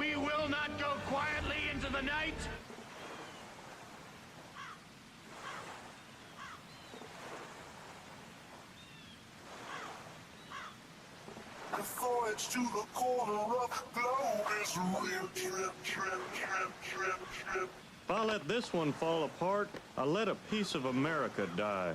We will not go quietly into the night. The voyage to the corner of the globe is real trip. If I let this one fall apart, I let a piece of America die.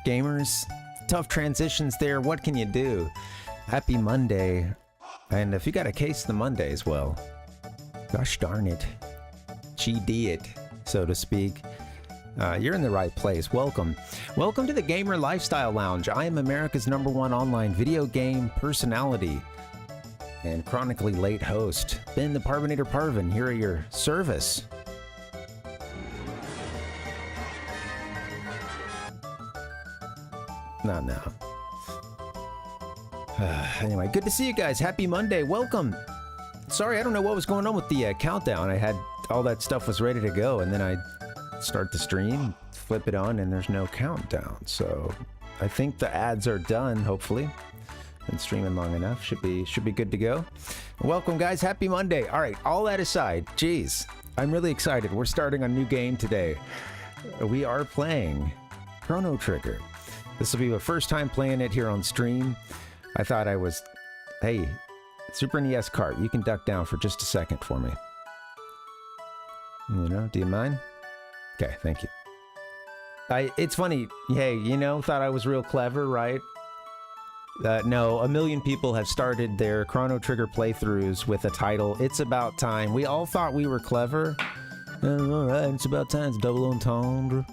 Gamers, tough transitions there. What can you do? Happy Monday. And if you got a case of the Mondays, well, gosh darn it. GD it, so to speak. You're in the right place. Welcome. Welcome to the Gamer Lifestyle Lounge. I am America's #1 online video game personality and chronically late host, Ben the Parvinator Parvin, here at your service. No. Anyway, good to see you guys. Happy Monday. Welcome. Sorry, I don't know what was going on with the countdown. I had all that stuff was ready to go, and then I start the stream, flip it on, and there's no countdown. So I think the ads are done, hopefully. Been streaming long enough. Should be good to go. Welcome, guys. Happy Monday. All right, all that aside, geez, I'm really excited. We're starting a new game today. We are playing Chrono Trigger. This will be my first time playing it here on stream. I thought I was... Hey, Super NES cart, you can duck down for just a second for me. You know, do you mind? Okay, thank you. It's funny. Hey, you know, thought I was real clever, right? No, a million people have started their Chrono Trigger playthroughs with a title, It's About Time. We all thought we were clever. Alright, it's about time. It's double entendre.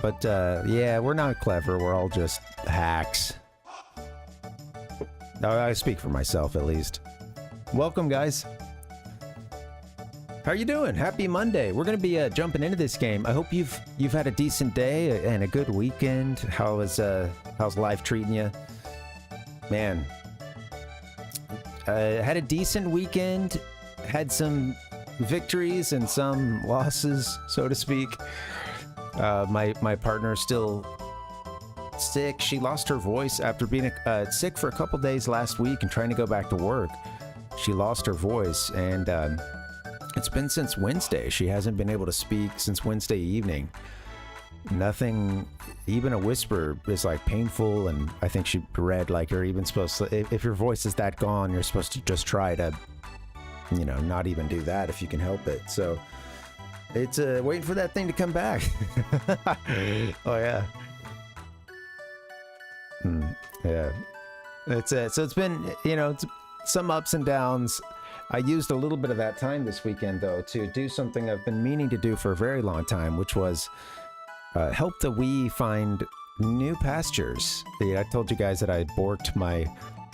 But, yeah, we're not clever. We're all just hacks. I speak for myself, at least. Welcome, guys. How are you doing? Happy Monday. We're going to be jumping into this game. I hope you've had a decent day and a good weekend. How's life treating you? Man. Had a decent weekend. Had some victories and some losses, so to speak. My partner's still sick. She lost her voice after being sick for a couple days last week and trying to go back to work. She lost her voice, and it's been since Wednesday. She hasn't been able to speak since Wednesday evening. Nothing, even a whisper is like painful, and I think she read like you're even supposed to, if your voice is that gone, you're supposed to just try to, you know, not even do that if you can help it. So it's waiting for that thing to come back. Oh yeah. Yeah. It's so it's been, you know, it's some ups and downs. I used a little bit of that time this weekend, though, to do something I've been meaning to do for a very long time, which was help the Wii find new pastures. Yeah, I told you guys that I borked my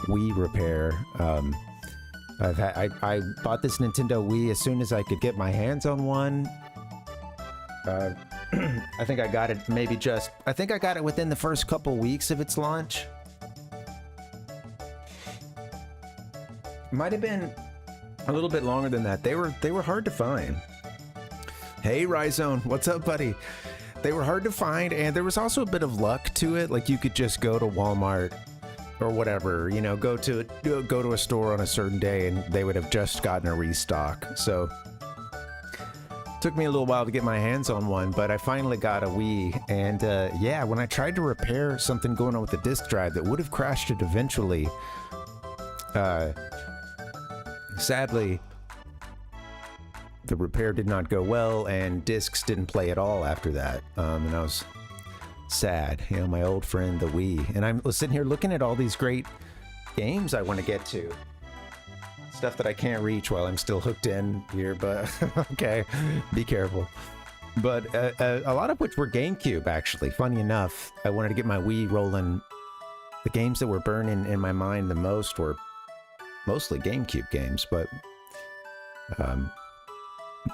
Wii repair. I bought this Nintendo Wii as soon as I could get my hands on one. I think I got it I think I got it within the first couple weeks of its launch. Might have been a little bit longer than that. They were hard to find. Hey, Rhizone, what's up, buddy? They were hard to find, and there was also a bit of luck to it. Like, you could just go to Walmart or whatever, you know, go to a store on a certain day, and they would have just gotten a restock. So it took me a little while to get my hands on one, but I finally got a Wii. And yeah, when I tried to repair something going on with the disk drive that would have crashed it eventually, sadly, the repair did not go well, and discs didn't play at all after that. And I was sad, you know, my old friend, the Wii. And I was sitting here looking at all these great games I want to get to. Stuff that I can't reach while I'm still hooked in here, but okay, be careful. But a lot of which were GameCube, actually. Funny enough, I wanted to get my Wii rolling. The games that were burning in my mind the most were mostly GameCube games, but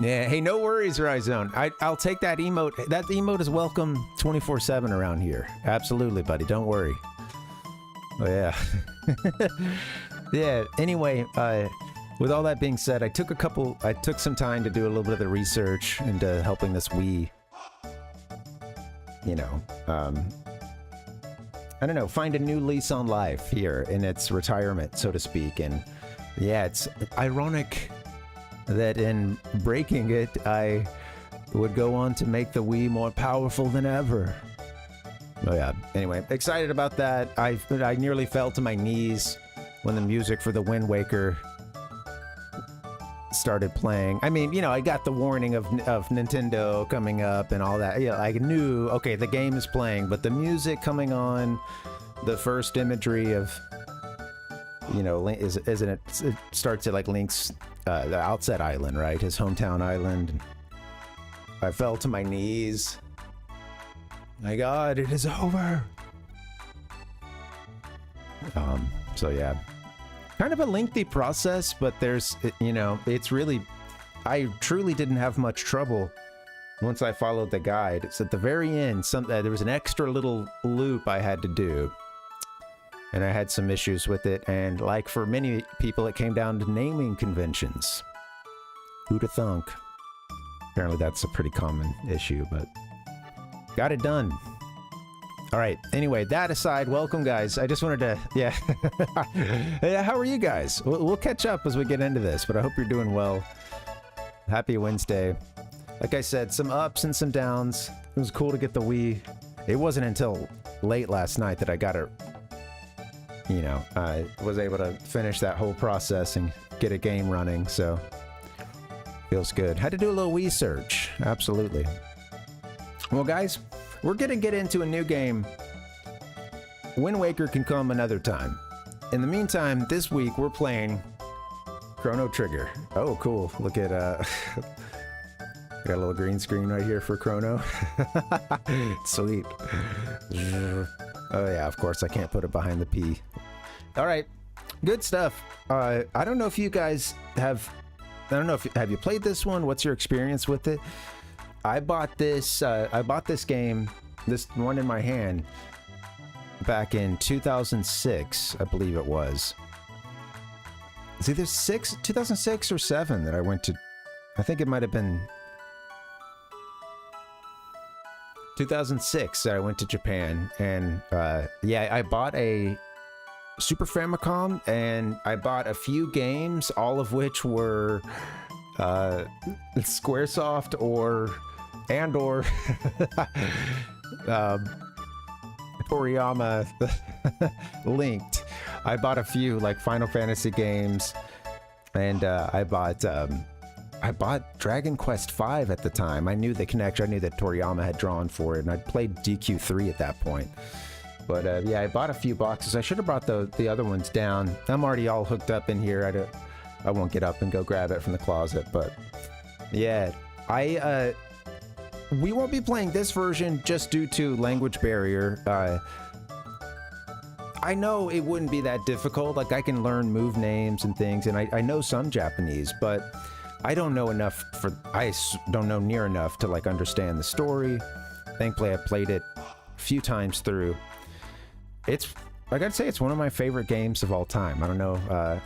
yeah, hey, no worries, Rhizone. I'll take that emote. That emote is welcome 24/7 around here. Absolutely, buddy. Don't worry. Oh yeah. Yeah, anyway, with all that being said, I took some time to do a little bit of the research into helping this Wii, you know, I don't know, find a new lease on life here in its retirement, so to speak. And yeah, it's ironic that in breaking it, I would go on to make the Wii more powerful than ever. Oh yeah, anyway, excited about that. I nearly fell to my knees when the music for the Wind Waker started playing. I mean, you know, I got the warning of Nintendo coming up and all that. Yeah, I knew, okay, the game is playing, but the music coming on, the first imagery of, you know, isn't it? It starts at like Link's the outset island, right? His hometown island. I fell to my knees. My God, it is over. So yeah, kind of a lengthy process, but there's, you know, it's really, I truly didn't have much trouble once I followed the guide. It's at the very end, there was an extra little loop I had to do, and I had some issues with it, and like for many people, it came down to naming conventions. Who'da thunk? Apparently that's a pretty common issue, but got it done. All right, anyway, that aside, welcome, guys. I just wanted to, yeah. Yeah, how are you guys? We'll catch up as we get into this, but I hope you're doing well. Happy Wednesday. Like I said, some ups and some downs. It was cool to get the Wii. It wasn't until late last night that I got it, you know, I was able to finish that whole process and get a game running, so feels good. Had to do a little Wii search, absolutely. Well, guys, we're gonna get into a new game. Wind Waker can come another time. In the meantime, this week we're playing Chrono Trigger. Oh, cool. Look at, got a little green screen right here for Chrono. Sweet. Oh yeah, of course I can't put it behind the P. All right, good stuff. I don't know if you guys have, have you played this one? What's your experience with it? I bought this game, this one in my hand, back in 2006, I believe it was. It's either 2006 or 7 that I went to, I think it might have been 2006 that I went to Japan, and yeah, I bought a Super Famicom, and I bought a few games, all of which were Squaresoft or Toriyama linked. I bought a few, like Final Fantasy games, and I bought Dragon Quest V at the time. I knew the connection. I knew that Toriyama had drawn for it, and I'd played DQ3 at that point. But yeah, I bought a few boxes. I should have brought the other ones down. I'm already all hooked up in here. I won't get up and go grab it from the closet. But yeah, we won't be playing this version just due to language barrier. I know it wouldn't be that difficult. Like, I can learn move names and things, and I know some Japanese, but I don't know near enough to like understand the story. Thankfully, I played it a few times through. I gotta say, it's one of my favorite games of all time. I don't know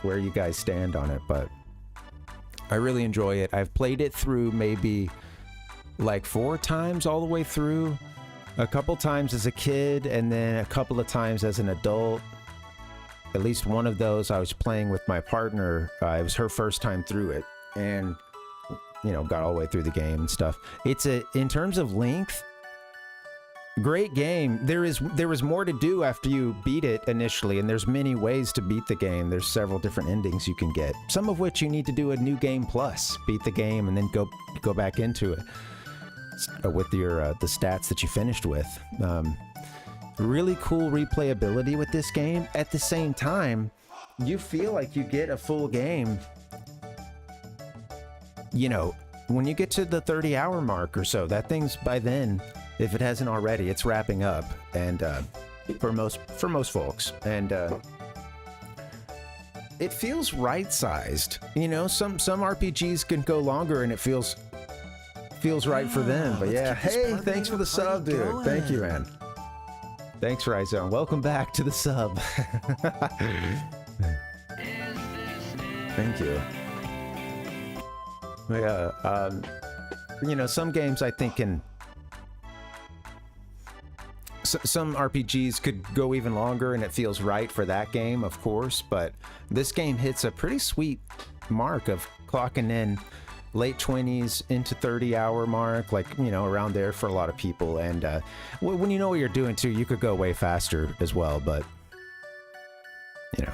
where you guys stand on it, but I really enjoy it. I've played it through maybe like 4 times all the way through. A couple times as a kid, and then a couple of times as an adult. At least one of those I was playing with my partner. It was her first time through it, and you know, got all the way through the game and stuff. It's in terms of length, great game. There was more to do after you beat it initially, and there's many ways to beat the game. There's several different endings you can get, some of which you need to do a new game plus, beat the game and then go back into it with your the stats that you finished with. Really cool replayability with this game. At the same time, you feel like you get a full game, you know, when you get to the 30-hour mark or so. That thing's, by then, if it hasn't already, it's wrapping up, and for most folks, and it feels right-sized. You know, some RPGs can go longer and it feels right for them. But yeah, hey, thanks for the sub, dude. Thank you, man. Thanks, Ryzone. Welcome back to the sub. Thank you. Yeah, you know, some games I think some RPGs could go even longer, and it feels right for that game, of course, but this game hits a pretty sweet mark of clocking in late 20s into 30-hour mark, like, you know, around there for a lot of people. And when you know what you're doing too, you could go way faster as well, but you know,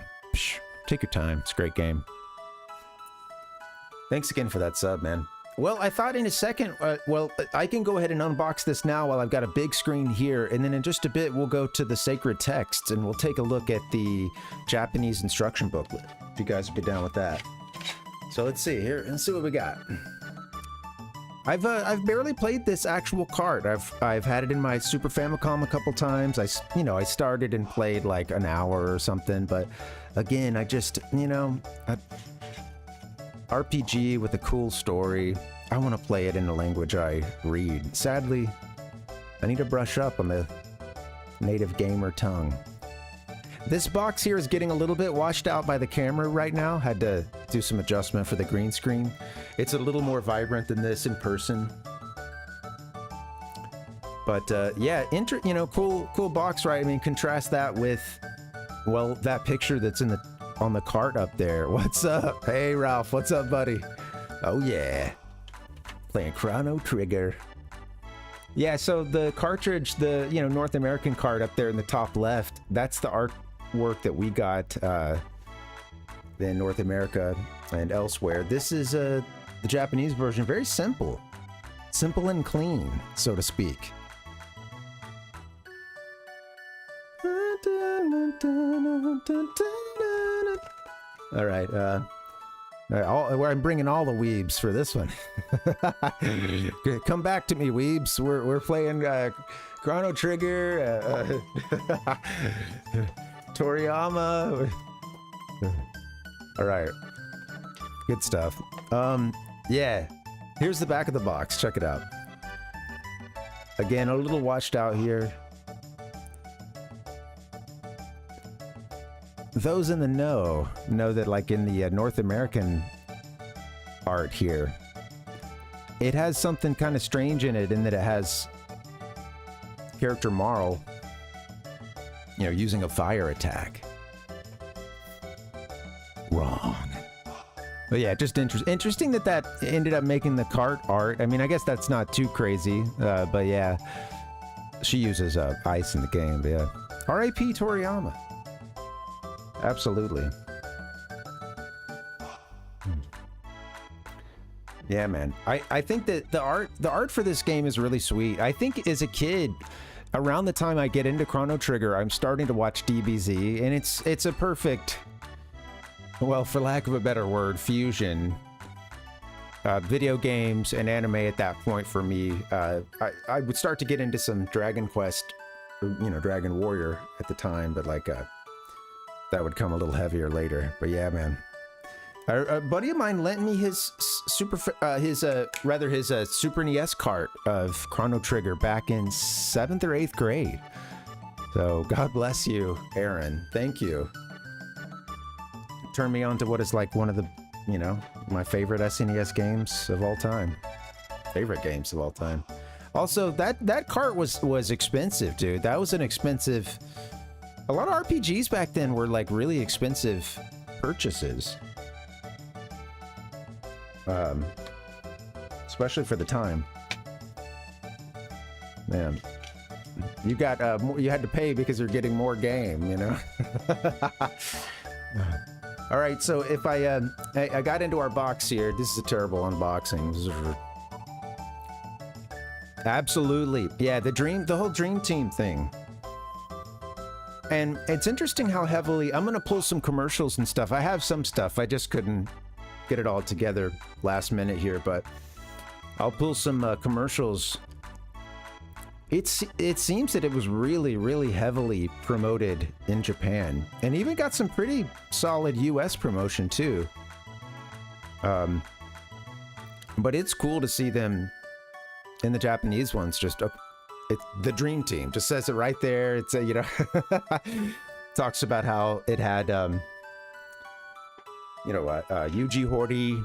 take your time. It's a great game. Thanks again for that sub, man. Well, I thought in a second, well, I can go ahead and unbox this now while I've got a big screen here, and then in just a bit we'll go to the sacred texts and we'll take a look at the Japanese instruction booklet, if you guys would be down with that. So let's see here. Let's see what we got. I've barely played this actual cart. I've had it in my Super Famicom a couple times. I started and played like an hour or something, but again, I just, you know, RPG with a cool story. I want to play it in the language I read. Sadly, I need to brush up on the native gamer tongue. This box here is getting a little bit washed out by the camera right now. Had to do some adjustment for the green screen. It's a little more vibrant than this in person. But yeah, you know, cool box, right? I mean, contrast that with, well, that picture that's on the cart up there. What's up? Hey, Ralph. What's up, buddy? Oh yeah, playing Chrono Trigger. Yeah, so the cartridge, the, you know, North American cart up there in the top left, that's the artwork that we got in North America and elsewhere. This is the Japanese version. Very simple and clean, so to speak. All right, I'm bringing all the weebs for this one. Come back to me, weebs. We're playing Chrono Trigger, Toriyama. All right, good stuff. Yeah, here's the back of the box. Check it out. Again, a little washed out here. Those in the know that, like, in the North American art here, it has something kind of strange in it, in that it has character Marl, you know, using a fire attack. Wrong. But yeah, just interesting that ended up making the cart art. I mean, I guess that's not too crazy, but yeah, she uses ice in the game. But yeah, R.I.P. Toriyama. Absolutely. Yeah, man. I think that the art for this game is really sweet. I think as a kid, around the time I get into Chrono Trigger, I'm starting to watch DBZ, and it's a perfect, well, for lack of a better word, fusion. Video games and anime at that point for me. I would start to get into some Dragon Quest, you know, Dragon Warrior at the time, but like that would come a little heavier later. But yeah, man. A buddy of mine lent me his Super NES cart of Chrono Trigger back in 7th or 8th grade. So God bless you, Aaron. Thank you. Turned me on to what is like one of the, you know, my favorite SNES games of all time. Favorite games of all time. Also, that cart was expensive, dude. That was an expensive. A lot of RPGs back then were like really expensive purchases. Especially for the time. Man, you got you had to pay because you're getting more game, you know. All right, so if I got into our box here. This is a terrible unboxing. Absolutely, yeah. The whole Dream Team thing. And it's interesting how heavily I'm gonna pull some commercials and stuff. I have some stuff. I just couldn't get it all together last minute here, but I'll pull some commercials. It seems that it was really, really heavily promoted in Japan, and even got some pretty solid US promotion too. But it's cool to see them in the Japanese ones. Just it's the Dream Team. Just says it right there. It's a, you know, talks about how it had you know what, Yuji Horii,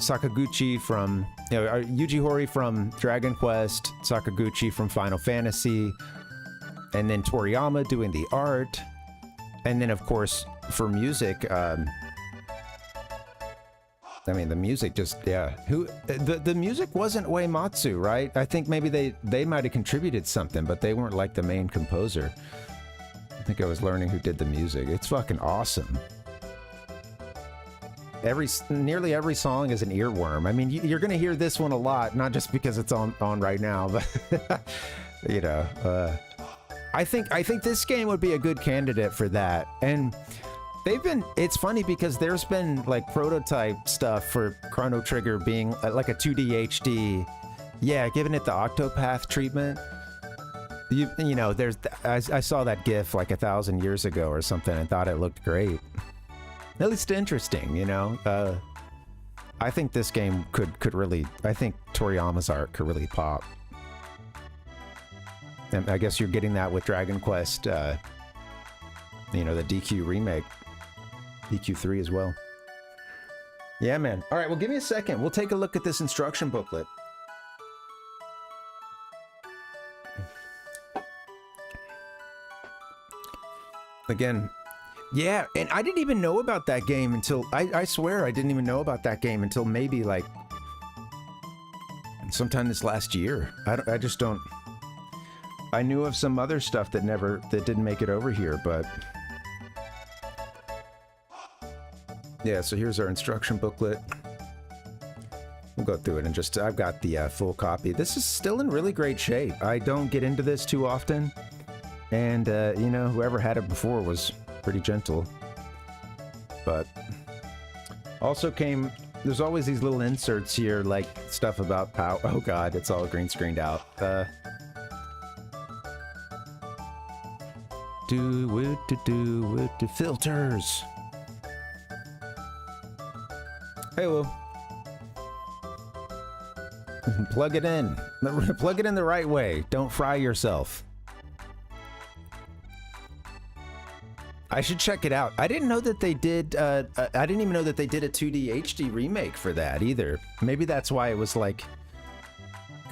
Sakaguchi from, you know, Yuji Horii from Dragon Quest, Sakaguchi from Final Fantasy, and then Toriyama doing the art, and then of course for music, I mean, the music just, yeah. The music wasn't Uematsu, right? I think maybe they might have contributed something, but they weren't like the main composer. I think I was learning who did the music. It's fucking awesome. Nearly every song is an earworm. I mean, you're gonna hear this one a lot, not just because it's on right now, but you know, I think this game would be a good candidate for that. And it's funny because there's been like prototype stuff for Chrono Trigger being like a 2D HD. Yeah, giving it the Octopath treatment. You know, I saw that GIF like 1,000 years ago or something and thought it looked great. At least interesting, you know. I think this game could really, I think Toriyama's art could really pop. And I guess you're getting that with Dragon Quest, you know, the DQ remake. DQ3 as well. Yeah, man. All right, well, give me a second. We'll take a look at this instruction booklet. Again, yeah, and I didn't even know about that game until, I swear I didn't even know about that game until maybe like sometime this last year. I just don't, I knew of some other stuff that didn't make it over here, but yeah, so here's our instruction booklet. We'll go through it and just, I've got the full copy. This is still in really great shape. I don't get into this too often. And, you know, whoever had it before was pretty gentle. But also came, there's always these little inserts here, like stuff about power. Oh god, it's all green screened out. Filters. Hey, well, plug it in. Plug it in the right way. Don't fry yourself. I should check it out. I didn't know that they did, I didn't even know that they did a 2D HD remake for that either. Maybe that's why it was like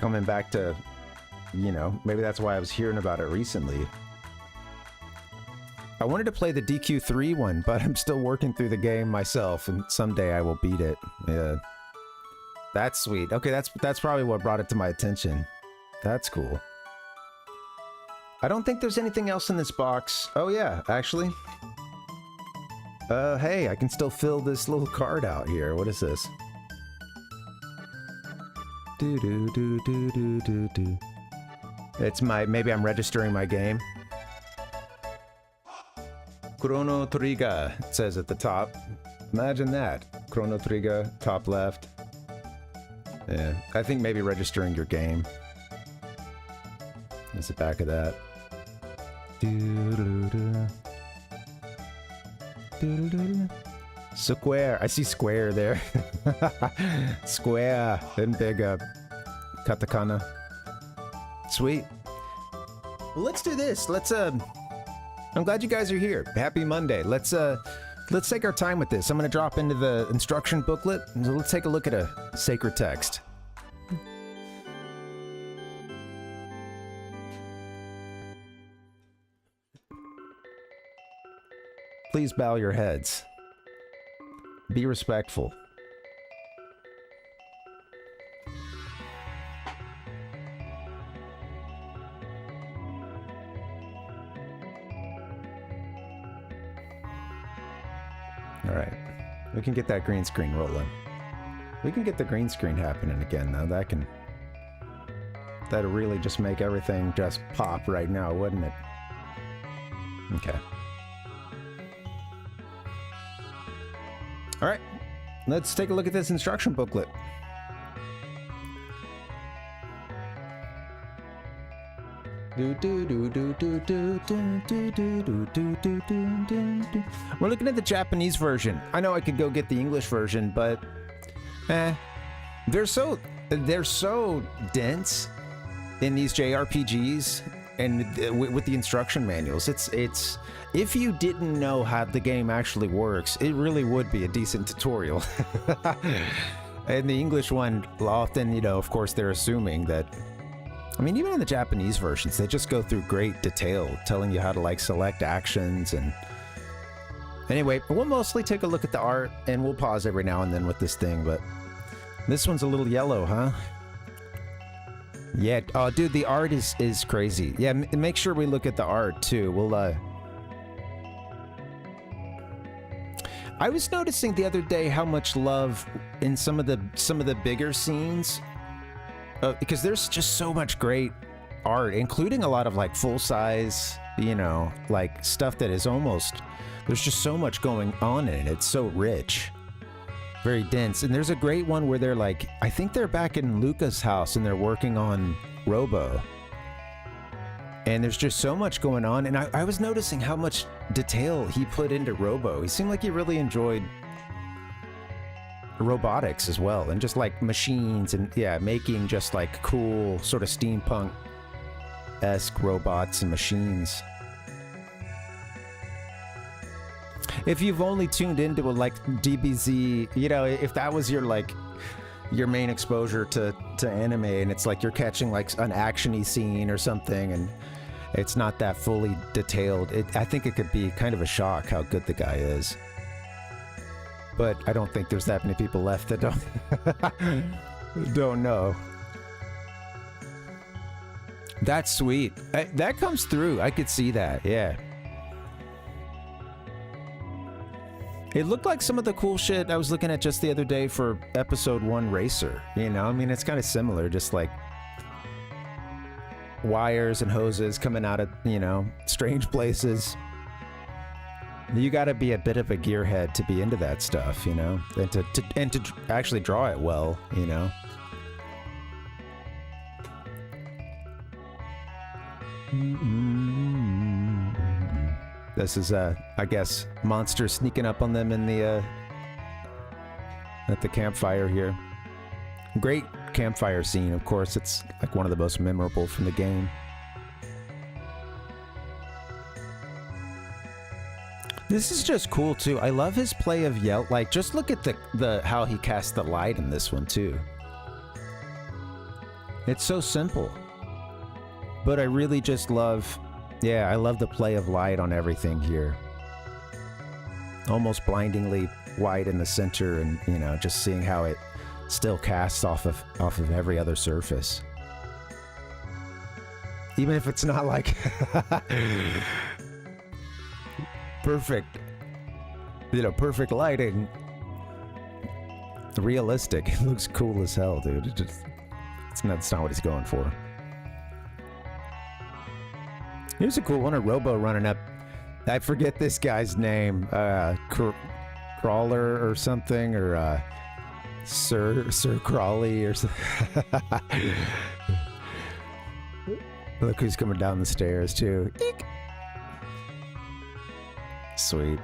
coming back to, you know, maybe that's why I was hearing about it recently. I wanted to play the DQ3 one, but I'm still working through the game myself, and someday I will beat it. Yeah. That's sweet. Okay, that's probably what brought it to my attention. That's cool. I don't think there's anything else in this box. Oh yeah, actually. Hey, I can still fill this little card out here. What is this? Do. It's my, maybe I'm registering my game. CHRONO TRIGGER, it says at the top. Imagine that. CHRONO TRIGGER, top left. Yeah, I think maybe registering your game. That's the back of that. Square. I see square there. Square. Then big katakana. Sweet. Well, let's do this. I'm glad you guys are here. Happy Monday. Let's take our time with this. I'm gonna drop into the instruction booklet. Let's take a look at a sacred text. Please bow your heads. Be respectful. All right. We can get that green screen rolling. We can get the green screen happening again, though. That'll really just make everything just pop right now, wouldn't it? Okay. All right, let's take a look at this instruction booklet. We're looking at the Japanese version. I know I could go get the English version, but they're so dense in these JRPGs and with the instruction manuals. It's if you didn't know how the game actually works, it really would be a decent tutorial. And the English one, often, you know, of course, they're assuming that. I mean, even in the Japanese versions, they just go through great detail, telling you how to like select actions. And anyway, we'll mostly take a look at the art, and we'll pause every now and then with this thing. But this one's a little yellow, huh? Yeah. Oh, dude, the art is crazy. Yeah, make sure we look at the art too. We'll I was noticing the other day how much love in some of the bigger scenes, because there's just so much great art, including a lot of like full size, you know, like stuff that is almost, there's just so much going on in it. It's so rich, very dense. And there's a great one where they're like, I think they're back in Luca's house and they're working on Robo. And there's just so much going on. And I was noticing how much detail he put into Robo. He seemed like he really enjoyed robotics as well. And just like machines and, yeah, making just like cool sort of steampunk-esque robots and machines. If you've only tuned into a like DBZ, you know, if that was your like your main exposure to anime, and it's like you're catching like an action-y scene or something, and it's not that fully detailed, I think it could be kind of a shock how good the guy is. But I don't think there's that many people left that don't know. That's sweet. That comes through. I could see that. Yeah. It looked like some of the cool shit I was looking at just the other day for episode 1 Racer. You know, I mean, it's kind of similar, just like wires and hoses coming out of, you know, strange places. You got to be a bit of a gearhead to be into that stuff, you know, and to actually draw it well, you know. This is, I guess, monsters sneaking up on them in the, at the campfire here. Great campfire scene, of course. It's like one of the most memorable from the game. This is just cool too. I love his play of yell. Like, just look at the how he casts the light in this one too. It's so simple, but I really just love. Yeah, I love the play of light on everything here. Almost blindingly white in the center, and you know, just seeing how it still casts off of every other surface, even if it's not like. Perfect, you know, perfect lighting. Realistic. It looks cool as hell, dude. It's not what he's going for. Here's a cool one, a robo running up. I forget this guy's name. Crawler or something, or Sir Crawley or something. Look who's coming down the stairs too. Eek. Sweet.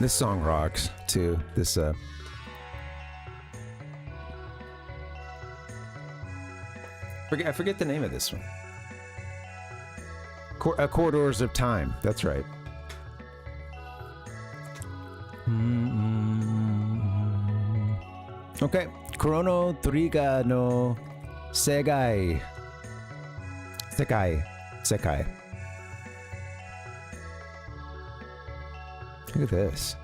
This song rocks too. This I forget the name of this one. Corridors of Time. That's right. Okay. CHRONO TRIGGER no Sekai. Look at this.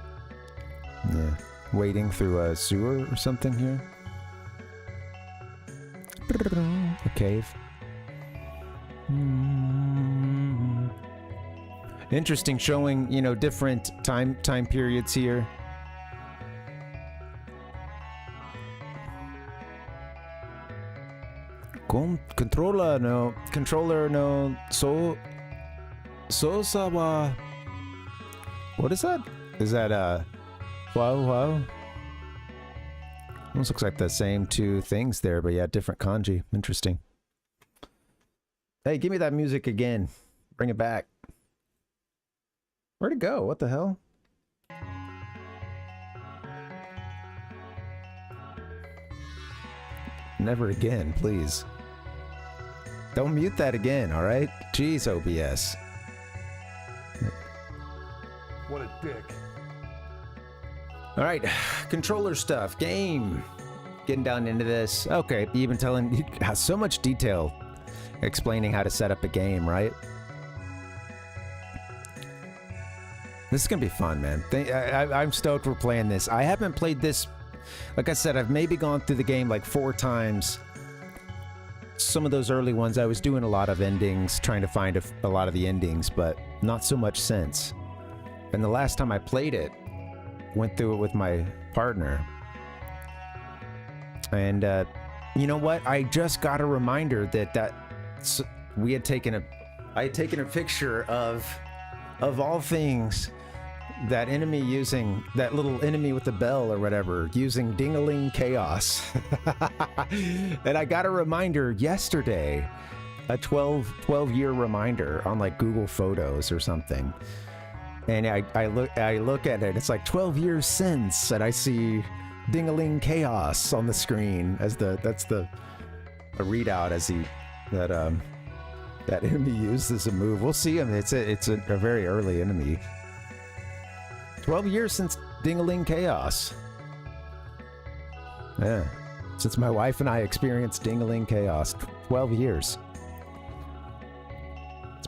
Yeah. Wading through a sewer or something here. A cave. Interesting, showing, you know, different time periods here. Controller no Sosa wa. What is that? Is that wow? Almost looks like the same two things there, but yeah, different kanji. Interesting. Hey, give me that music again. Bring it back. Where'd it go? What the hell? Never again, please. Don't mute that again, alright? Jeez, OBS. What a dick. Alright, controller stuff. Game. Getting down into this. Okay, even telling... has so much detail explaining how to set up a game, right? This is gonna be fun, man. I'm stoked we're playing this. I haven't played this... Like I said, I've maybe gone through the game like 4 times. Some of those early ones, I was doing a lot of endings, trying to find a lot of the endings, but not so much since. And the last time I played it, went through it with my partner. And you know what? I just got a reminder that we had taken I had taken a picture of all things, that enemy using, that little enemy with the bell or whatever, using Ding-a-ling Chaos. And I got a reminder yesterday, a 12-year reminder on like Google Photos or something. And I look at it, it's like 12 years since, and I see Ding-a-ling Chaos on the screen as that's a readout as that enemy used as a move. We'll see him. It's a very early enemy. 12 years since Ding-a-ling Chaos. Yeah. Since my wife and I experienced Ding-a-ling Chaos. 12 years.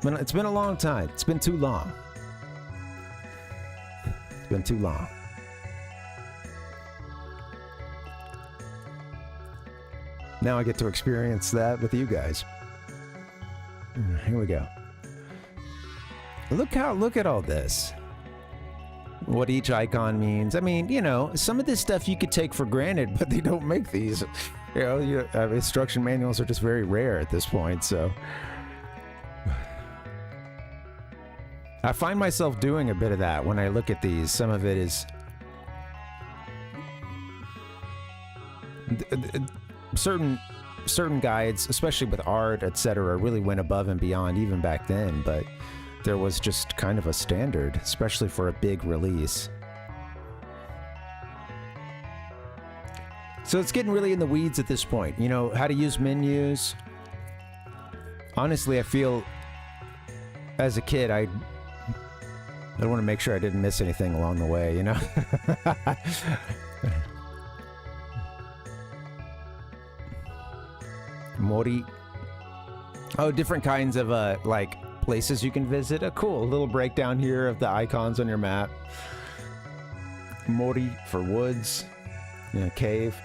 It's been a long time. It's been too long. It's been too long. Now I get to experience that with you guys. Here we go. Look at all this. what each icon means. I mean, you know, some of this stuff you could take for granted, but they don't make these. You know, instruction manuals are just very rare at this point, so. I find myself doing a bit of that when I look at these. Some of it is... certain guides, especially with art, etc., really went above and beyond even back then, but there was just kind of a standard, especially for a big release. So it's getting really in the weeds at this point. You know, how to use menus. Honestly, I feel as a kid, I want to make sure I didn't miss anything along the way, you know? Mori. Oh, different kinds of, like, places you can visit. A cool little breakdown here of the icons on your map. Mori for woods. Yeah, cave.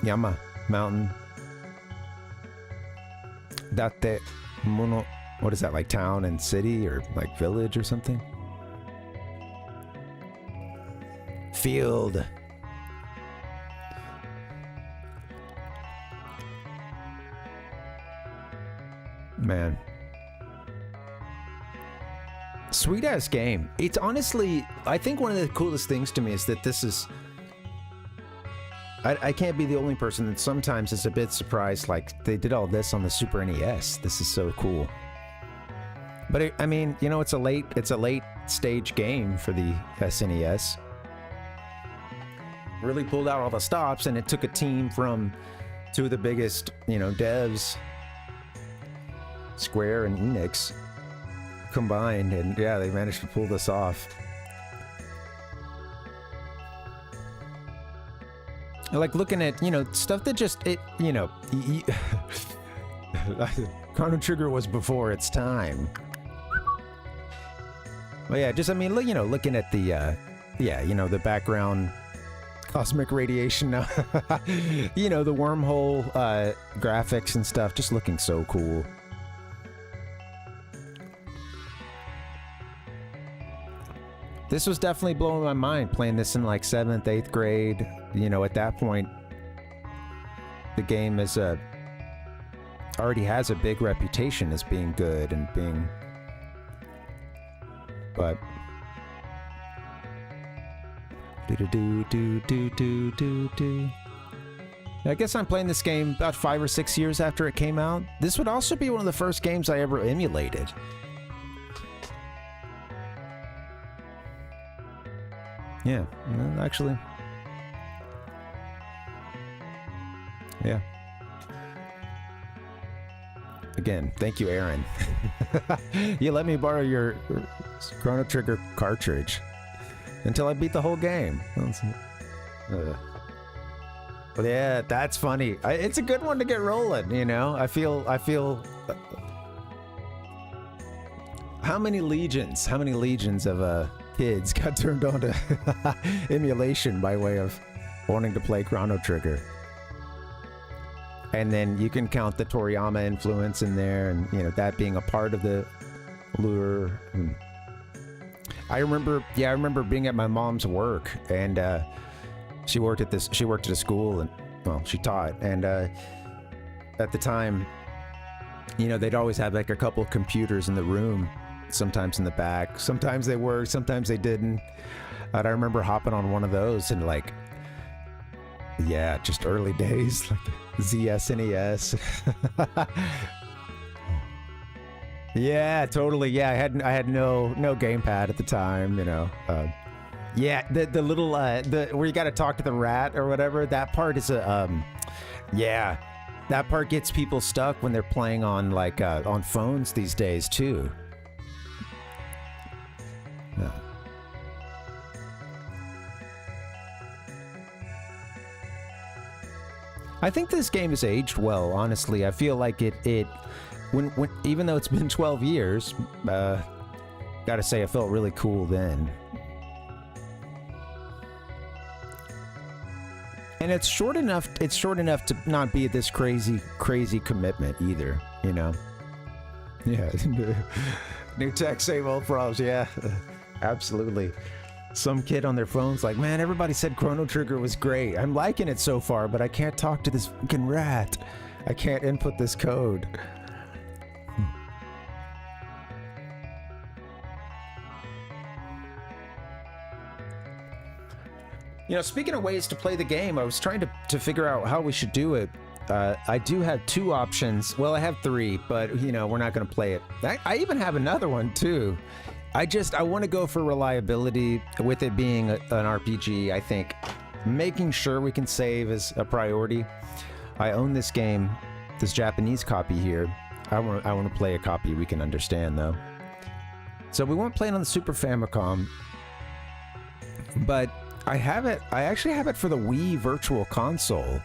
Yama, mountain. Date, mono. What is that, like town and city or like village or something? Field. Man. Sweet ass game. It's honestly, I think one of the coolest things to me is that this is... I can't be the only person that sometimes is a bit surprised, like, they did all this on the Super NES. This is so cool. But I mean, you know, it's a late stage game for the SNES. Really pulled out all the stops, and it took a team from two of the biggest, you know, devs, Square and Enix, combined, and yeah, they managed to pull this off. Like looking at, you know, stuff that just, it, you know, Chrono Trigger was before its time. Well, yeah, just, I mean, you know, looking at the, yeah, you know, the background cosmic radiation, you know, the wormhole graphics and stuff, just looking so cool. This was definitely blowing my mind, playing this in like 7th, 8th grade. You know, at that point, the game is already has a big reputation as being good and being... But... I guess I'm playing this game about 5 or 6 years after it came out. This would also be one of the first games I ever emulated. Yeah, well, actually. Yeah. Again, thank you, Aaron. You let me borrow your Chrono Trigger cartridge until I beat the whole game. But yeah, that's funny. It's a good one to get rolling, you know? I feel how many legions of kids got turned on to emulation by way of wanting to play Chrono Trigger. And then you can count the Toriyama influence in there, and you know, that being a part of the lure. I remember being at my mom's work, and she worked at a school, and well, she taught, and at the time, you know, they'd always have like a couple of computers in the room, sometimes in the back. Sometimes they worked, sometimes they didn't. And I remember hopping on one of those and like, yeah, just early days, like ZSNES. Yeah, totally. Yeah, I had no gamepad at the time, you know. Yeah, the little where you got to talk to the rat or whatever. That part is yeah, that part gets people stuck when they're playing on like on phones these days too. Yeah. I think this game has aged well, honestly. I feel like when even though it's been 12 years, gotta say it felt really cool then. And it's short enough to not be this crazy commitment either, you know. Yeah. New tech, same old problems. Yeah, absolutely. Some kid on their phone's like, man, everybody said Chrono Trigger was great. I'm liking it so far, but I can't talk to this fucking rat. I can't input this code. You know, speaking of ways to play the game, I was trying to figure out how we should do it. I do have 2 options. Well, I have 3, but, you know, we're not going to play it. I even have another one, too. I want to go for reliability with it being an RPG. I think making sure we can save is a priority. I own this game, this Japanese copy here. I want to play a copy we can understand, though. So we won't play it on the Super Famicom, but I actually have it for the Wii Virtual Console.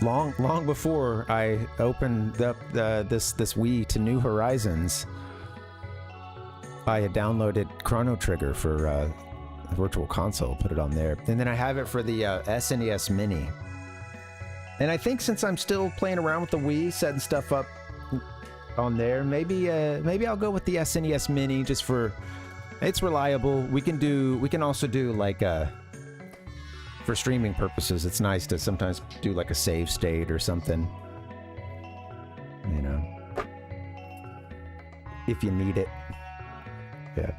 Long before I opened up this Wii to New Horizons, I had downloaded Chrono Trigger for Virtual Console, put it on there, and then I have it for the SNES Mini. And I think since I'm still playing around with the Wii, setting stuff up on there, maybe I'll go with the SNES Mini just for. It's reliable. We can also do like for streaming purposes. It's nice to sometimes do like a save state or something. You know, if you need it. Yeah.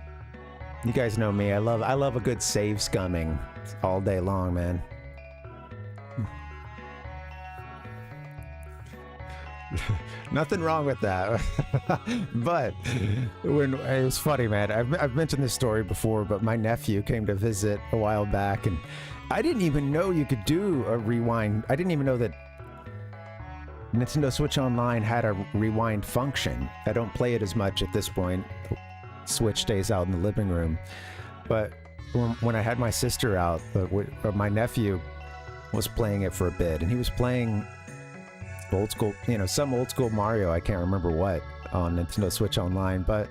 You guys know me. I love a good save scumming all day long, man. Nothing wrong with that. But when it was funny, man. I've mentioned this story before, but my nephew came to visit a while back, and I didn't even know you could do a rewind. I didn't even know that Nintendo Switch Online had a rewind function. I don't play it as much at this point. Switch stays out in the living room. But when I had my sister out, my nephew was playing it for a bit, and he was playing old school, you know, some old school Mario, I can't remember what, on Nintendo Switch Online, but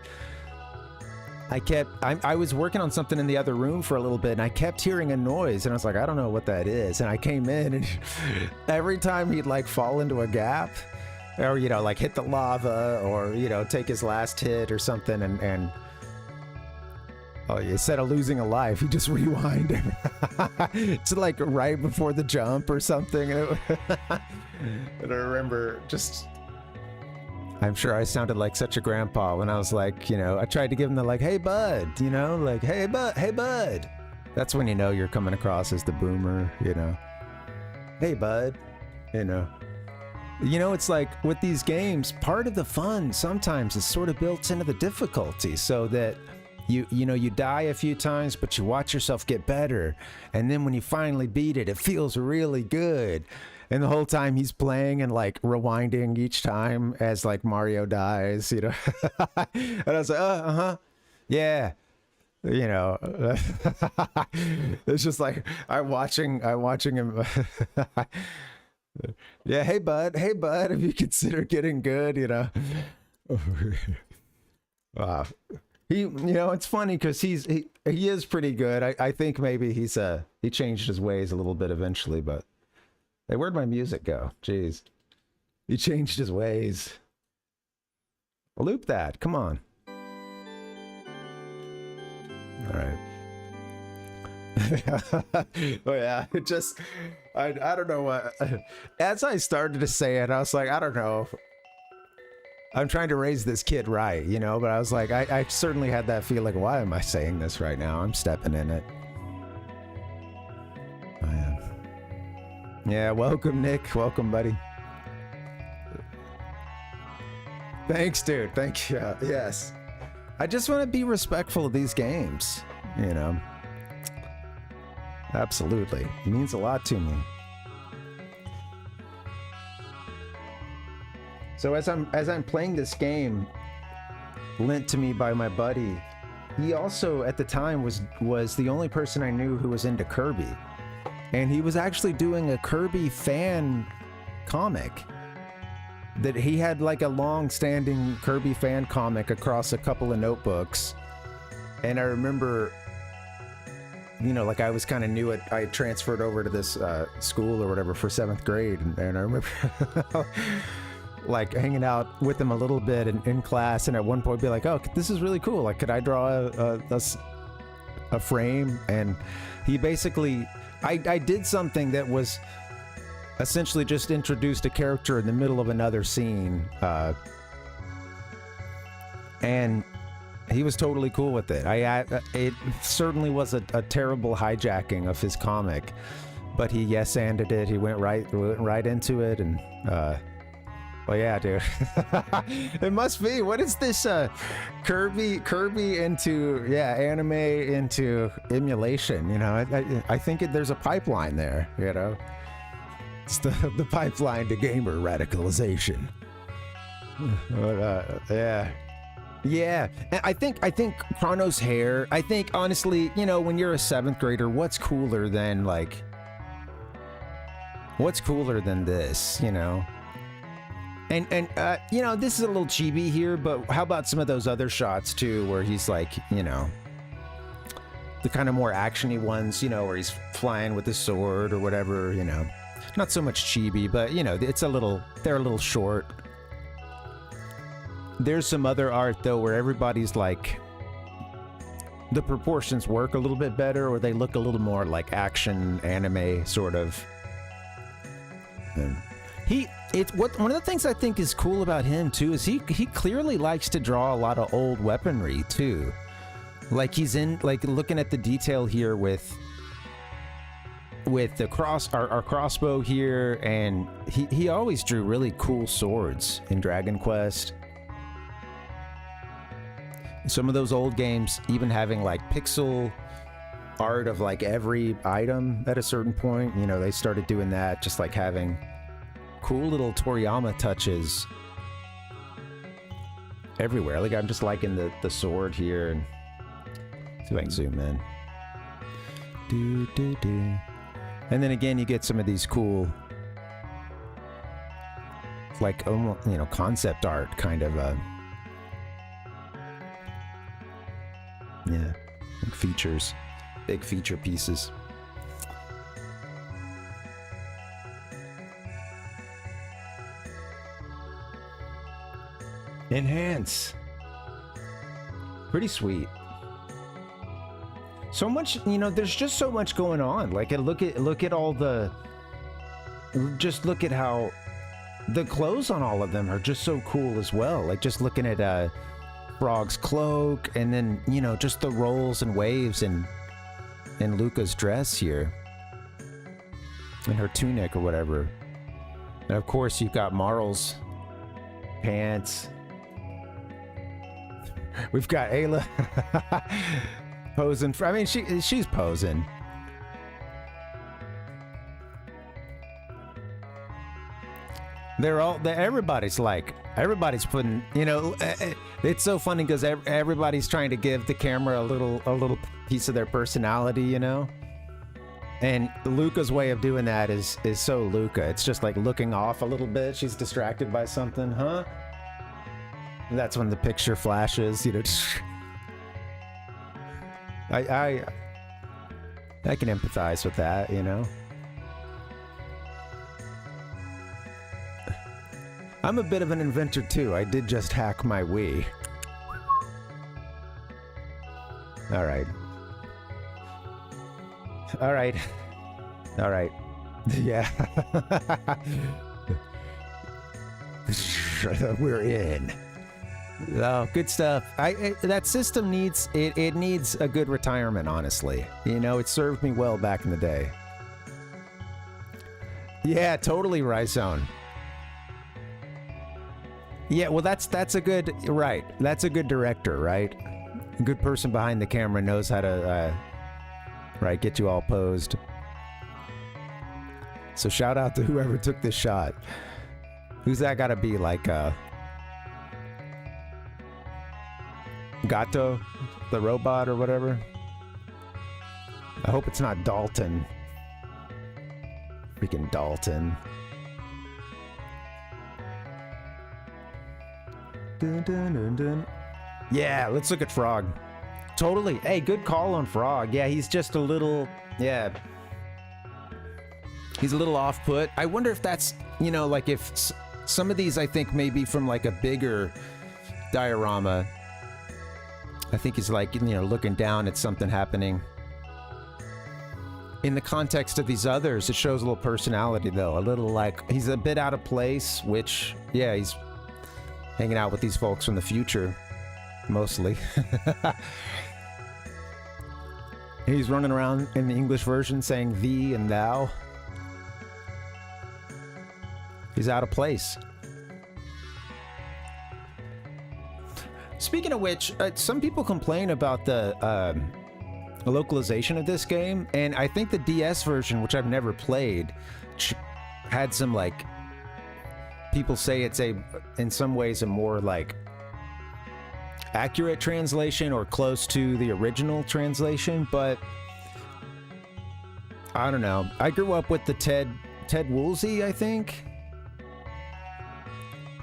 I was working on something in the other room for a little bit, and I kept hearing a noise, and I was like, I don't know what that is, and I came in, and every time he'd like fall into a gap, or, you know, like hit the lava, or, you know, take his last hit or something, and oh, instead of losing a life, he just rewinded to like right before the jump or something. And I remember just, I'm sure I sounded like such a grandpa when I was like, you know, I tried to give him the like, hey bud, you know, like, hey bud. That's when you know you're coming across as the boomer, you know. Hey bud, you know. You know, it's like with these games, part of the fun sometimes is sort of built into the difficulty, so that you know, you die a few times, but you watch yourself get better. And then when you finally beat it, it feels really good. And the whole time he's playing and like rewinding each time as like Mario dies, you know. And I was like, yeah. You know, it's just like I'm watching him. Yeah, hey bud, if you consider getting good, you know. Wow. You know, it's funny because he is pretty good. I think maybe he changed his ways a little bit eventually, but hey, where'd my music go? Jeez. He changed his ways. Loop that, come on. All right. Oh yeah, it just, I don't know what, as I started to say it, I was like, I don't know. I'm trying to raise this kid right, you know, but I was like, I certainly had that feeling, why am I saying this right now? I'm stepping in it. Oh, yeah. Yeah, welcome, Nick. Welcome, buddy. Thanks, dude. Thank you. Yes. I just want to be respectful of these games, you know. Absolutely. It means a lot to me. So as I'm playing this game, lent to me by my buddy, he also at the time was the only person I knew who was into Kirby. And he was actually doing a Kirby fan comic. That he had like a long-standing Kirby fan comic across a couple of notebooks. And I remember, you know, like I was kind of new at, I transferred over to this school or whatever for 7th grade. And I remember like hanging out with him a little bit in class, and at one point be like, oh, this is really cool. Like, could I draw a frame? And he basically, I did something that was essentially just introduced a character in the middle of another scene. And he was totally cool with it. It certainly was a terrible hijacking of his comic, but he yes-anded it. He went right into it, and well, yeah, dude. It must be. What is this? Kirby into anime into emulation. You know, I think there's a pipeline there. You know, it's the pipeline to gamer radicalization. But, yeah. Yeah, I think Chrono's hair, I think honestly, you know, when you're a 7th grader, what's cooler than this, you know? And you know, this is a little chibi here, but how about some of those other shots too, where he's like, you know, the kind of more actiony ones, you know, where he's flying with the sword or whatever, you know? Not so much chibi, but you know, they're a little short. There's some other art though where everybody's like, the proportions work a little bit better, or they look a little more like action anime sort of. And one of the things I think is cool about him too is he clearly likes to draw a lot of old weaponry too. Like he's in, like, looking at the detail here with the our crossbow here, and he always drew really cool swords in Dragon Quest. Some of those old games even having like pixel art of like every item at a certain point, you know, they started doing that, just like having cool little Toriyama touches everywhere. Like, I'm just liking the sword here, and see if I can zoom in. And then again, you get some of these cool, like, almost, you know, concept art kind of yeah, like features, big feature pieces. Enhance. Pretty sweet. So much, you know, there's just so much going on. Like, look at all the, just look at how the clothes on all of them are just so cool as well. Like, just looking at Frog's cloak, and then, you know, just the rolls and waves in Luca's dress here, and her tunic or whatever. And of course you've got Marl's pants. We've got Ayla posing for, I mean, she's posing. Everybody's putting, you know, it's so funny because everybody's trying to give the camera a little piece of their personality, you know? And Luca's way of doing that is so Luca. It's just like looking off a little bit. She's distracted by something, huh? And that's when the picture flashes, you know. I can empathize with that, you know? I'm a bit of an inventor too. I did just hack my Wii. All right. All right. All right. Yeah. We're in. Oh, good stuff. That system needs it needs a good retirement, honestly. You know, it served me well back in the day. Yeah, totally, Rhizone. Yeah, well, that's a good, right. That's a good director, right? A good person behind the camera knows how to, right, get you all posed. So shout out to whoever took this shot. Who's that gotta be, like, Gato, the robot or whatever? I hope it's not Dalton. Freaking Dalton. Dun, dun, dun, dun. Yeah, let's look at Frog. Totally. Hey, good call on Frog. Yeah, he's just a little, yeah. He's a little off-put. I wonder if that's, you know, like if Some of these I think maybe from like a bigger diorama. I think he's like, you know, looking down at something happening. In the context of these others, it shows a little personality though. A little like, he's a bit out of place, which, yeah, he's hanging out with these folks from the future, mostly. He's running around in the English version saying thee and thou. He's out of place. Speaking of which, some people complain about the localization of this game, and I think the DS version, which I've never played, had some like, people say it's in some ways a more like accurate translation or close to the original translation, but I don't know. I grew up with the Ted Woolsey, I think,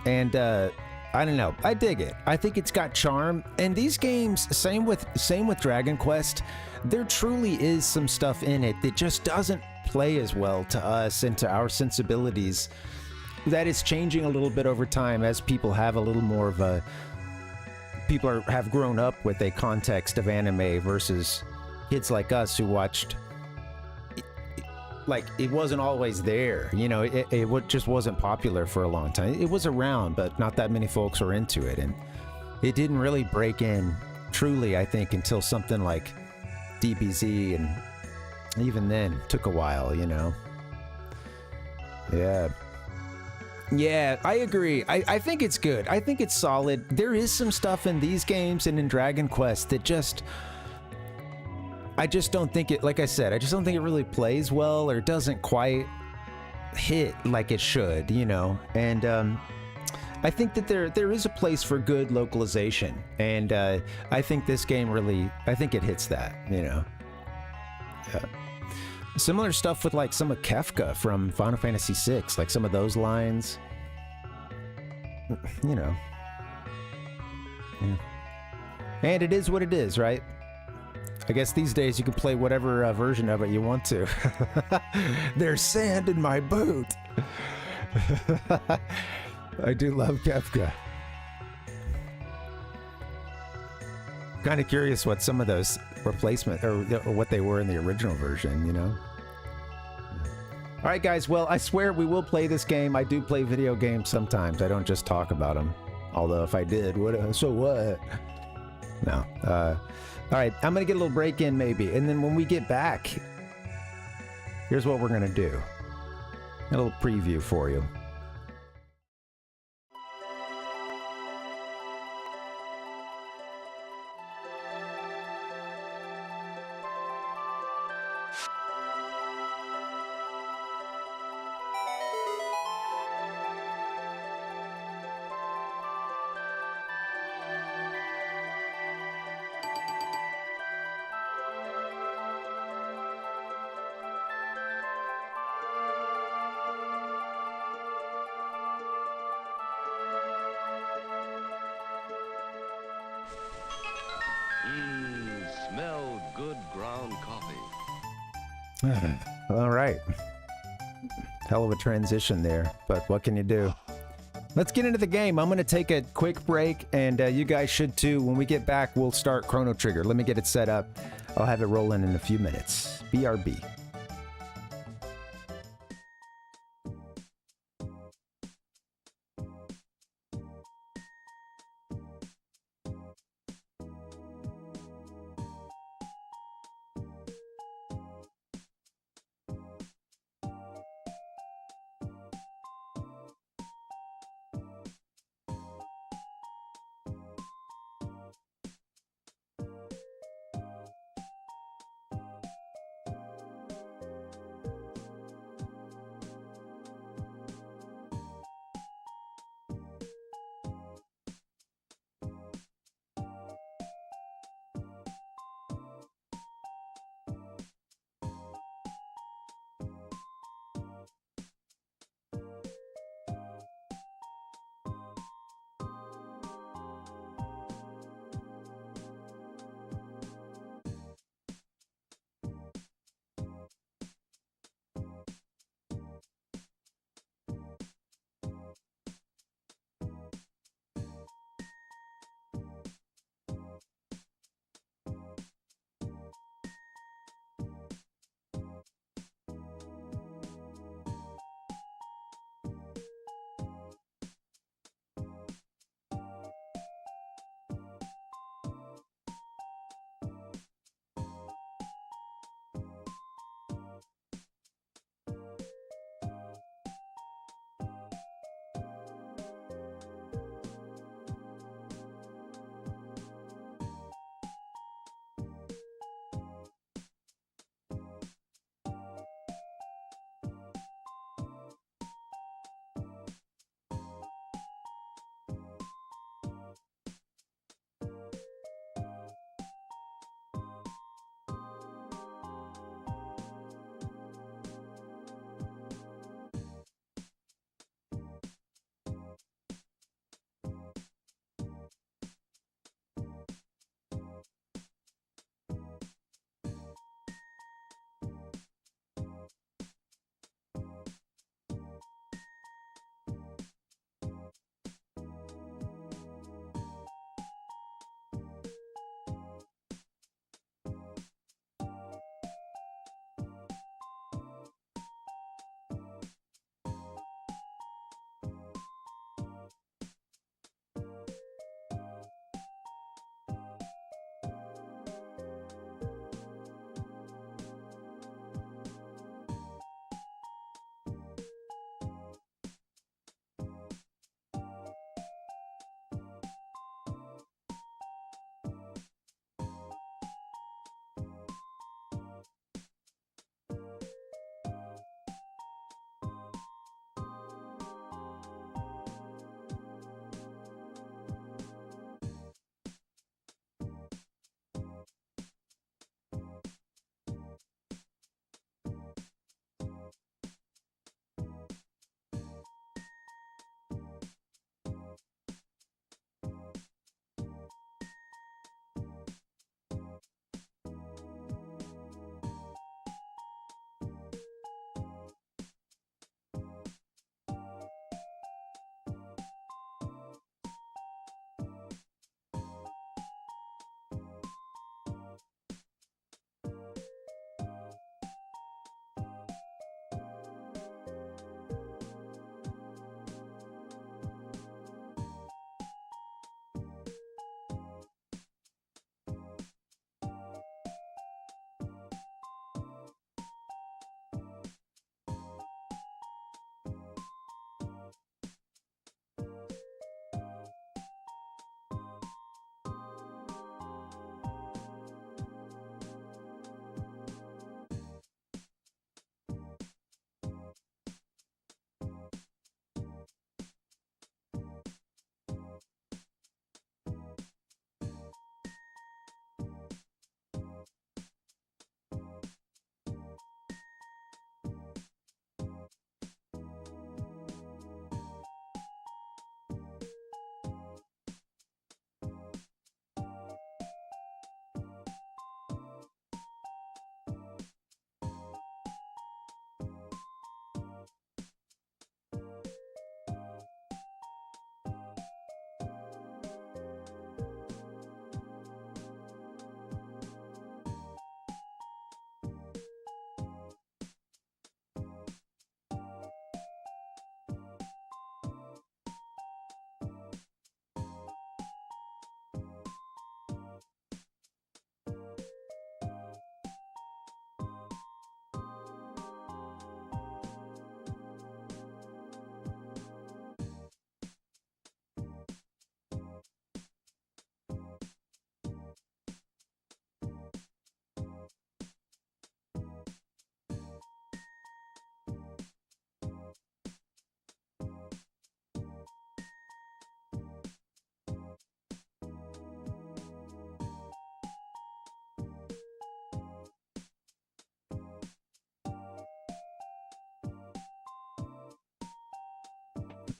and I don't know. I dig it. I think it's got charm. And these games, same with Dragon Quest, there truly is some stuff in it that just doesn't play as well to us and to our sensibilities. That is changing a little bit over time as people have a little more of a have grown up with a context of anime versus kids like us who watched, like, it wasn't always there, you know, it just wasn't popular for a long time. It was around, but not that many folks were into it, and it didn't really break in truly, I think, until something like DBZ, and even then took a while, you know. Yeah, I agree. I think it's good. I think it's solid. There is some stuff in these games and in Dragon Quest that just, I just don't think it, like I said, I just don't think it really plays well or doesn't quite hit like it should, you know. And I think that there is a place for good localization, and I think this game really, I think it hits that, you know. Similar stuff with like some of Kefka from Final Fantasy VI, like some of those lines, you know. Yeah. And it is what it is, right? I guess these days you can play whatever version of it you want to. There's sand in my boot. I do love Kefka. Kind of curious what some of those replacement or what they were in the original version, you know. All right, guys. Well, I swear we will play this game. I do play video games sometimes. I don't just talk about them. Although if I did, so what? No. All right, I'm gonna get a little break in maybe, and then when we get back, here's what we're gonna do. A little preview for you. Smell good ground coffee. All right. Hell of a transition there, but what can you do? Let's get into the game. I'm going to take a quick break, and you guys should too. When we get back, we'll start Chrono Trigger. Let me get it set up. I'll have it rolling in a few minutes. BRB.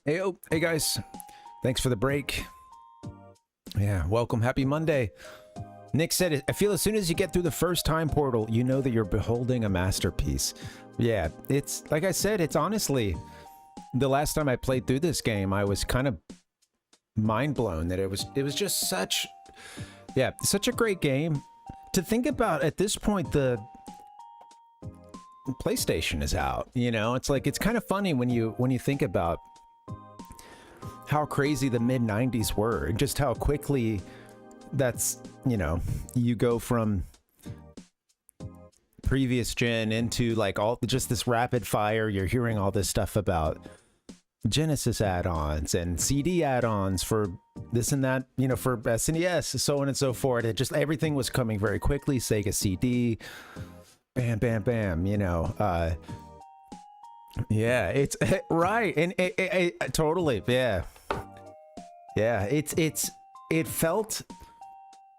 Hey guys, thanks for the break. Yeah, welcome, happy Monday. Nick said, I feel as soon as you get through the first time portal, you know that you're beholding a masterpiece. Yeah, it's, like I said, it's honestly, the last time I played through this game, I was kind of mind blown that it was just such, yeah, such a great game. To think about, at this point, the PlayStation is out, you know? It's like, it's kind of funny when you think about how crazy the mid-90s were and just how quickly that's, you know, you go from previous gen into like all just this rapid fire. You're hearing all this stuff about Genesis add-ons and CD add-ons for this and that, you know, for SNES, so on and so forth. It just, everything was coming very quickly. Sega CD, bam, bam, bam, you know. Yeah, it's right. And it totally, yeah. Yeah, it felt,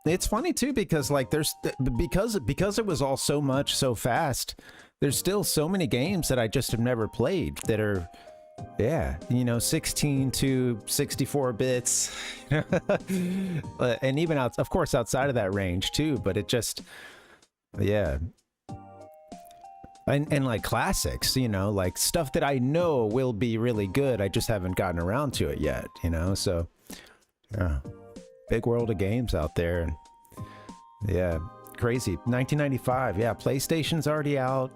it's funny too, because like there's, because it was all so much so fast, there's still so many games that I just have never played that are, yeah, you know, 16 to 64 bits, and even out, of course, outside of that range too, but it just, yeah. And like classics, you know, like stuff that I know will be really good. I just haven't gotten around to it yet, you know, so yeah, big world of games out there. And yeah, crazy. 1995, yeah, PlayStation's already out.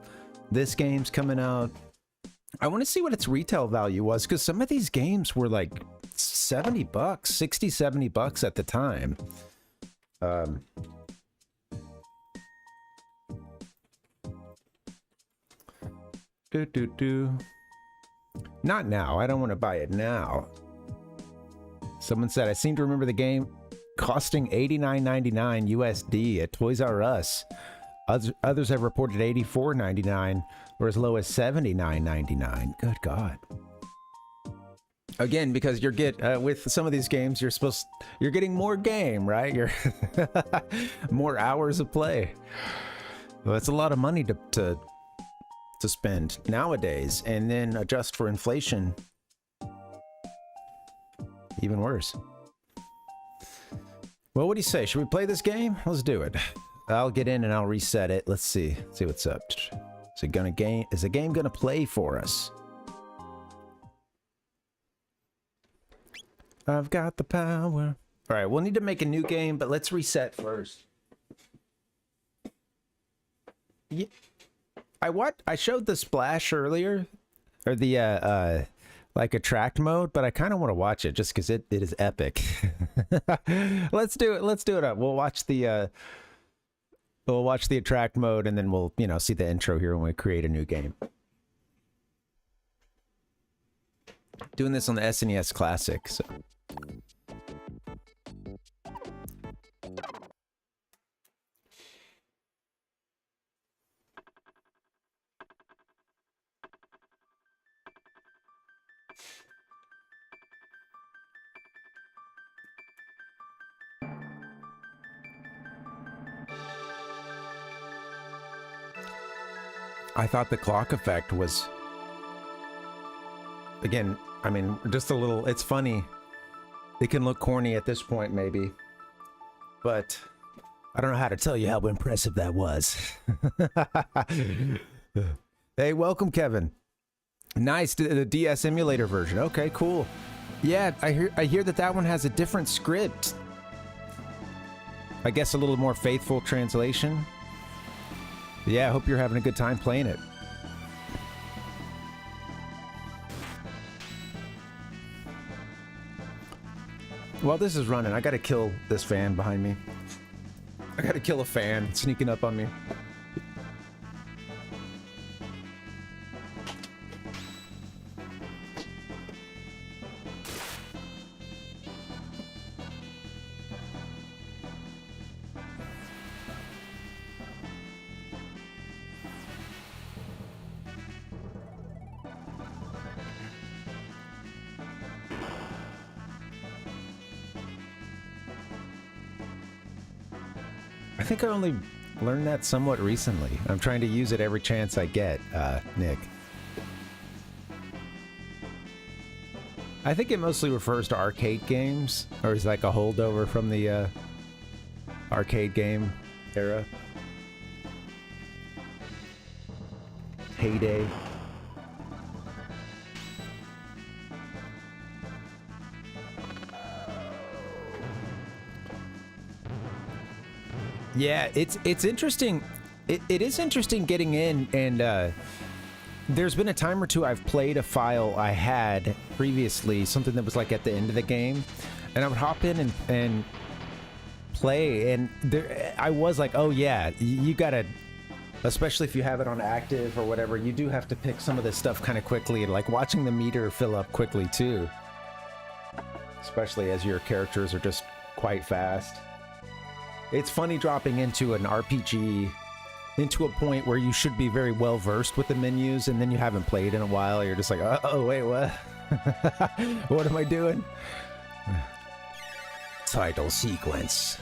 This game's coming out. I want to see what its retail value was, because some of these games were like 70 bucks, 60, 70 bucks at the time. Not now. I don't want to buy it now. Someone said, I seem to remember the game costing $89.99 USD at Toys R Us. Others have reported $84.99 or as low as $79.99. Good God. Again, because with some of these games, you're getting more game, right? You're more hours of play. Well, that's a lot of money to spend nowadays, and then adjust for inflation, even worse. Well, what do you say? Should we play this game? Let's do it. I'll get in and I'll reset it. Let's see what's up. Is the game gonna play for us? I've got the power. All right, we'll need to make a new game, but let's reset first. Yeah. I showed the splash earlier, or the like attract mode, but I kind of want to watch it just because it is epic. Let's do it. Let's do it up. We'll watch the attract mode, and then we'll, you know, see the intro here when we create a new game. Doing this on the SNES Classic, so. I thought the clock effect was, again, I mean, just a little, it's funny. It can look corny at this point, maybe, but I don't know how to tell you how impressive that was. Hey, welcome, Kevin. Nice, the DS emulator version. Okay, cool. Yeah, I hear that one has a different script. I guess a little more faithful translation. Yeah, I hope you're having a good time playing it. While this is running, I gotta kill this fan behind me. I gotta kill a fan sneaking up on me. I think I only learned that somewhat recently. I'm trying to use it every chance I get, Nick. I think it mostly refers to arcade games, or is like a holdover from the arcade game era. Heyday. Yeah, it's interesting. It is interesting getting in, and there's been a time or two I've played a file I had previously, something that was like at the end of the game, and I would hop in and play, and there, I was like, oh yeah, you gotta, especially if you have it on active or whatever, you do have to pick some of this stuff kind of quickly, and like watching the meter fill up quickly too, especially as your characters are just quite fast. It's funny dropping into an RPG into a point where you should be very well versed with the menus, and then you haven't played in a while. You're just like, oh wait, what? What am I doing? Title sequence.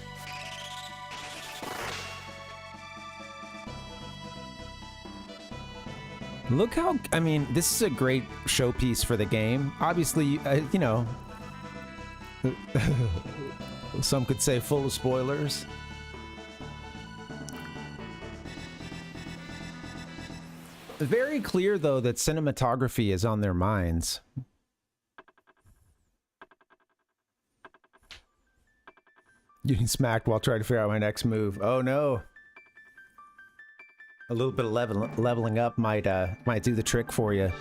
Look how, I mean, this is a great showpiece for the game. Obviously, you know, some could say full of spoilers. Very clear, though, that cinematography is on their minds. Getting smacked while trying to figure out my next move. Oh no. A little bit of leveling up might do the trick for you.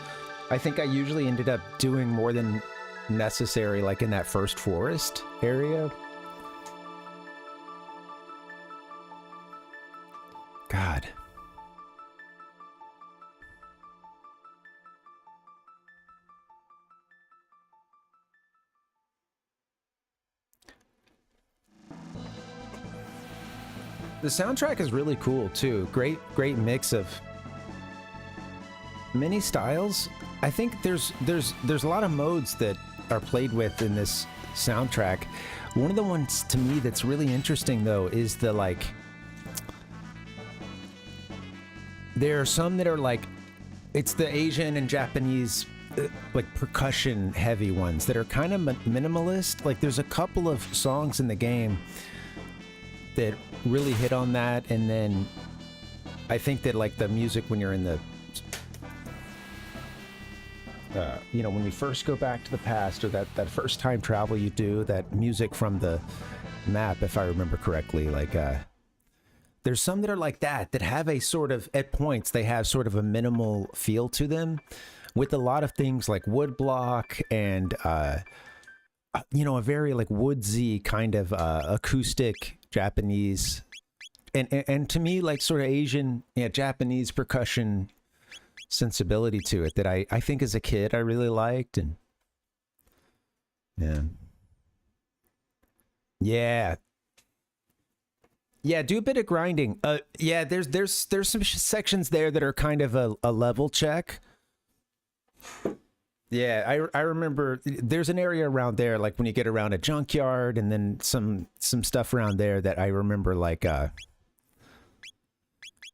I think I usually ended up doing more than necessary, like in that first forest area. God. The soundtrack is really cool too. Great mix of many styles. I think there's a lot of modes that are played with in this soundtrack. One of the ones to me that's really interesting though is the like. There are some that are like, it's the Asian and Japanese like percussion heavy ones that are kind of minimalist. Like there's a couple of songs in the game that really hit on that, and then I think that like the music when you're in the you know, when you first go back to the past, or that first time travel you do, that music from the map, if I remember correctly, like there's some that are like that have a sort of, at points they have sort of a minimal feel to them, with a lot of things like woodblock and you know, a very like woodsy kind of acoustic Japanese, and to me like sort of Asian, yeah, Japanese percussion sensibility to it that I think as a kid I really liked. And yeah, do a bit of grinding. Yeah, there's some sections there that are kind of a level check. Yeah, I remember there's an area around there, like when you get around a junkyard, and then some stuff around there that I remember, like,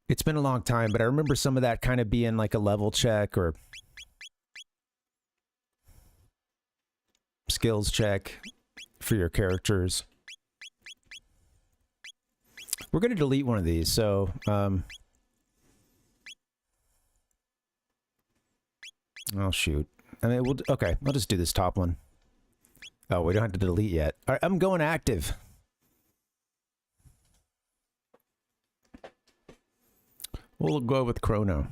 it's been a long time, but I remember some of that kind of being like a level check or skills check for your characters. We're going to delete one of these, so, oh, shoot. I mean, okay, I'll just do this top one. Oh, we don't have to delete yet. All right, I'm going active. We'll go with Chrono.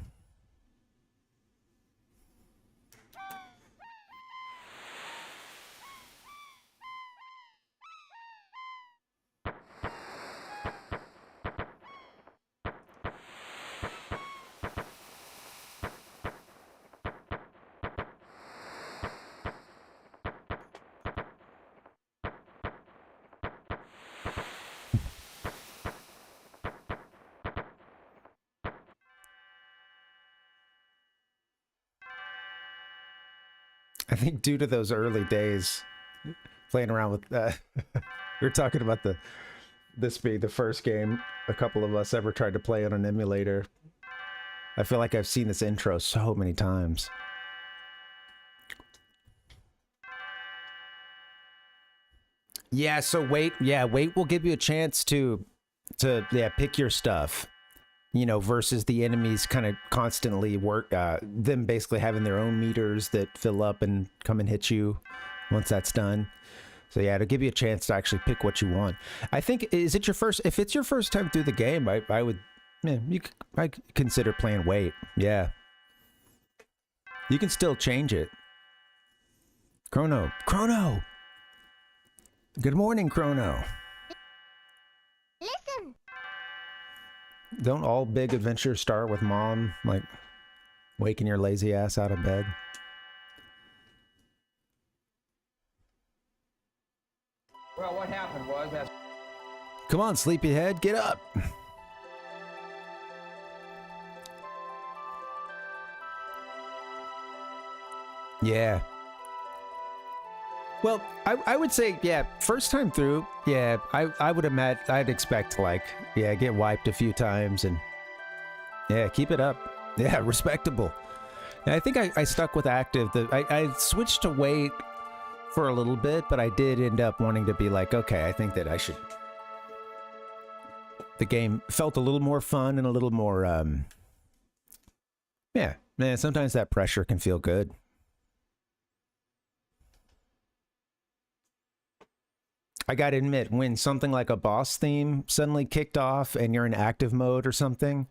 I think due to those early days playing around with we were talking about this being the first game a couple of us ever tried to play on an emulator. I feel like I've seen this intro so many times. Yeah, so wait will give you a chance to pick your stuff. You know, versus the enemies kind of constantly them basically having their own meters that fill up and come and hit you once that's done. So yeah, to give you a chance to actually pick what you want. I think, if it's your first time through the game, I would consider playing wait. Yeah. You can still change it. Chrono! Good morning, Chrono. Listen. Don't all big adventures start with mom, like, waking your lazy ass out of bed? Well, what happened was that... Come on, sleepyhead, get up! Yeah. Well, I would say, yeah, first time through, yeah, I would imagine, I'd expect, like, yeah, get wiped a few times and, yeah, keep it up. Yeah, respectable. And I think I stuck with active. I switched to wait for a little bit, but I did end up wanting to be like, okay, I think that I should. The game felt a little more fun and a little more, yeah, man, sometimes that pressure can feel good. I gotta admit, when something like a boss theme suddenly kicked off and you're in active mode or something,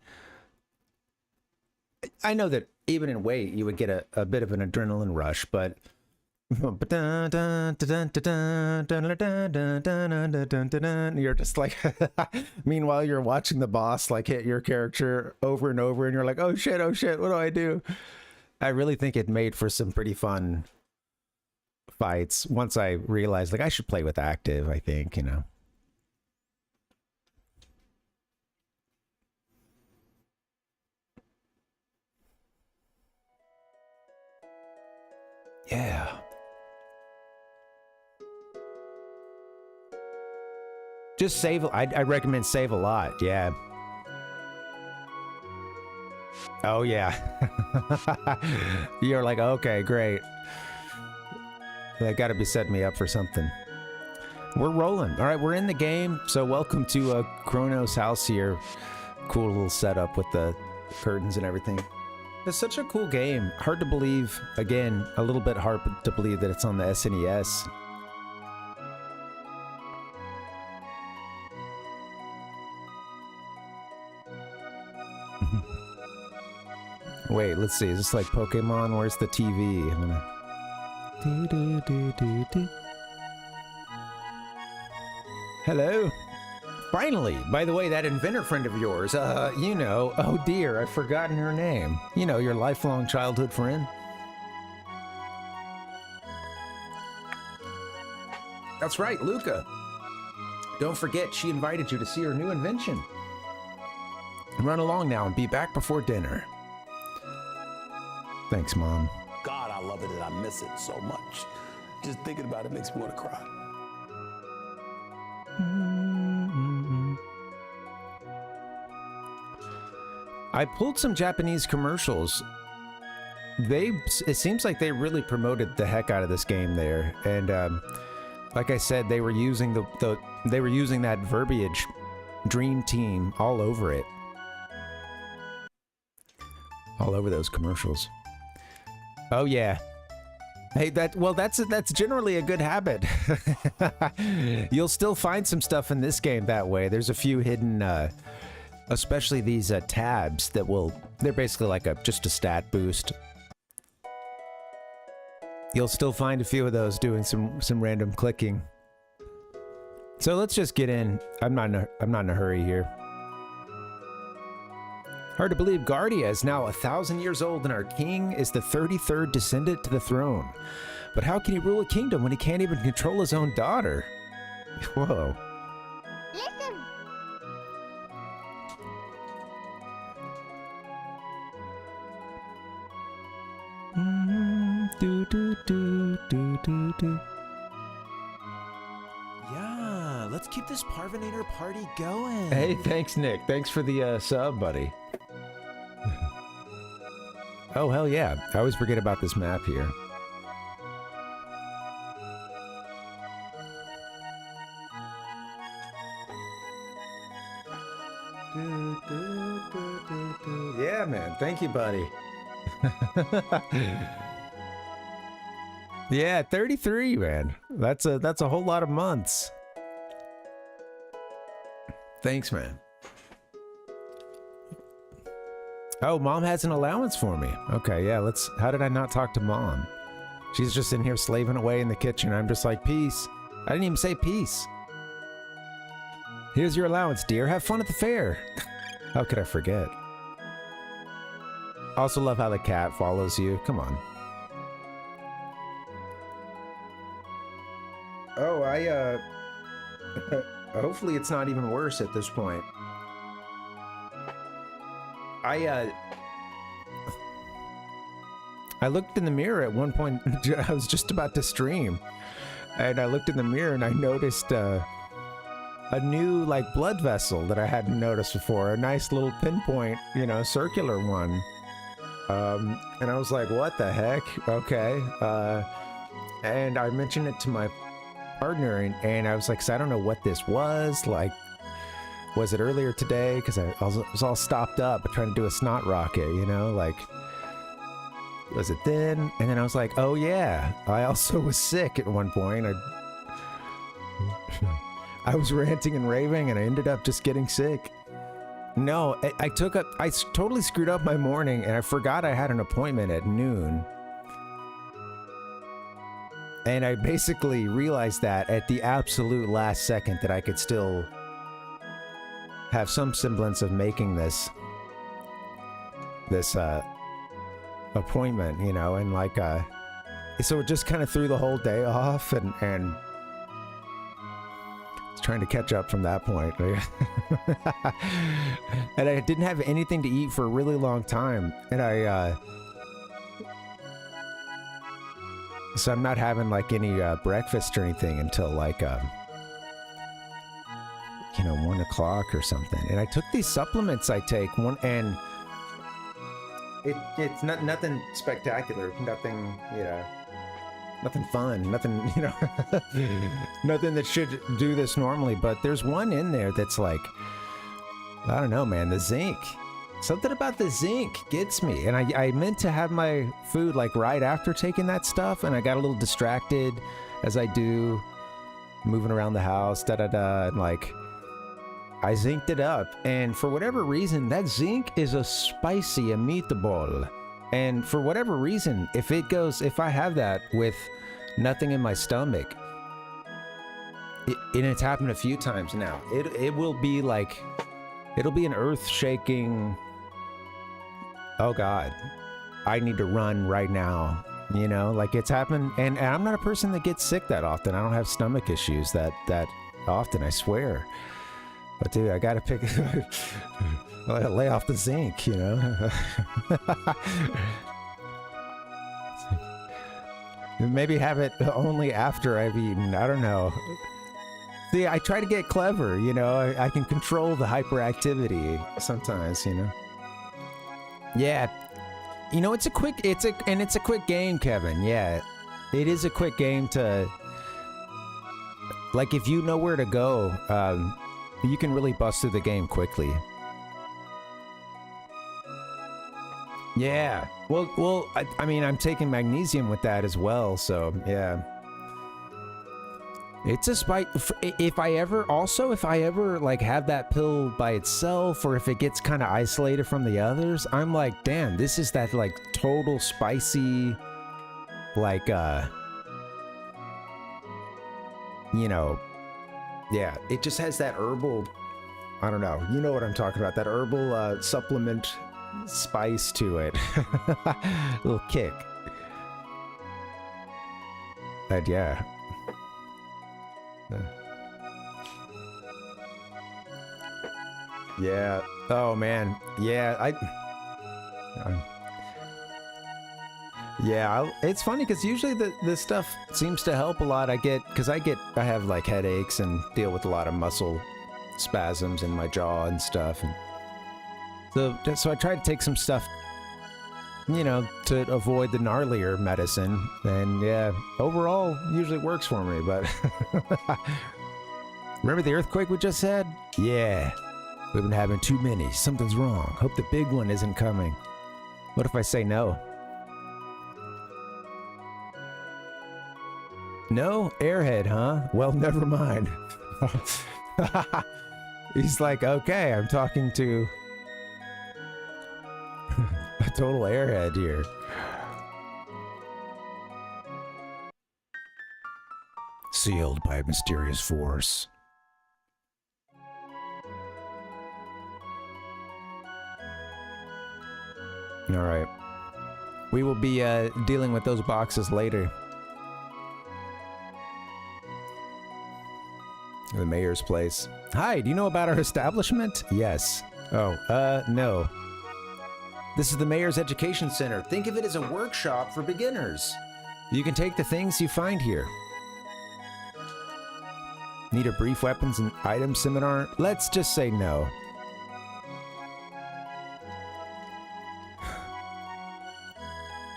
I know that even in wait, you would get a bit of an adrenaline rush, but you're just like, meanwhile, you're watching the boss like hit your character over and over, and you're like, oh shit, what do I do? I really think it made for some pretty fun fights once I realized, like, I should play with active, I think, you know. Yeah. Just save. I recommend save a lot. Yeah. Oh yeah. You're like, okay, great. They got to be setting me up for something. We're rolling. All right, we're in the game. So welcome to Chrono's house here. Cool little setup with the curtains and everything. It's such a cool game. Hard to believe. Again, a little bit hard to believe that it's on the SNES. Wait, let's see. Is this like Pokemon? Where's the TV? I'm gonna... Hello? Finally! By the way, that inventor friend of yours, you know, oh dear, I've forgotten her name. You know, your lifelong childhood friend. That's right, Luca. Don't forget, she invited you to see her new invention. Run along now and be back before dinner. Thanks, Mom. God, I love it and I miss it so much. Just thinking about it makes me want to cry. I pulled some Japanese commercials. It seems like they really promoted the heck out of this game there, and like I said, they were using that verbiage, Dream Team, all over it, all over those commercials. Oh yeah. Hey, that's generally a good habit. You'll still find some stuff in this game that way. There's a few hidden, especially these tabs that they're basically like just a stat boost. You'll still find a few of those doing some random clicking. So let's just get in. I'm not in a hurry here. Hard to believe Guardia is now 1,000 years old and our king is the 33rd descendant to the throne. But how can he rule a kingdom when he can't even control his own daughter? Whoa. Listen. Yeah, let's keep this Parvinator party going. Hey, thanks, Nick. Thanks for the sub, buddy. Oh, hell yeah. I always forget about this map here. Thank you, buddy. Yeah, 33, man. That's a whole lot of months. Thanks, man. Oh, mom has an allowance for me. Okay, yeah, how did I not talk to mom? She's just in here slaving away in the kitchen. I'm just like, peace. I didn't even say peace. Here's your allowance, dear. Have fun at the fair. How could I forget? Also love how the cat follows you. Come on. Oh, hopefully it's not even worse at this point. I looked in the mirror at one point. I was just about to stream, and I looked in the mirror and I noticed a new like blood vessel that I hadn't noticed before. A nice little pinpoint, you know, circular one. And I was like, what the heck? Okay. And I mentioned it to my partner, and I was like, 'cause I don't know what this was. Like, was it earlier today? Because I was all stopped up trying to do a snot rocket, you know, like, was it then? And then I was like, oh yeah, I also was sick at one point. I was ranting and raving, and I ended up just getting sick. No, I totally screwed up my morning, and I forgot I had an appointment at noon. And I basically realized that at the absolute last second that I could still have some semblance of making this appointment, you know, and like so it just kind of threw the whole day off, and was trying to catch up from that point. And I didn't have anything to eat for a really long time, and so I'm not having like any breakfast or anything until like 1 o'clock or something. And I took these supplements I take, and it's nothing spectacular, nothing, you know, nothing fun, nothing, you know, nothing that should do this normally. But there's one in there that's like, I don't know, man, the zinc. Something about the zinc gets me. And I meant to have my food like right after taking that stuff, and I got a little distracted, as I do, moving around the house, and like, I zinced it up, and for whatever reason, that zinc is a spicy meatball. And for whatever reason, if I have that with nothing in my stomach, and it's happened a few times now, it will be like, it'll be an earth-shaking, oh God, I need to run right now, you know, like it's happened. And I'm not a person that gets sick that often. I don't have stomach issues that often, I swear. But dude, I gotta lay off the zinc, you know. Maybe have it only after I've eaten. I don't know. See, I try to get clever, you know. I can control the hyperactivity sometimes, you know. Yeah, you know, it's a quick game, Kevin. Yeah, it is a quick game to, like, if you know where to go, you can really bust through the game quickly. Yeah. Well, I mean, I'm taking magnesium with that as well, so yeah. It's a spite. If I ever like have that pill by itself, or if it gets kind of isolated from the others, I'm like, damn, this is that like total spicy, like, you know, yeah, it just has that herbal, I don't know, you know what I'm talking about, that herbal supplement spice to it. Little kick. And yeah. Yeah. Oh man. Yeah. Yeah. It's funny because usually this stuff seems to help a lot. I have like headaches and deal with a lot of muscle spasms in my jaw and stuff. And so I try to take some stuff, you know, to avoid the gnarlier medicine. And yeah, overall usually works for me, but remember the earthquake we just had? Yeah. We've been having too many. Something's wrong. Hope the big one isn't coming. What if I say no? No? Airhead, huh? Well, never mind. He's like, okay, I'm talking to a total airhead here. Sealed by a mysterious force. All right. We will be dealing with those boxes later. The mayor's place. Hi, do you know about our establishment? Yes. Oh, no. This is the mayor's education center. Think of it as a workshop for beginners. You can take the things you find here. Need a brief weapons and items seminar? Let's just say no.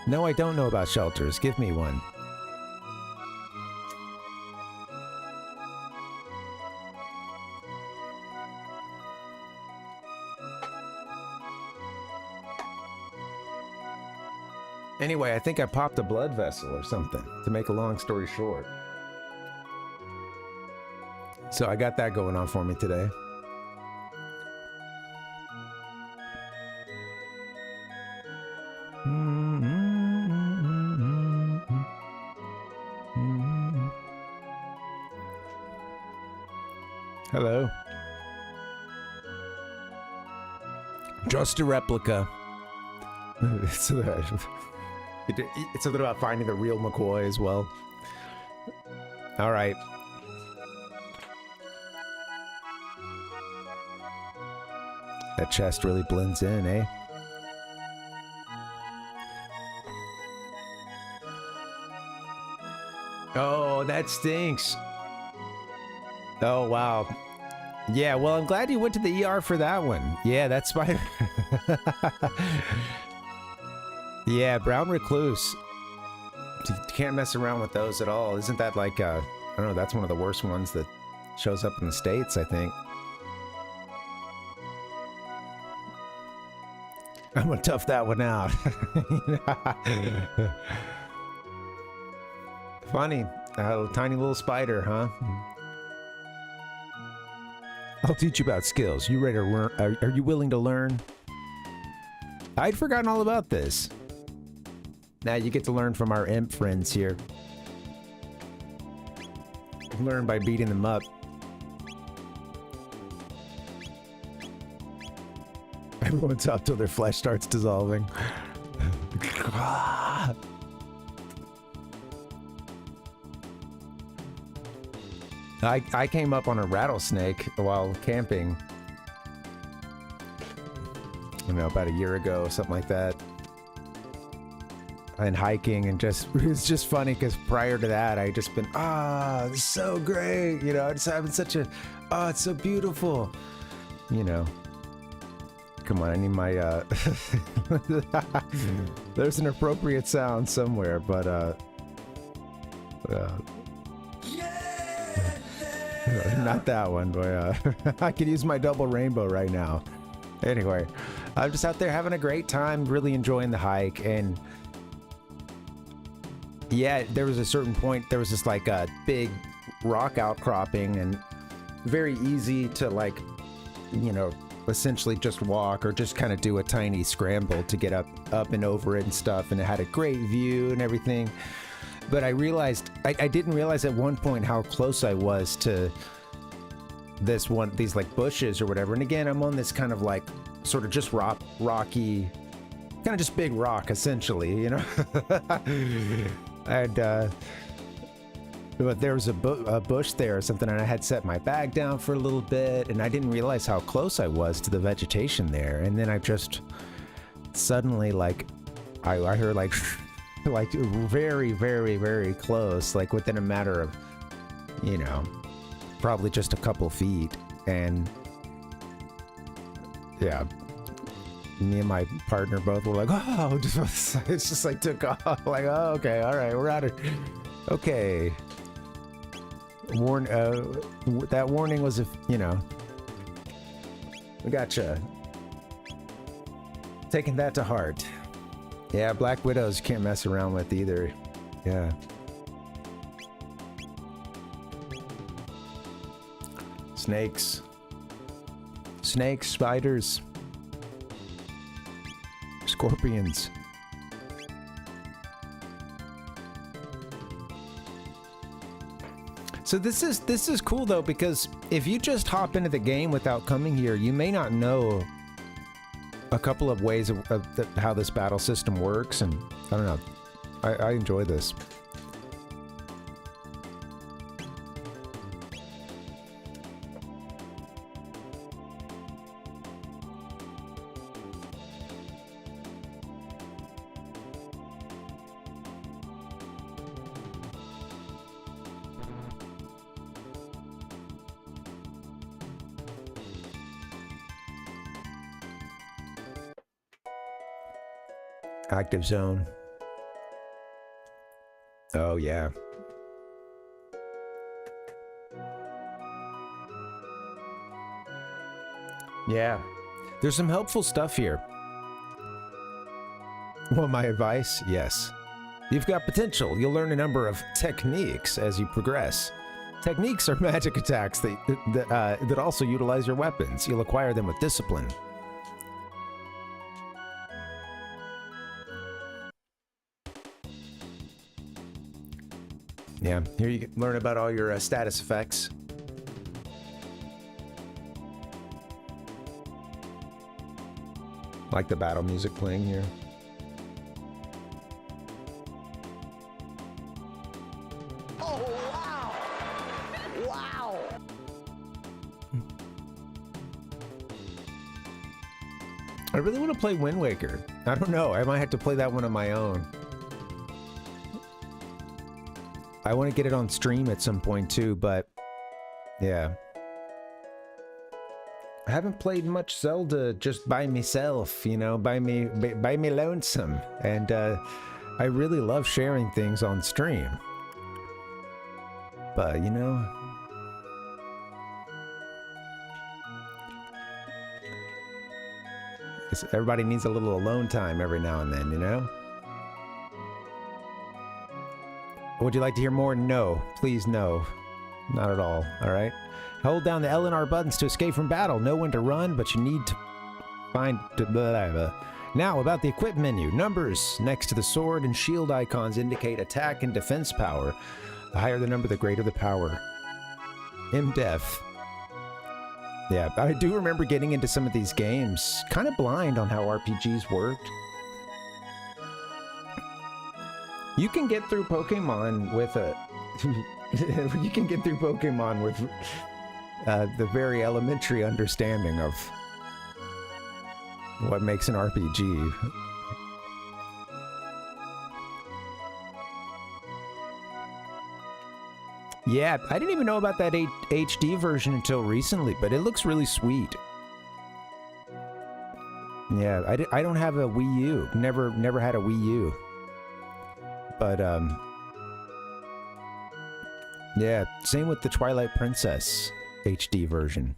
No, I don't know about shelters. Give me one. Anyway, I think I popped a blood vessel or something, to make a long story short. So I got that going on for me today. Hello. Just a replica. It's something about finding the real McCoy as well. All right. That chest really blends in, eh? Oh, that stinks. Oh, wow. Yeah, well, I'm glad you went to the ER for that one. Yeah, that's my... Yeah, brown recluse. You can't mess around with those at all. Isn't that like, I don't know, that's one of the worst ones that shows up in the States, I think. I'm gonna tough that one out. Funny. A tiny little spider, huh? I'll teach you about skills. You ready to learn? Are you willing to learn? I'd forgotten all about this. Now you get to learn from our imp friends here. Learn by beating them up. Everyone's up till their flesh starts dissolving. I came up on a rattlesnake while camping. You know, about a year ago, something like that. And hiking, and just, it was just funny because prior to that, I just been, this is so great. You know, I just having such a, it's so beautiful. You know. Come on, I need my, there's an appropriate sound somewhere, but, not that one, but, I could use my double rainbow right now. Anyway, I'm just out there having a great time, really enjoying the hike, and yeah, there was a certain point, there was this like a big rock outcropping, and very easy to like, you know, essentially just walk or just kind of do a tiny scramble to get up and over it and stuff, and it had a great view and everything. But I realized I didn't realize at one point how close I was to these like bushes or whatever. And again, I'm on this kind of like sort of just rocky, kind of just big rock essentially, you know. And but there was a bush there or something, and I had set my bag down for a little bit, and I didn't realize how close I was to the vegetation there. And then I just suddenly, like, I heard like, like very, very, very close, like within a matter of, you know, probably just a couple feet. And yeah, me and my partner both were like, oh, it's just like took off. Like, oh, okay, all right, we're out of, okay. That warning was, if you know, we gotcha. Taking that to heart. Yeah, Black Widows you can't mess around with either. Yeah. Snakes. Snakes, spiders. Scorpions. So this is cool though, because if you just hop into the game without coming here, you may not know a couple of ways of how this battle system works, and I don't know. I enjoy this. Active zone. Oh, yeah. Yeah. There's some helpful stuff here. Well, my advice? Yes. You've got potential. You'll learn a number of techniques as you progress. Techniques are magic attacks that also utilize your weapons. You'll acquire them with discipline. Yeah, here you learn about all your status effects. Like the battle music playing here. Oh, wow! Wow! I really want to play Wind Waker. I don't know. I might have to play that one on my own. I want to get it on stream at some point too, but yeah. I haven't played much Zelda just by myself, you know, by me lonesome. And I really love sharing things on stream. But, you know, everybody needs a little alone time every now and then, you know? Would you like to hear more? No. Please, no. Not at all. All right? Hold down the L and R buttons to escape from battle. Know when to run, but you need to find... Blah, blah, blah. Now, about the equip menu. Numbers next to the sword and shield icons indicate attack and defense power. The higher the number, the greater the power. M-Def. Yeah, I do remember getting into some of these games kind of blind on how RPGs worked. You can get through Pokemon with a... you can get through Pokemon with the very elementary understanding of what makes an RPG. Yeah, I didn't even know about that HD version until recently, but it looks really sweet. Yeah, I don't have a Wii U. Never had a Wii U. But, yeah, same with the Twilight Princess HD version.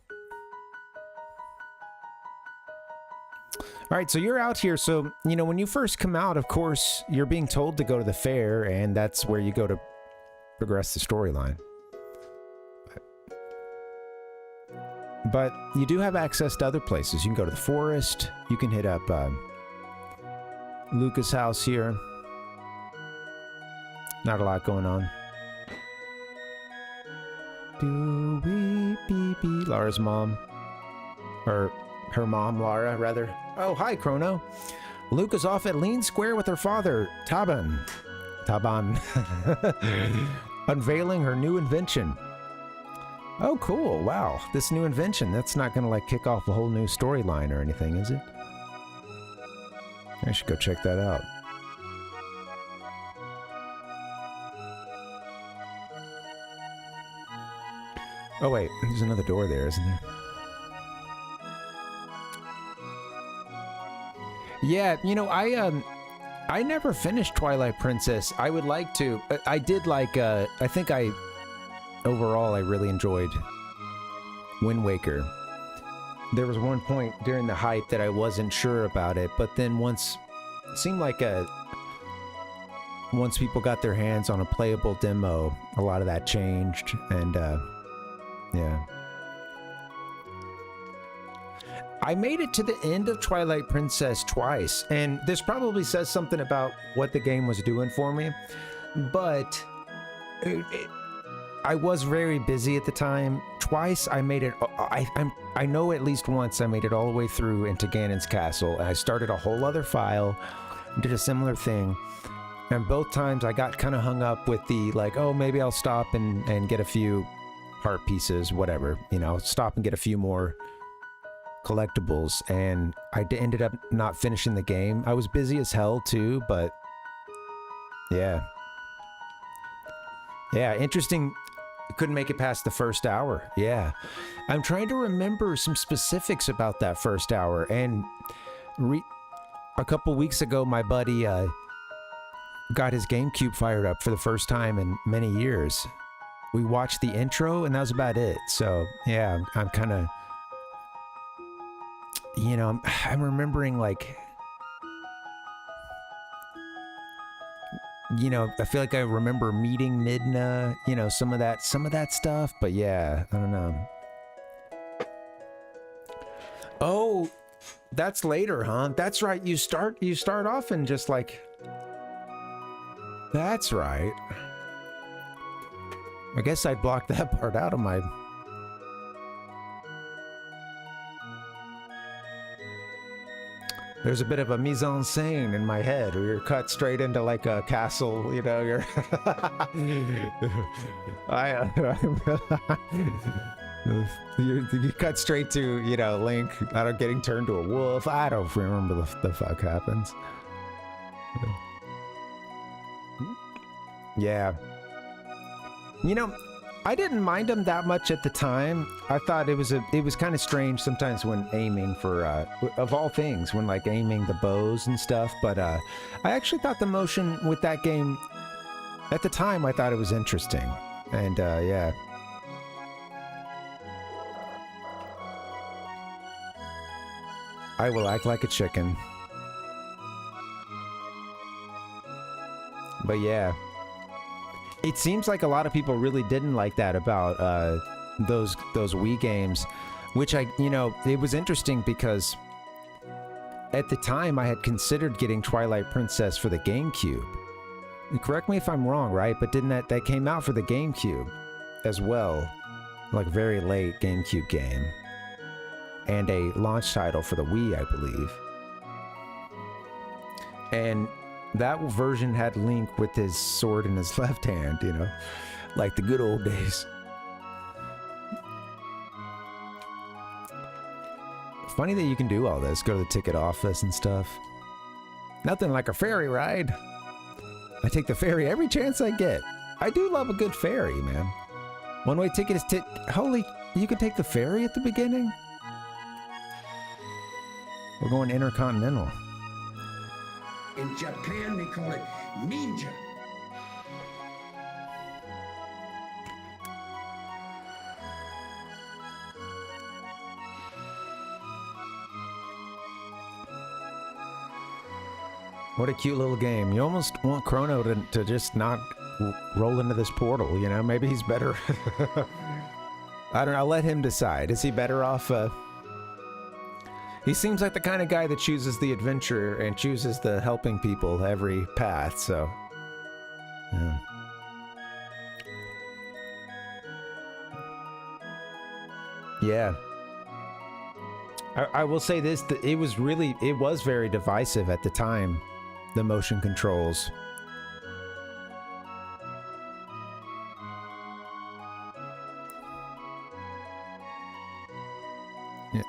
Alright, so you're out here, so, you know, when you first come out, of course, you're being told to go to the fair, and that's where you go to progress the storyline. But you do have access to other places. You can go to the forest, you can hit up Luca's house here. Not a lot going on. Lara's mom. Or her mom, Lara, rather. Oh, hi, Chrono. Luca's off at Lean Square with her father, Taban. Unveiling her new invention. Oh, cool. Wow. This new invention. That's not going to, like, kick off a whole new storyline or anything, is it? I should go check that out. Oh wait, there's another door there, isn't there? Yeah, you know, I never finished Twilight Princess. I would like to. I did like, I think overall I really enjoyed Wind Waker. There was one point during the hype that I wasn't sure about it, but then once It seemed like once people got their hands on a playable demo, a lot of that changed, and yeah. I made it to the end of Twilight Princess twice, and this probably says something about what the game was doing for me, but I was very busy at the time. Twice I made it, I know at least once I made it all the way through into Ganon's castle, and I started a whole other file, did a similar thing, and both times I got kind of hung up with the, like, oh, maybe I'll stop and get a few heart pieces, whatever, you know, stop and get a few more collectibles, and I ended up not finishing the game. I was busy as hell too, but yeah, interesting. Couldn't make it past the first hour. Yeah, I'm trying to remember some specifics about that first hour, and a couple weeks ago my buddy got his GameCube fired up for the first time in many years. We watched the intro and that was about it. So yeah, I'm kind of, you know, I'm remembering, like, you know, I feel like I remember meeting Midna, you know, some of that stuff, but yeah, I don't know. Oh, that's later, huh? That's right. You start off and just like, that's right. I guess I blocked that part out of my... There's a bit of a mise en scène in my head where you're cut straight into like a castle, you know, you're... you cut straight to, you know, Link getting turned to a wolf. I don't remember the fuck happens. Yeah. You know, I didn't mind him that much at the time. I thought it was kind of strange sometimes when aiming for, of all things, when like aiming the bows and stuff. But I actually thought the motion with that game, at the time, I thought it was interesting. And yeah. I will act like a chicken. But yeah. It seems like a lot of people really didn't like that about those Wii games, which it was interesting because at the time I had considered getting Twilight Princess for the GameCube. Correct me if I'm wrong, right? But didn't that came out for the GameCube as well, like very late GameCube game, and a launch title for the Wii, I believe. And that version had Link with his sword in his left hand, you know, like the good old days. Funny that you can do all this, go to the ticket office and stuff. Nothing like a ferry ride. I take the ferry every chance I get. I do love a good ferry, man. One-way ticket is holy, you could take the ferry at the beginning? We're going intercontinental. In Japan, they call it ninja. What a cute little game. You almost want Chrono to just not roll into this portal, you know? Maybe he's better. I don't know. I'll let him decide. Is he better off... He seems like the kind of guy that chooses the adventure and chooses the helping people every path, so... Yeah. Yeah. I will say this, that it was very divisive at the time, the motion controls.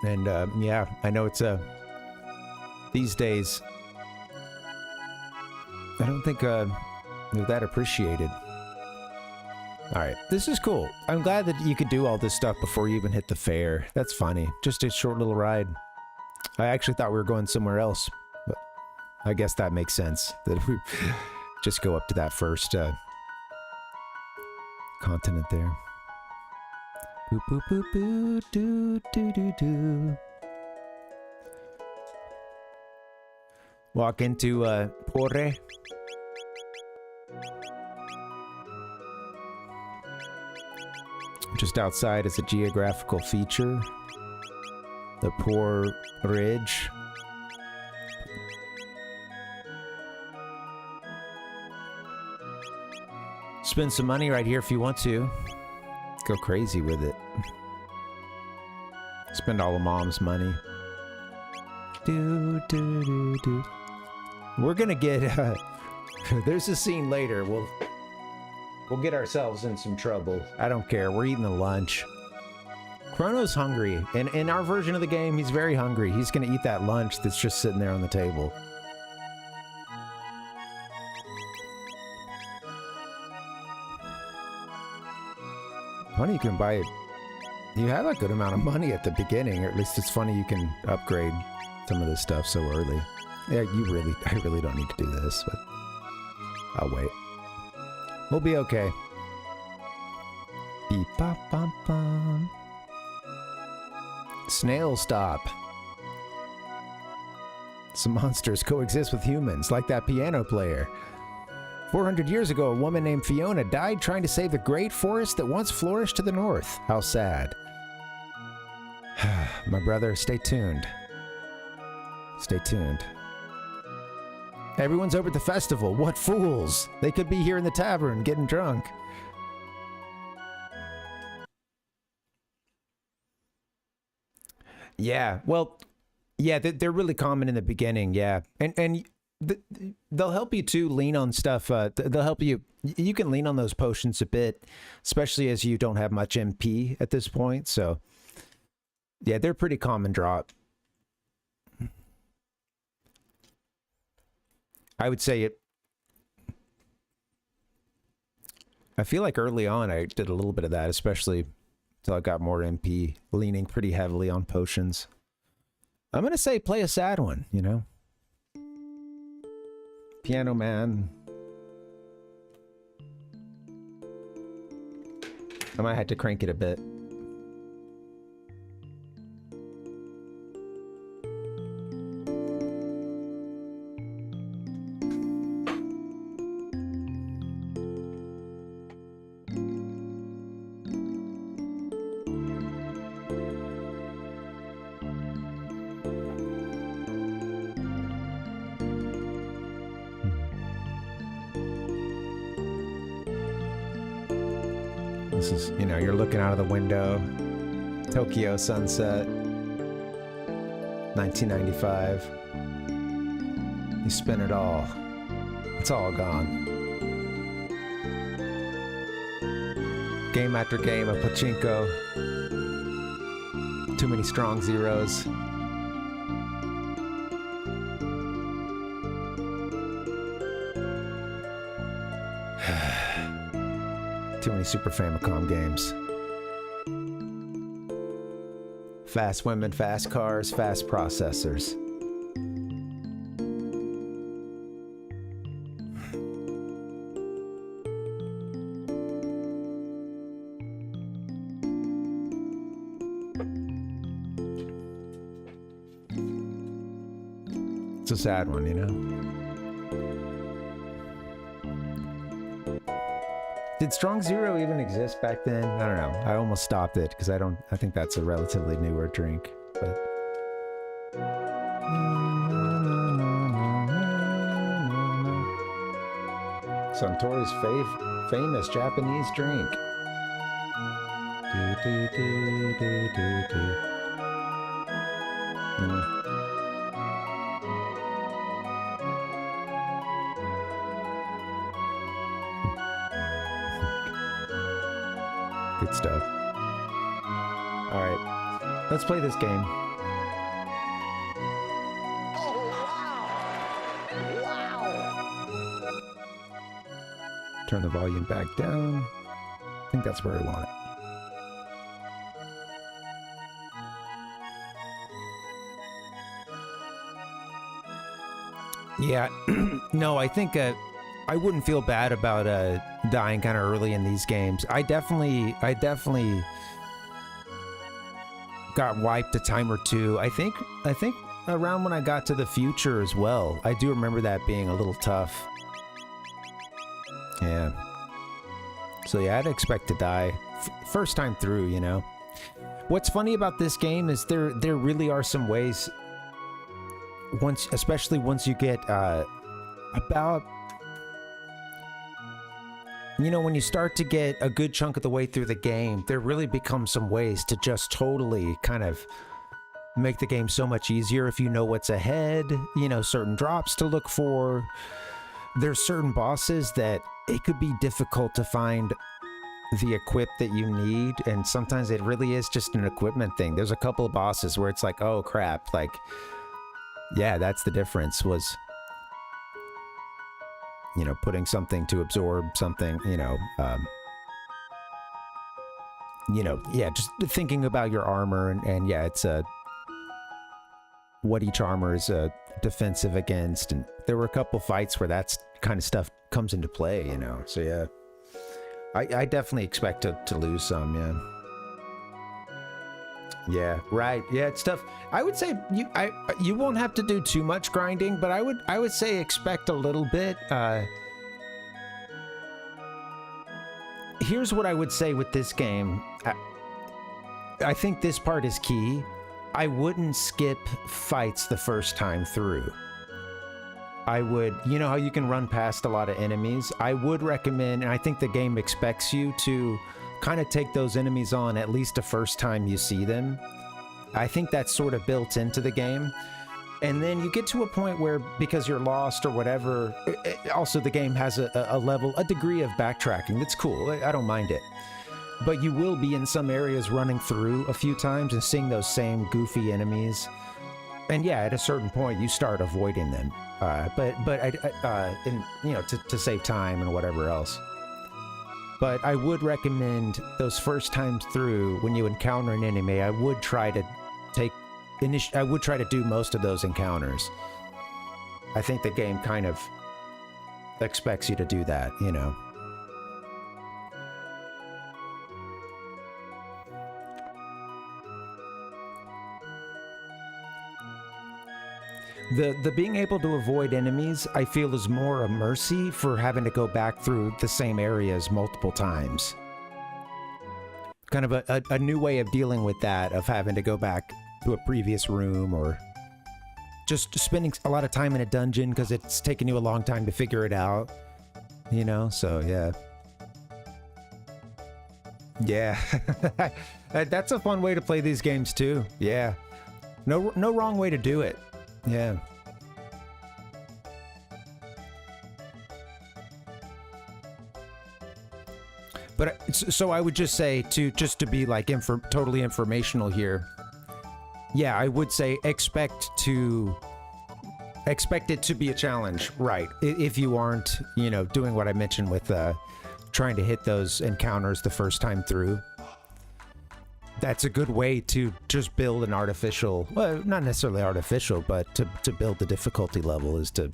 And yeah, I know it's these days I don't think they're that appreciated. Alright, this is cool. I'm glad that you could do all this stuff before you even hit the fair. That's funny. Just a short little ride. I actually thought we were going somewhere else, but I guess that makes sense, that we just go up to that first continent there. Boop, boop, boop, boop, doo, doo, doo, doo. Walk into Porre. Just outside is a geographical feature. The Poor Ridge. Spend some money right here if you want to. Go crazy with it. Spend all of mom's money. We're gonna get there's a scene later. We'll get ourselves in some trouble. I don't care. We're eating the lunch. Chrono's hungry. And in our version of the game, he's very hungry. He's gonna eat that lunch that's just sitting there on the table. Funny you can buy it. You have a good amount of money at the beginning, or at least it's funny you can upgrade some of this stuff so early. Yeah, I really don't need to do this, but I'll wait. We'll be okay. Beep bop bum bum. Snail stop. Some monsters coexist with humans, like that piano player. 400 years ago, a woman named Fiona died trying to save the great forest that once flourished to the north. How sad. My brother, stay tuned. Stay tuned. Everyone's over at the festival. What fools! They could be here in the tavern, getting drunk. Yeah, well, yeah, they're really common in the beginning, yeah. And they'll help you to lean on stuff. They'll help you. You can lean on those potions a bit, especially as you don't have much MP at this point. So, yeah, they're pretty common drop. I would say it. I feel like early on I did a little bit of that, especially until I got more MP, leaning pretty heavily on potions. I'm going to say play a sad one, you know? Piano Man. I might have to crank it a bit. This is, you know, you're looking out of the window. Tokyo sunset. 1995. You spin it all. It's all gone. Game after game of pachinko. Too many strong zeros. Too many Super Famicom games. Fast women, fast cars, fast processors. It's a sad one, you know? Did Strong Zero even exist back then? I don't know. I almost stopped it because I think that's a relatively newer drink. But Suntory's famous Japanese drink. Good stuff. All right, let's play this game. Turn the volume back down. I think that's where I want it. Yeah, no, I think I wouldn't feel bad about dying kind of early in these games. I definitely got wiped a time or two. I think around when I got to the future as well. I do remember that being a little tough. Yeah. So yeah, I'd expect to die first time through, you know. What's funny about this game is there really are some ways, especially once you get about, you know, when you start to get a good chunk of the way through the game, there really becomes some ways to just totally kind of make the game so much easier if you know what's ahead, you know, certain drops to look for. There's certain bosses that it could be difficult to find the equip that you need, and sometimes it really is just an equipment thing. There's a couple of bosses where it's like, oh crap, like, yeah, that's the difference, was, you know, putting something to absorb something, you know, yeah, just thinking about your armor, and yeah, it's what each armor is defensive against, and there were a couple fights where that's kind of stuff comes into play, you know, so yeah. I definitely expect to lose some, yeah. Yeah, right. Yeah, it's tough. I would say you won't have to do too much grinding, but I would say expect a little bit. Here's what I would say with this game. I think this part is key. I wouldn't skip fights the first time through. I would, you know how you can run past a lot of enemies? I would recommend, and I think the game expects you to kind of take those enemies on at least the first time you see them. I think that's sort of built into the game. And then you get to a point where, because you're lost or whatever, also the game has a degree of backtracking. That's cool. I don't mind it. But you will be in some areas running through a few times and seeing those same goofy enemies. And yeah, at a certain point, you start avoiding them. But you know, to save time and whatever else. But I would recommend those first times through, when you encounter an enemy, I would try to do most of those encounters. I think the game kind of expects you to do that, you know. The being able to avoid enemies, I feel, is more a mercy for having to go back through the same areas multiple times. Kind of a new way of dealing with that, of having to go back to a previous room, or just spending a lot of time in a dungeon because it's taken you a long time to figure it out. You know, so yeah. Yeah. That's a fun way to play these games too. Yeah. No wrong way to do it. Yeah. But so I would just say, just to be like totally informational here. Yeah, I would say expect it to be a challenge, right? If you aren't, you know, doing what I mentioned with trying to hit those encounters the first time through. That's a good way to just build an artificial, well, not necessarily artificial, but to build the difficulty level, is to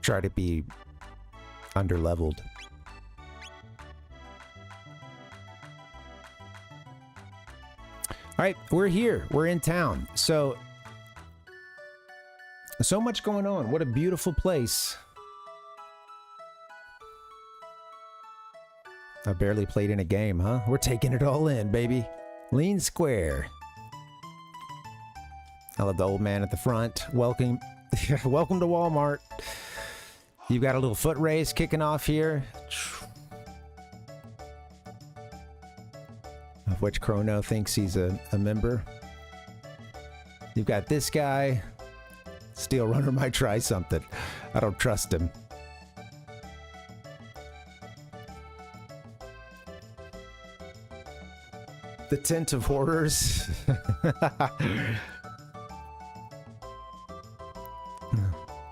try to be under-leveled. All right, we're here. We're in town. So much going on. What a beautiful place. I barely played in a game, huh? We're taking it all in, baby. Lean Square. I love the old man at the front. Welcome to Walmart. You've got a little foot race kicking off here, of which Chrono thinks he's a member. You've got this guy. Steel Runner might try something. I don't trust him. The Tent of Horrors.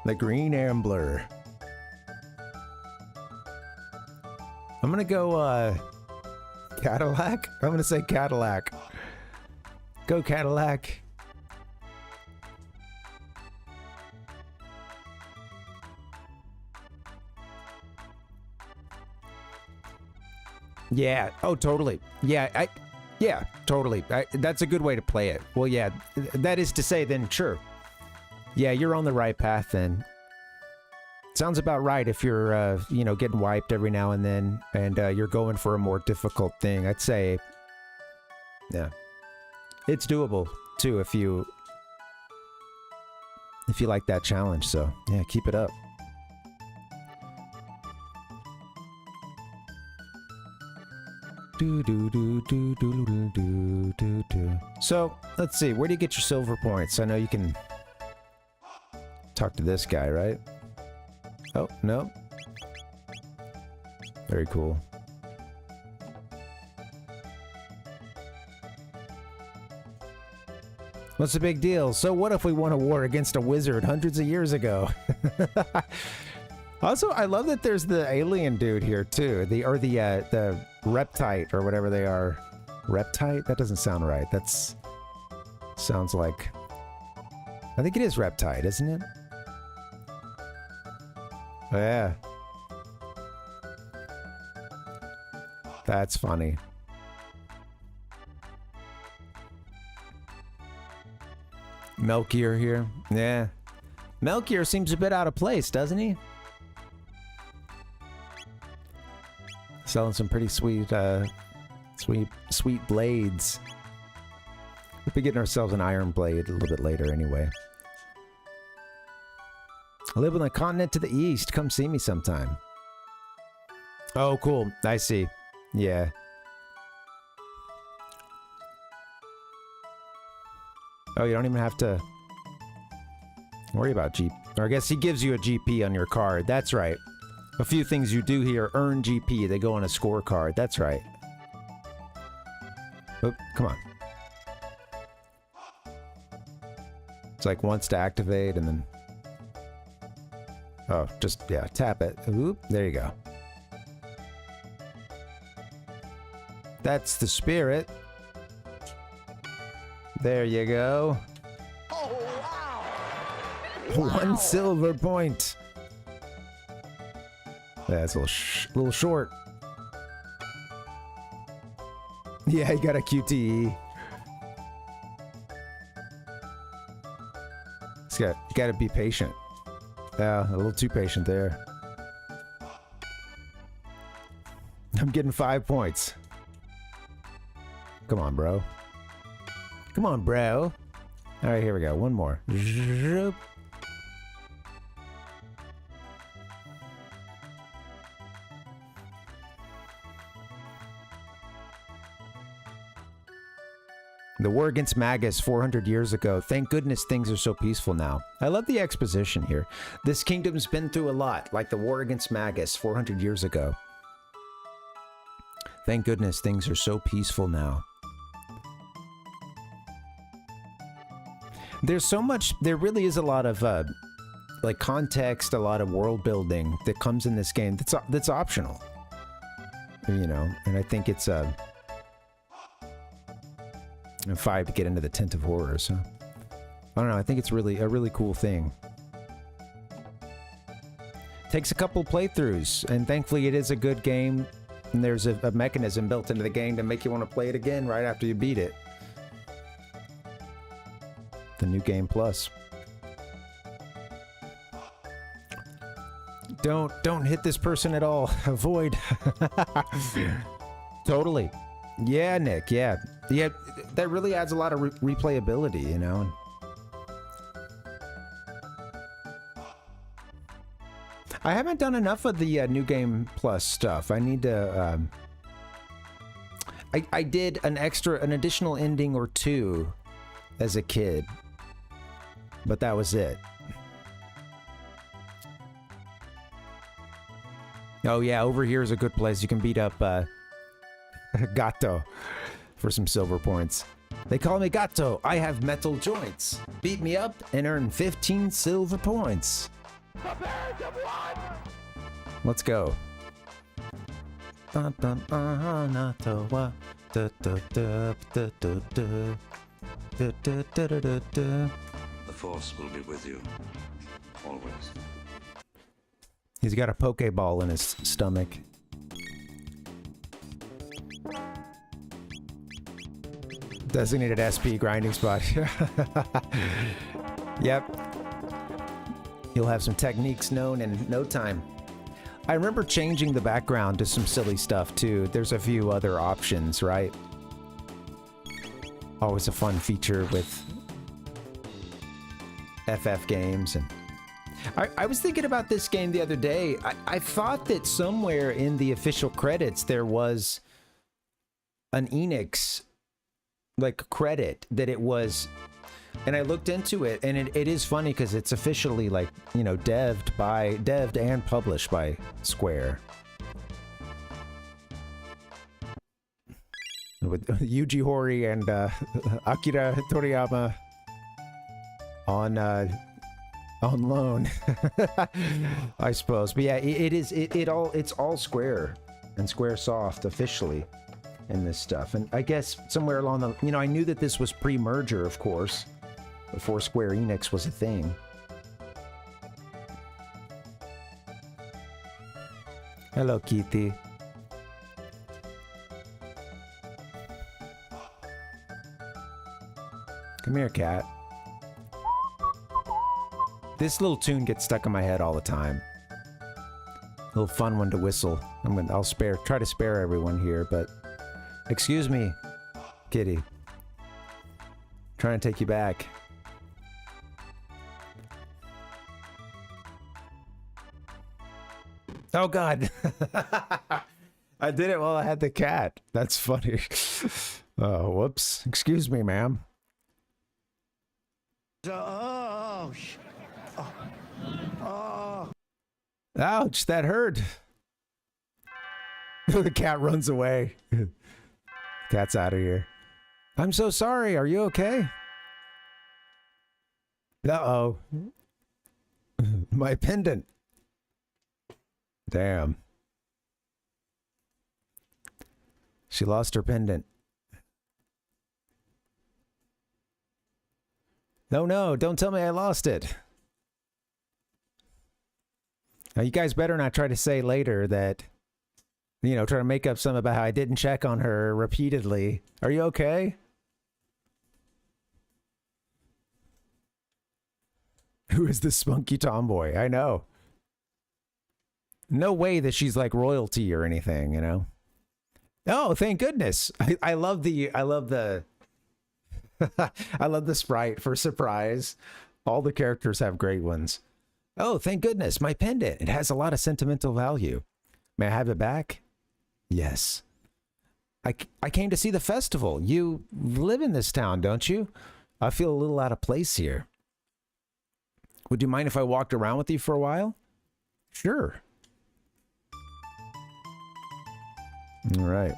The Green Ambler. I'm gonna go Cadillac? I'm gonna say Cadillac. Go Cadillac. Yeah. Oh, totally. Yeah, Yeah, totally. That's a good way to play it. Well, yeah, that is to say, then sure. Yeah, you're on the right path then. Sounds about right if you're, you know, getting wiped every now and then, and you're going for a more difficult thing. I'd say, yeah, it's doable too if you like that challenge. So yeah, keep it up. So let's see, where do you get your silver points? I know you can talk to this guy, right? Oh, no. Very cool. What's the big deal? So what if we won a war against a wizard hundreds of years ago? Also, I love that there's the alien dude here too. The reptite or whatever they are. Reptite? That doesn't sound right. Sounds like, I think it is reptite, isn't it? Oh, yeah. That's funny. Melchior here. Yeah. Melchior seems a bit out of place, doesn't he? Selling some pretty sweet blades. We'll be getting ourselves an iron blade a little bit later anyway. I live on the continent to the east. Come see me sometime. Oh, cool. I see. Yeah. Oh, you don't even have to worry about GP. Or I guess he gives you a GP on your card. That's right. A few things you do here earn GP. They go on a scorecard. That's right. Oh, come on. It's like once to activate and then... Oh, just, yeah, tap it. Oop, there you go. That's the spirit. There you go. Oh, wow. One silver point. That's a little short. Yeah, you got a QTE. You got to be patient. Yeah, a little too patient there. I'm getting 5 points. Come on, bro. Come on, bro. All right, here we go. One more. The war against Magus 400 years ago. Thank goodness things are so peaceful now. I love the exposition here. This kingdom's been through a lot, like the war against Magus 400 years ago. Thank goodness things are so peaceful now. There's so much, there really is a lot of like context, a lot of world building that comes in this game that's optional. You know, and I think it's 5 to get into the tent of horror, so I don't know, I think it's really a really cool thing. Takes a couple playthroughs, and thankfully it is a good game, and there's a mechanism built into the game to make you want to play it again right after you beat it. The new game plus. Don't hit this person at all. Avoid. Totally. Yeah, Nick, yeah. Yeah, that really adds a lot of replayability, you know? I haven't done enough of the New Game Plus stuff. I need to, I did an additional ending or two as a kid, but that was it. Oh yeah, over here is a good place. You can beat up, Gato for some silver points. They call me Gato. I have metal joints. Beat me up and earn 15 silver points. Let's go. The Force will be with you, always. He's got a Pokeball in his stomach. Designated SP grinding spot. Yep. You'll have some techniques known in no time. I remember changing the background to some silly stuff too. There's a few other options, right? Always a fun feature with FF games. And I was thinking about this game the other day. I thought that somewhere in the official credits there was an Enix like credit that it was, and I looked into it, and it is funny because it's officially like, you know, devved and published by Square. With Yuji Horii and Akira Toriyama on loan, I suppose. But yeah, it's all Square and Squaresoft officially in this stuff. And I guess somewhere along the, you know, I knew that this was pre-merger, of course, before Square Enix was a thing. Hello, Kitty. Come here, cat. This little tune gets stuck in my head all the time. A little fun one to whistle. I'll try to spare everyone here, but excuse me, kitty. Trying to take you back. Oh God. I did it while I had the cat. That's funny. Oh, whoops. Excuse me, ma'am. Ouch, that hurt. The cat runs away. Cat's out of here. I'm so sorry. Are you okay? Uh-oh. My pendant. Damn. She lost her pendant. No, don't tell me I lost it. Now, you guys better not try to say later that, you know, try to make up something about how I didn't check on her repeatedly. Are you okay? Who is this spunky tomboy? I know. No way that she's like royalty or anything, you know? Oh, thank goodness. I love the I love the sprite for surprise. All the characters have great ones. Oh, thank goodness, my pendant. It has a lot of sentimental value. May I have it back? Yes. I came to see the festival. You live in this town, don't you? I feel a little out of place here. Would you mind if I walked around with you for a while? Sure. All right.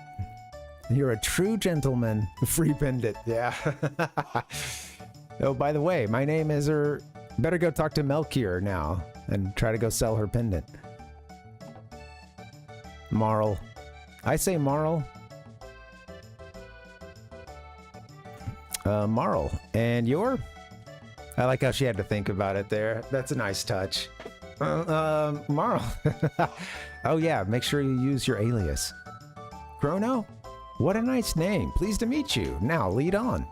You're a true gentleman. Free pendant. Yeah. Oh, by the way, my name is Better go talk to Melchior now and try to go sell her pendant. Marl. I say Marl. Marl. And your? I like how she had to think about it there. That's a nice touch. Marl. Oh yeah, make sure you use your alias. Chrono? What a nice name. Pleased to meet you. Now, lead on.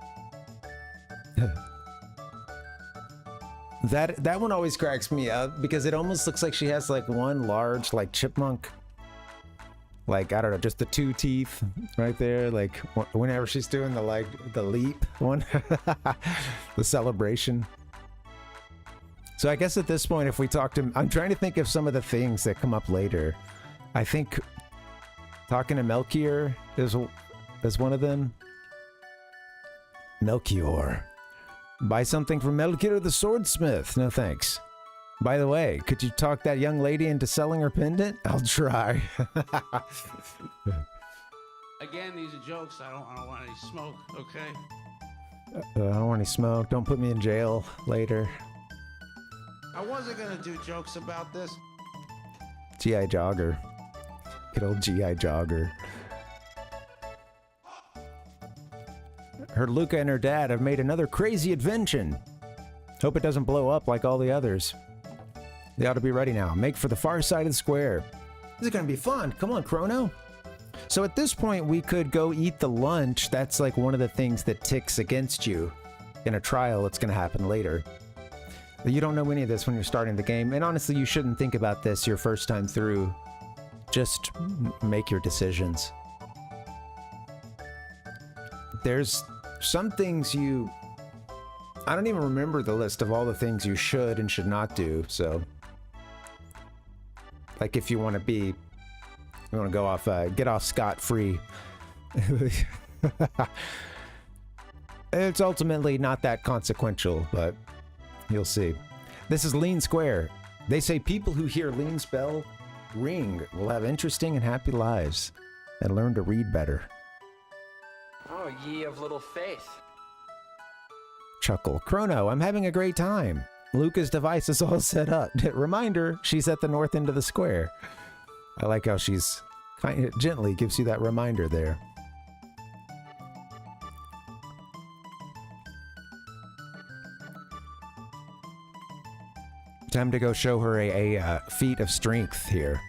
That one always cracks me up because it almost looks like she has like one large like chipmunk, like I don't know, just the two teeth right there, like whenever she's doing the leap one. The celebration. So I guess at this point, if we talk to, I'm trying to think of some of the things that come up later. I think talking to Melchior is one of them. Melchior. Buy something from Melchior the swordsmith. No thanks. By the way, could you talk that young lady into selling her pendant? I'll try. Again, these are jokes. I don't want any smoke, okay? I don't want any smoke. Don't put me in jail later. I wasn't gonna do jokes about this. G.I. Jogger. Good old G.I. Jogger. Her Luca and her dad have made another crazy invention. Hope it doesn't blow up like all the others. They ought to be ready now. Make for the far side of the square. This is gonna be fun. Come on, Chrono. So at this point, we could go eat the lunch. That's like one of the things that ticks against you in a trial. It's going to happen later. You don't know any of this when you're starting the game. And honestly, you shouldn't think about this your first time through. Just make your decisions. There's some things you... I don't even remember the list of all the things you should and should not do, so... Like if you want to be... You want to go off, get off scot-free. It's ultimately not that consequential, but you'll see. This is Lean Square. They say people who hear Lean's bell ring will have interesting and happy lives and learn to read better. Oh, ye of little faith. Chuckle. Chrono, I'm having a great time. Luca's device is all set up. Reminder, she's at the north end of the square. I like how she's kind of gently gives you that reminder there. Time to go show her a feat of strength here.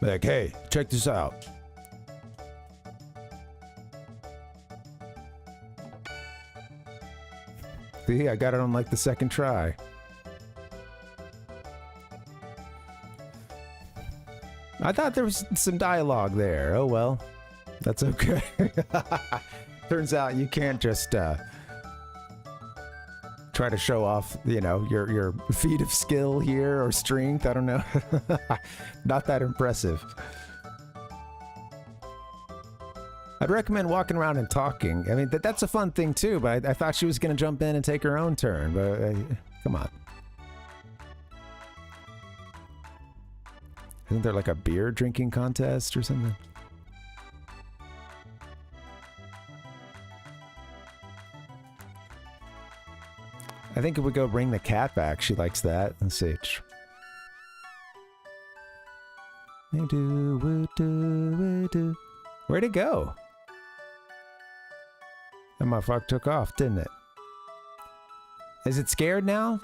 Like, hey, check this out. See, I got it on like the second try. I thought there was some dialogue there. Oh well, that's okay. Turns out you can't just try to show off, you know, your feat of skill here or strength. I don't know. Not that impressive. I'd recommend walking around and talking. I mean, that's a fun thing too, but I thought she was going to jump in and take her own turn, but come on. Isn't there like a beer drinking contest or something? I think if we go bring the cat back, she likes that. Let's see. Where'd it go? That motherfucker took off, didn't it? Is it scared now?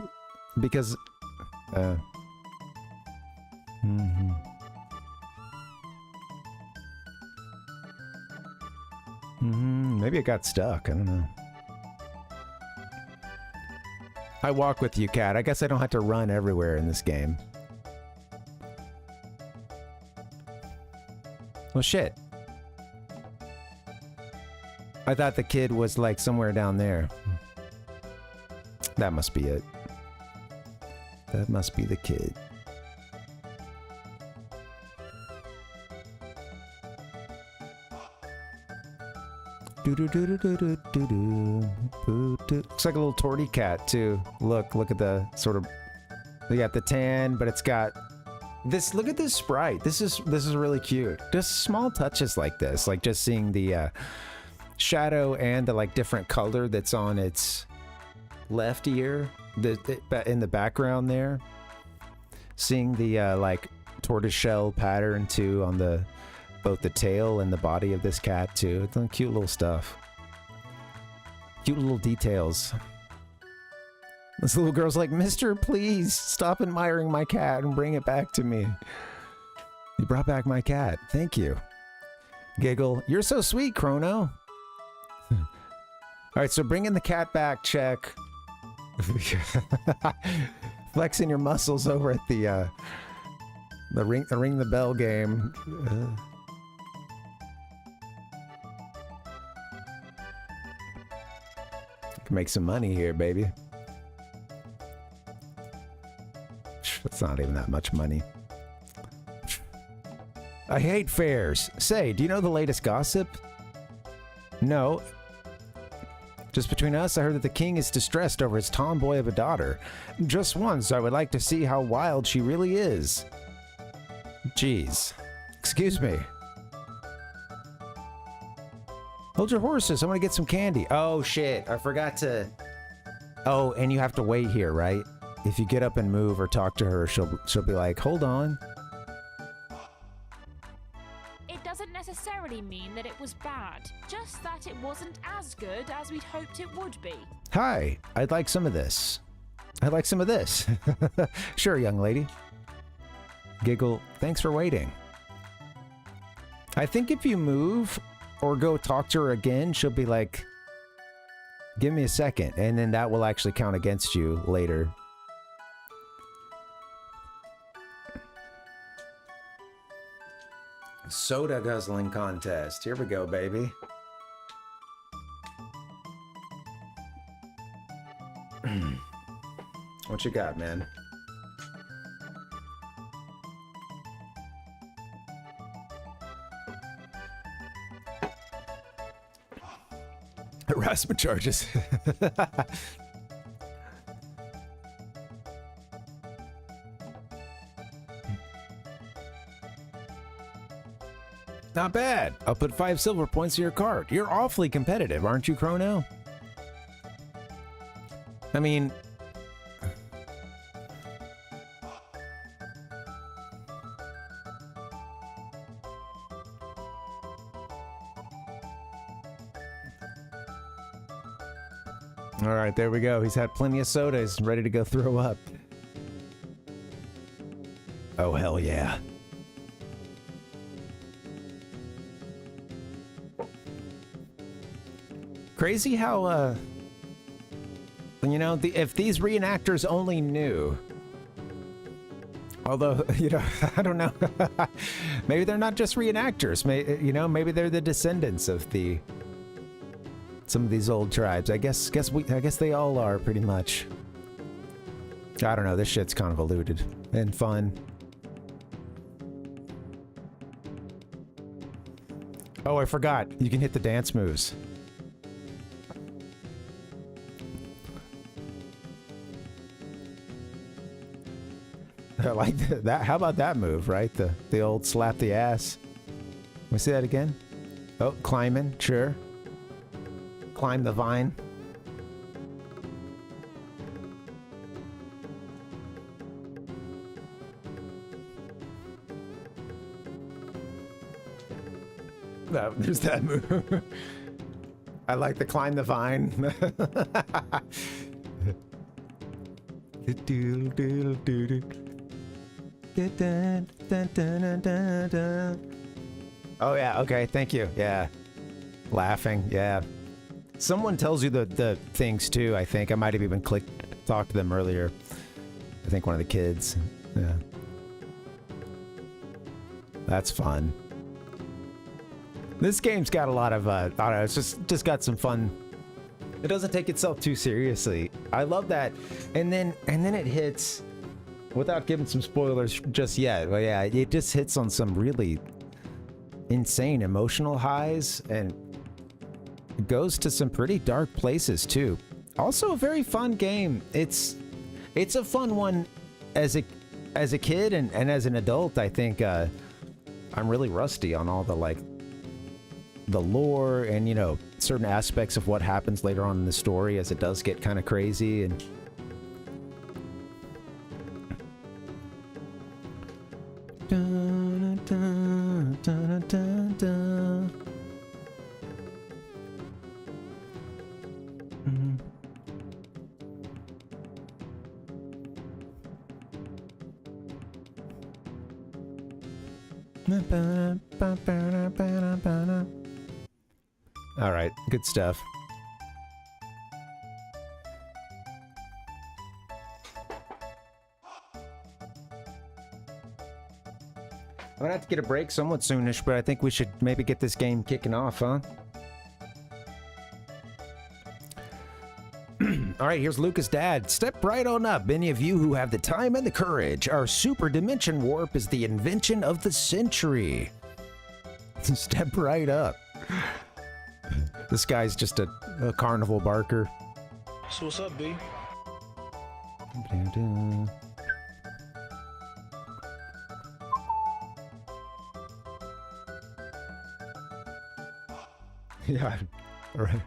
Because, maybe it got stuck. I don't know. I walk with you, cat. I guess I don't have to run everywhere in this game. Well, shit. I thought the kid was like somewhere down there. That must be it. That must be the kid. Looks like a little torty cat too. Look at the sort of. They got the tan, but it's got this. Look at this sprite. This is really cute. Just small touches like this, like just seeing the shadow and the like different color that's on its left ear, in the background there. Seeing the like tortoiseshell pattern too on the both the tail and the body of this cat too. It's cute little stuff. Cute little details. This little girl's like, Mister, please stop admiring my cat and bring it back to me. You brought back my cat. Thank you. Giggle. You're so sweet, Chrono. All right, so bringing the cat back, check. Flexing your muscles over at the ring the bell game. Can make some money here, baby. That's not even that much money. I hate fairs. Say, do you know the latest gossip? No. Just between us, I heard that the king is distressed over his tomboy of a daughter. Just once, I would like to see how wild she really is. Jeez. Excuse me. Hold your horses. I want to get some candy. Oh, shit. I forgot to... Oh, and you have to wait here, right? If you get up and move or talk to her, she'll be like, hold on. It doesn't necessarily mean that it was bad, just that it wasn't as good as we'd hoped it would be. Hi, I'd like some of this. I'd like some of this. Sure, young lady. Giggle, thanks for waiting. I think if you move or go talk to her again, she'll be like, give me a second, and then that will actually count against you later. Soda guzzling contest. Here we go, baby. What you got, man? Harassment charges. Not bad. I'll put 5 silver points in your card. You're awfully competitive, aren't you, Chrono? I mean... All right, there we go. He's had plenty of soda. He's ready to go throw up. Oh, hell yeah. Crazy how, you know, if these reenactors only knew. Although, you know, I don't know. Maybe they're not just reenactors. You know, maybe they're the descendants of some of these old tribes. I guess they all are pretty much. I don't know. This shit's convoluted and fun. Oh, I forgot. You can hit the dance moves. I like that. How about that move, right? The old slap the ass. Can we see that again? Oh, climbing, sure. Climb the vine. Oh, there's that move. I like the climb the vine. Oh yeah, okay, thank you. Yeah. Laughing, yeah. Someone tells you the things too, I think. I might have even talked to them earlier. I think one of the kids. Yeah. That's fun. This game's got a lot of, I don't know, it's just got some fun. It doesn't take itself too seriously. I love that. And then it hits, without giving some spoilers just yet, but yeah, it just hits on some really insane emotional highs, and it goes to some pretty dark places too. Also a very fun game. It's a fun one as a kid and as an adult. I think I'm really rusty on all the lore and, you know, certain aspects of what happens later on in the story, as it does get kind of crazy. And dun, dun, dun, dun, dun. All right, good stuff. I'm gonna have to get a break somewhat soonish, but I think we should maybe get this game kicking off, huh? All right, here's Luca's dad. Step right on up, any of you who have the time and the courage. Our super dimension warp is the invention of the century. Step right up. This guy's just a carnival barker. So what's up, B? Yeah, right.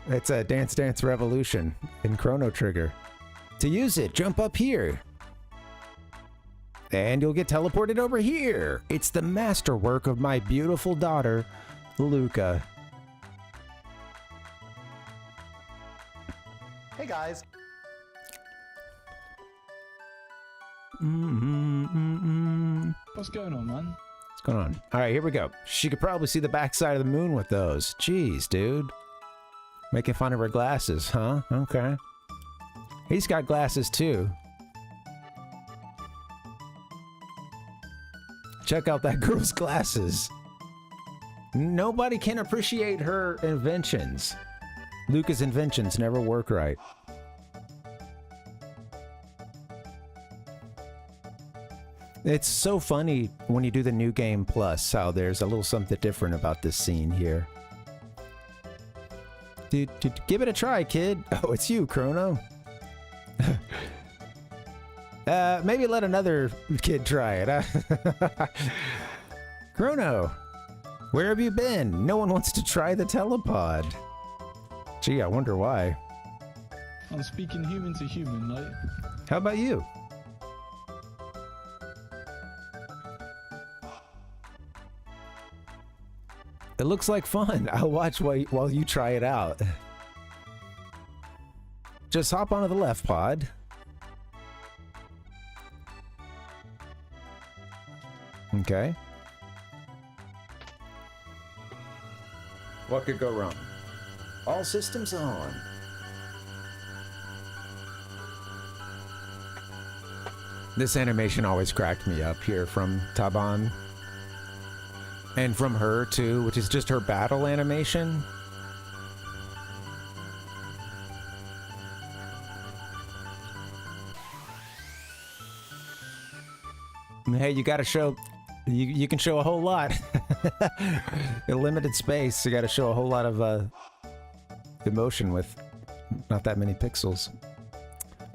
It's a Dance Dance Revolution in Chrono Trigger. To use it, jump up here. And you'll get teleported over here. It's the masterwork of my beautiful daughter, Luca. Hey guys. What's going on, man? What's going on? All right, here we go. She could probably see the backside of the moon with those. Jeez, dude. Making fun of her glasses, huh? Okay. He's got glasses too. Check out that girl's glasses. Nobody can appreciate her inventions. Luca's inventions never work right. It's so funny when you do the new game plus how there's a little something different about this scene here. Dude, give it a try, kid. Oh, it's you, Chrono. Maybe let another kid try it. Chrono, where have you been? No one wants to try the telepod. Gee, I wonder why. I'm speaking human to human, mate. How about you? It looks like fun. I'll watch while you try it out. Just hop onto the left pod. Okay. What could go wrong? All systems on. This animation always cracked me up here from Taban. And from her too, which is just her battle animation. Hey, you gotta show, you can show a whole lot. In limited space, you gotta show a whole lot of emotion with not that many pixels.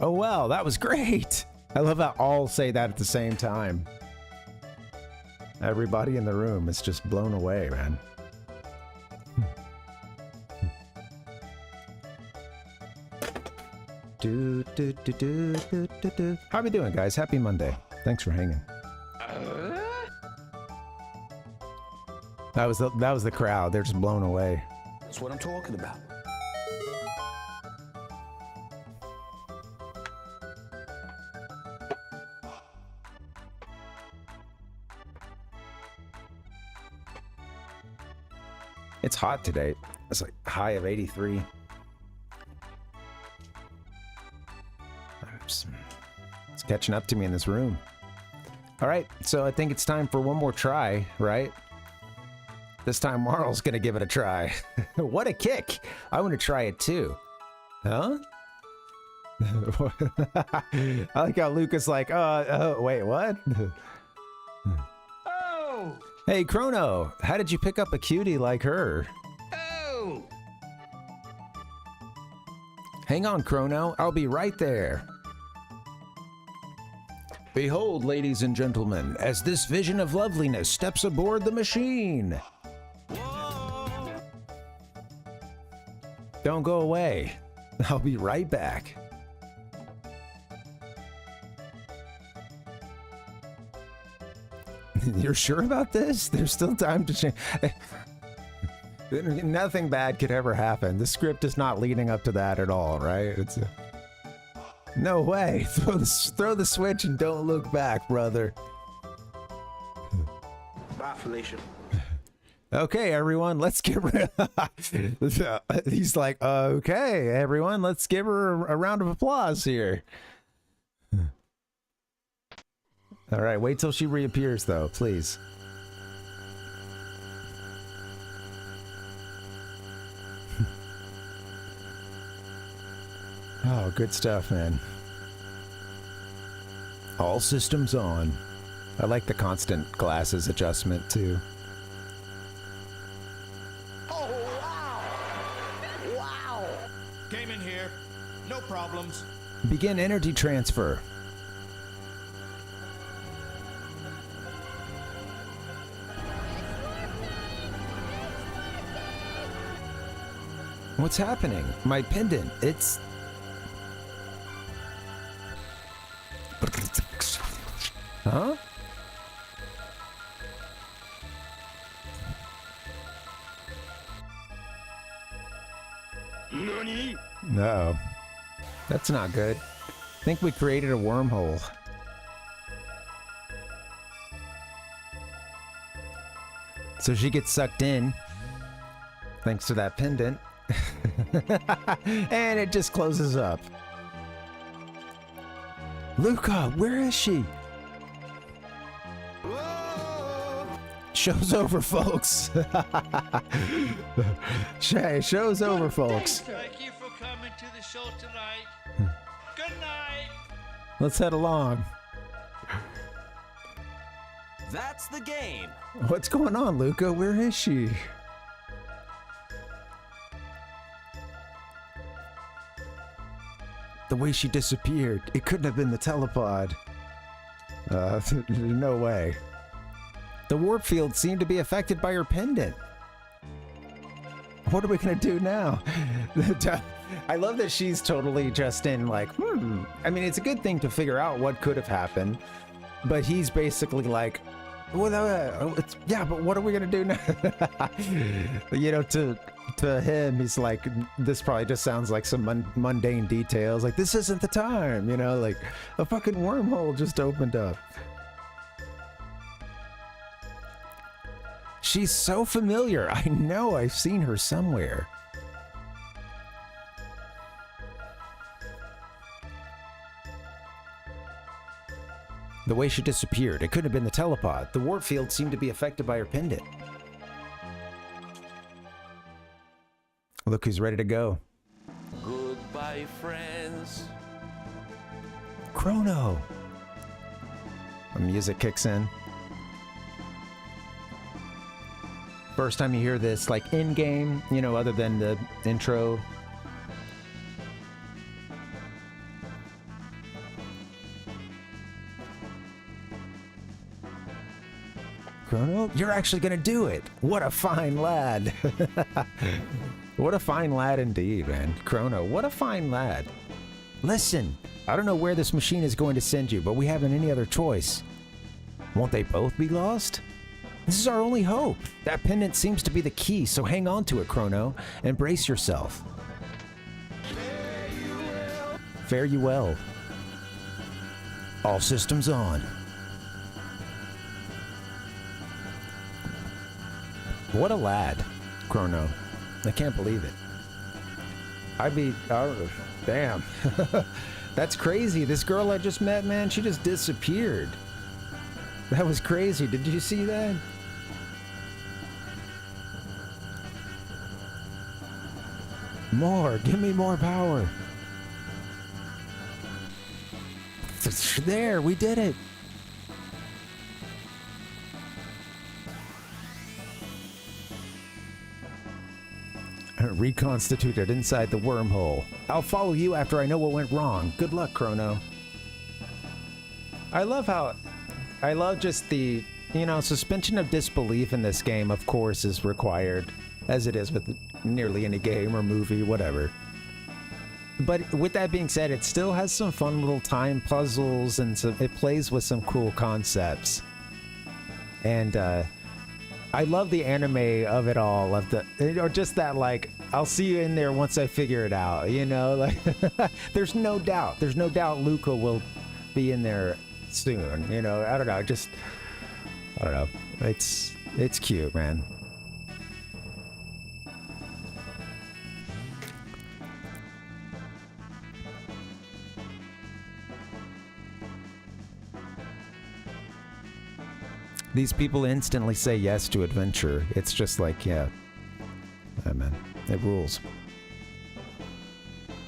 Oh wow, that was great! I love how all say that at the same time. Everybody in the room is just blown away, man. How we doing, guys? Happy Monday. Thanks for hanging. That was the crowd. They're just blown away. That's what I'm talking about. It's hot today. It's like a high of 83. It's catching up to me in this room. All right, so I think it's time for one more try, right? This time Marl's gonna give it a try. What a kick! I want to try it too. Huh? I like how Luca's like, wait, what? Oh! Hey, Chrono, how did you pick up a cutie like her? Oh! Hang on, Chrono, I'll be right there. Behold, ladies and gentlemen, as this vision of loveliness steps aboard the machine. Whoa. Don't go away. I'll be right back. You're sure about this? There's still time to change. Nothing bad could ever happen. The script is not leading up to that at all, right? It's no way. Throw the switch and don't look back, brother. Bye, Felicia. Okay, everyone, let's give her. He's like, okay, everyone, let's give her a round of applause here. All right, wait till she reappears, though, please. Oh, good stuff, man. All systems on. I like the constant glasses adjustment, too. Oh, wow! Wow! Game in here. No problems. Begin energy transfer. What's happening? My pendant, it's... Huh? Nani? No. That's not good. I think we created a wormhole. So she gets sucked in, thanks to that pendant. And it just closes up. Luca, where is she? Show's over, folks. Show's over, folks. Thank you for coming to the show tonight. Good night. Let's head along. That's the game. What's going on, Luca? Where is she? The way she disappeared, it couldn't have been the telepod. No way. The warp field seemed to be affected by her pendant. What are we gonna do now? I love that she's totally just in like, I mean, it's a good thing to figure out what could have happened, but he's basically like, well, yeah, but what are we gonna do now? You know, to him, he's like, this probably just sounds like some mundane details. Like, this isn't the time, you know, like a fucking wormhole just opened up. She's so familiar. I know I've seen her somewhere. The way she disappeared, it couldn't have been the telepod. The warp field seemed to be affected by her pendant. Look who's ready to go. Goodbye, friends. Chrono. The music kicks in. First time you hear this, like in-game, you know, other than the intro. Chrono, you're actually gonna do it. What a fine lad. What a fine lad indeed, man. Chrono, what a fine lad. Listen, I don't know where this machine is going to send you, but we haven't any other choice. Won't they both be lost? This is our only hope. That pendant seems to be the key, so hang on to it, Chrono, and brace yourself. Fare you well. All systems on. What a lad, Chrono. I can't believe it. Oh, damn. That's crazy. This girl I just met, man, she just disappeared. That was crazy. Did you see that? More. Give me more power. There, we did it. Reconstituted inside the wormhole. I'll follow you after I know what went wrong. Good luck, Chrono. I love just the, you know, suspension of disbelief in this game, of course, is required, as it is with nearly any game or movie, whatever. But with that being said, it still has some fun little time puzzles, and it plays with some cool concepts. And I love the anime of it all, or just that, like, I'll see you in there once I figure it out, you know? Like, there's no doubt Luca will be in there soon, you know? I don't know, it's cute, man. These people instantly say yes to adventure. It's just like, yeah, man, it rules.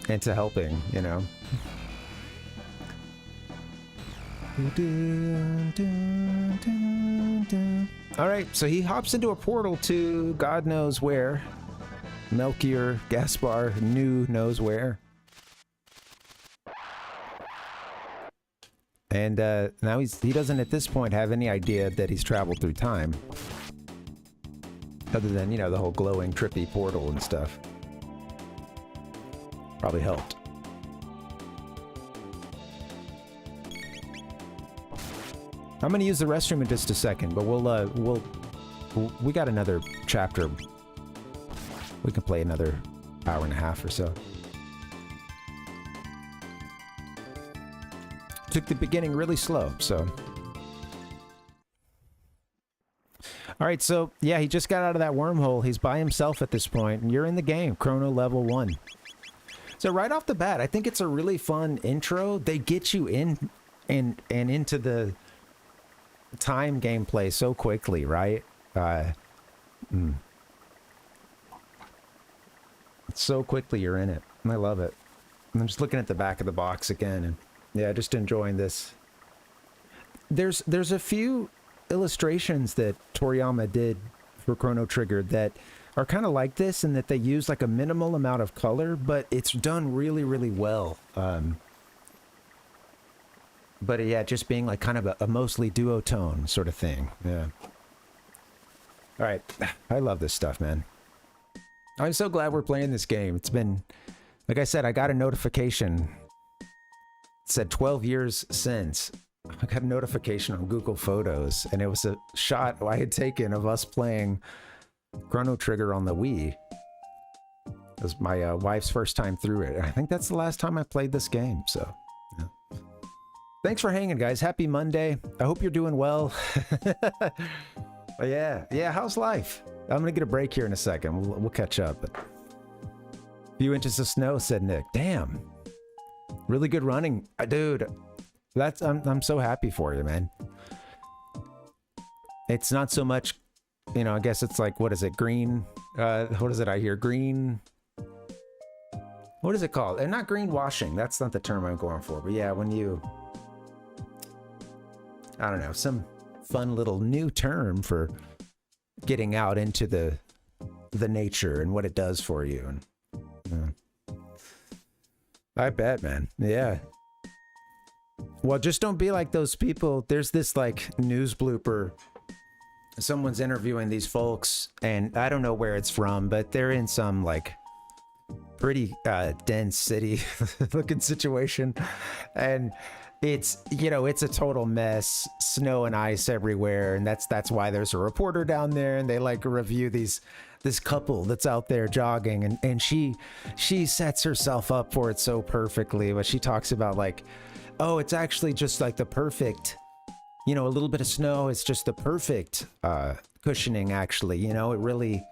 And to helping, you know. Alright, so he hops into a portal to God knows where. Melchior, Gaspar, knows where. And now he doesn't at this point have any idea that he's traveled through time. Other than, you know, the whole glowing, trippy portal and stuff. Probably helped. I'm gonna use the restroom in just a second, but we got another chapter. We can play another hour and a half or so. Took the beginning really slow, so. All right, so yeah, he just got out of that wormhole. He's by himself at this point, and you're in the game, Chrono level 1. So right off the bat, I think it's a really fun intro. They get you in and into the time gameplay so quickly, right? So quickly you're in it. I love it. I'm just looking at the back of the box again, and yeah, just enjoying this. There's a few illustrations that Toriyama did for Chrono Trigger that are kind of like this, and that they use like a minimal amount of color, but it's done really, really well. But yeah, just being like kind of a mostly duotone sort of thing. Yeah. All right. I love this stuff, man. I'm so glad we're playing this game. It's been, like I said, I got a notification. It said 12 years since. I got a notification on Google Photos, and it was a shot I had taken of us playing Chrono Trigger on the Wii. It was my wife's first time through it. I think that's the last time I played this game, so yeah. Thanks for hanging, guys. Happy Monday. I hope you're doing well. But yeah, how's life? I'm gonna get a break here in a second. We'll catch up. But a few inches of snow, said Nick. Damn. Really good running. Dude, I'm so happy for you, man. It's not so much, you know, I guess it's like, what is it? Green, what is it I hear? Green, what is it called? And not greenwashing. That's not the term I'm going for. But yeah, when you, I don't know, some fun little new term for getting out into the nature and what it does for you. And I bet, man. Yeah. Well, just don't be like those people. There's this like news blooper. Someone's interviewing these folks, and I don't know where it's from, but they're in some like pretty dense city looking situation. And it's, you know, it's a total mess, snow and ice everywhere. And that's why there's a reporter down there, and they like review this couple that's out there jogging, and she sets herself up for it so perfectly. But she talks about like, oh, it's actually just like the perfect, you know, a little bit of snow. It's just the perfect cushioning, actually. You know, it really,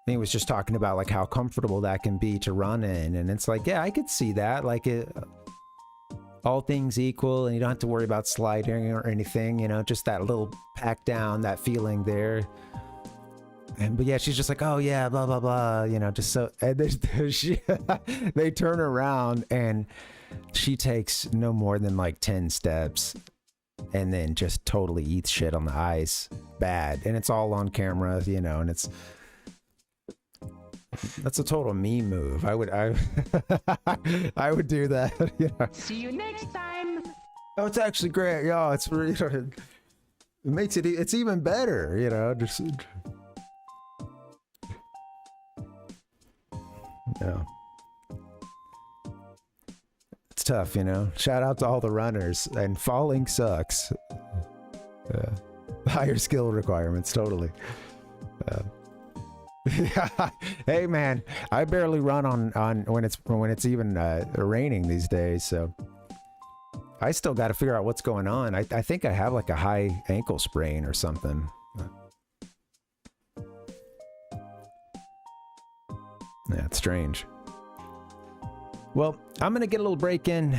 he was just talking about like how comfortable that can be to run in. And it's like, yeah, I could see that. Like all things equal, and you don't have to worry about sliding or anything, you know, just that little pack down, that feeling there. And but yeah, she's just like, oh yeah, blah blah blah, you know, just so. And they turn around, and she takes no more than like 10 steps, and then just totally eats shit on the ice, bad, and it's all on camera, you know, and that's a total meme move. I would do that. You know? See you next time. Oh, it's actually great. Yeah, it's really, it makes it, it's even better, you know, just. Yeah. It's tough, you know. Shout out to all the runners, and falling sucks. Higher skill requirements, totally. Yeah. Hey man, I barely run on when it's even raining these days, so I still got to figure out what's going on. I think I have like a high ankle sprain or something. Yeah, it's strange. Well, I'm gonna get a little break in.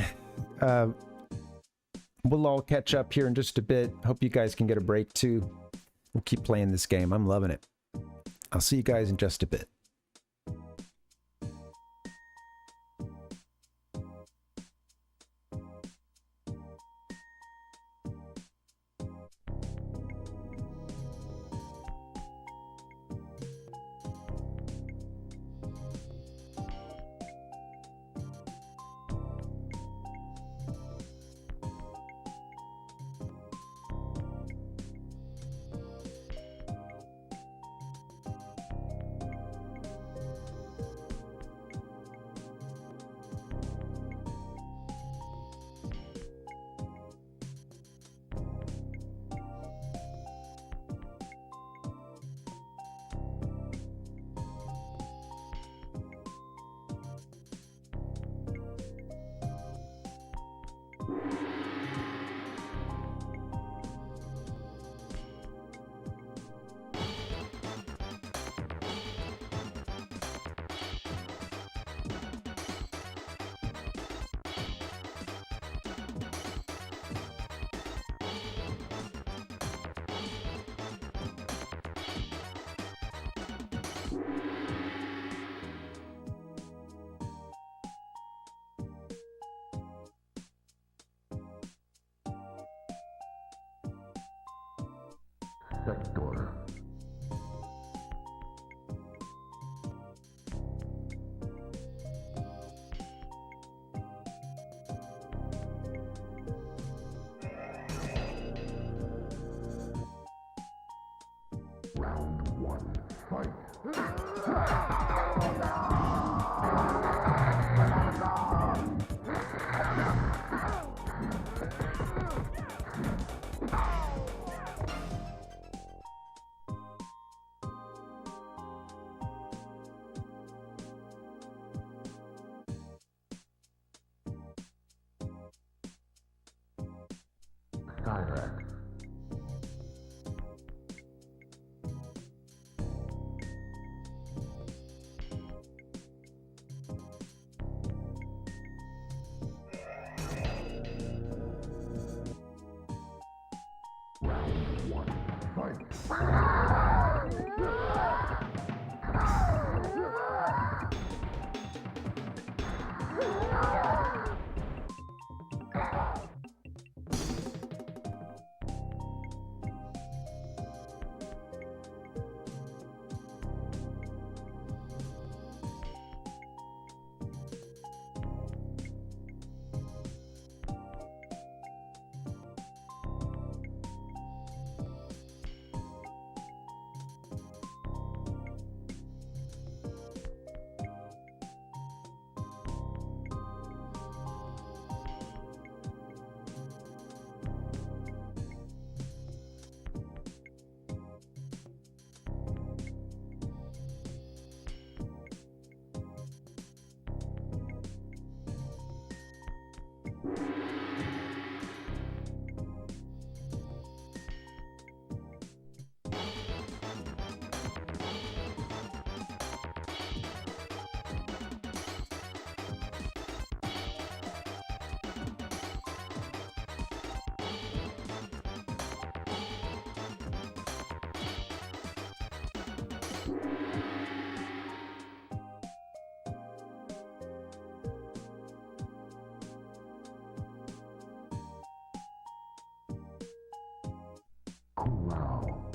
We'll all catch up here in just a bit. Hope you guys can get a break too. We'll keep playing this game. I'm loving it. I'll see you guys in just a bit. sector. Round one, fight. Cyrax. Round one, fight. Wow.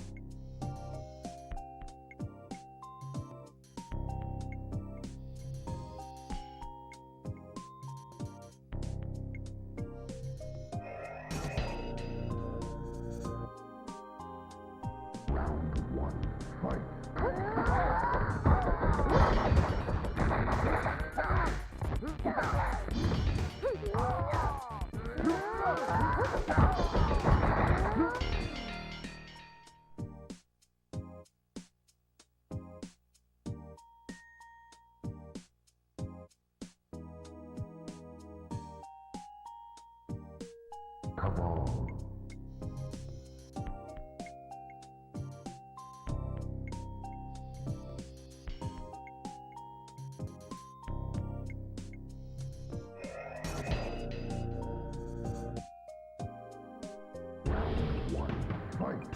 Round one, fight. Come on. Round one, fight.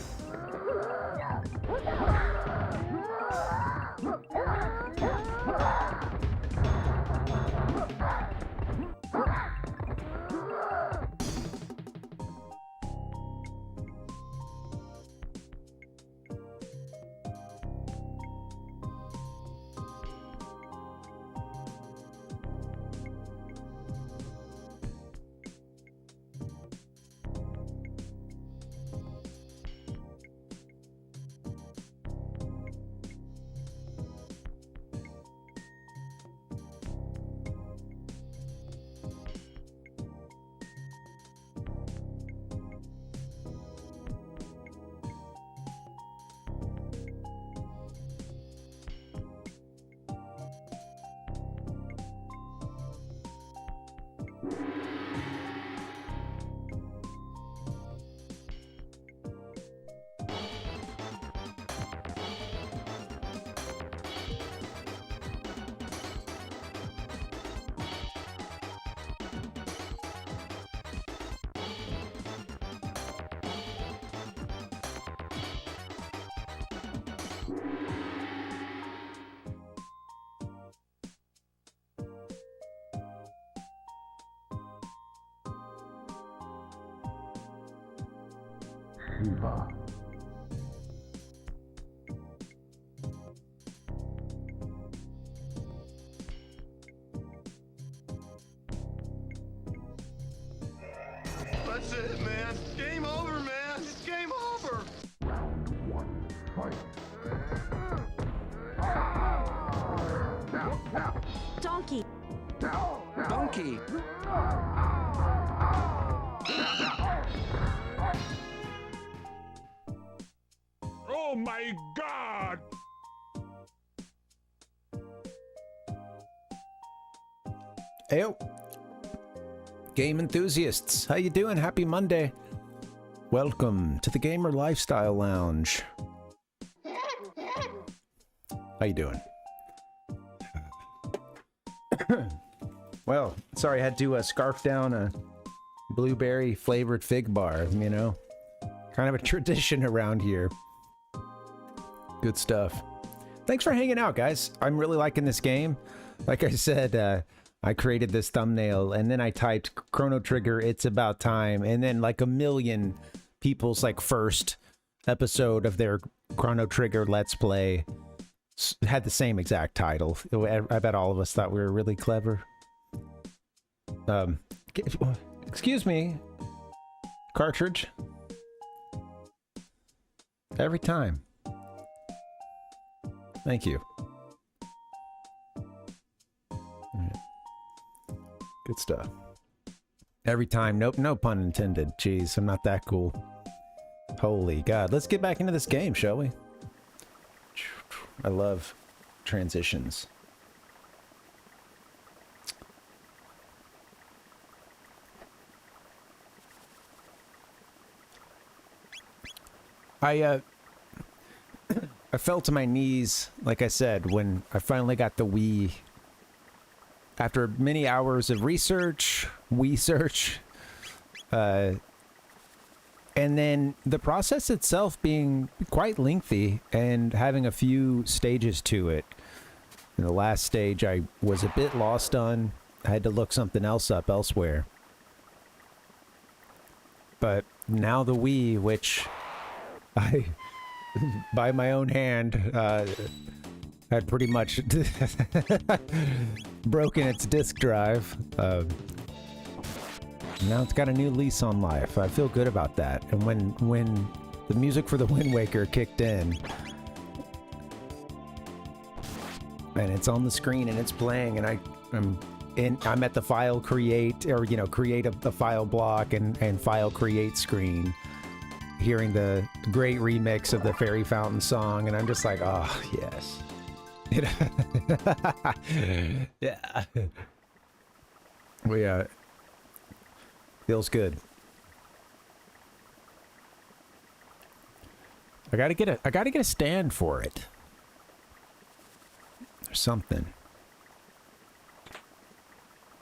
Shiva. donkey. Donkey. Oh my God! Heyo. Game enthusiasts, how you doing? Happy Monday. Welcome to the Gamer Lifestyle Lounge. How you doing? Well, sorry I had to scarf down a blueberry flavored fig bar, you know? Kind of a tradition around here. Good stuff. Thanks for hanging out, guys. I'm really liking this game. Like I said, I created this thumbnail and then I typed Chrono Trigger, it's about time, and then like a million people's like first episode of their Chrono Trigger Let's Play had the same exact title. I bet all of us thought we were really clever. Excuse me, cartridge. Every time. Thank you. Good stuff. Every time. Nope, no pun intended. Jeez, I'm not that cool. Holy God. Let's get back into this game, shall we? I love transitions. I fell to my knees, like I said, when I finally got the Wii. After many hours of research, and then the process itself being quite lengthy and having a few stages to it. In the last stage I was a bit lost on. I had to look something else up elsewhere. But now the Wii, which I, by my own hand, had pretty much broken its disk drive. Now it's got a new lease on life. I feel good about that. And when the music for the Wind Waker kicked in, and it's on the screen and it's playing, and I'm at the file create, or you know, create a file block and file create screen, hearing the great remix of the Fairy Fountain song, and I'm just like, oh yes. Yeah. We feels good. I gotta get a stand for it. Or something.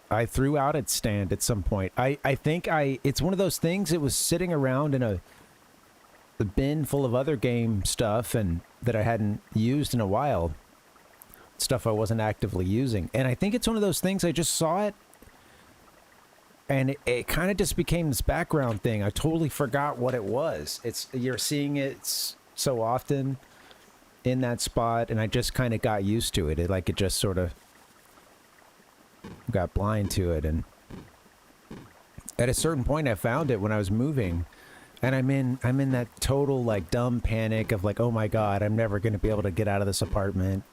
I threw out its stand at some point. I think it's one of those things, it was sitting around in a bin full of other game stuff and that I hadn't used in a while. Stuff I wasn't actively using. And I think it's one of those things, I just saw it and it kind of just became this background thing. I totally forgot what it was. You're seeing it so often in that spot, and I just kind of got used to it. It just sort of got blind to it. And at a certain point I found it when I was moving, and I'm in that total like dumb panic of like, oh my God, I'm never going to be able to get out of this apartment.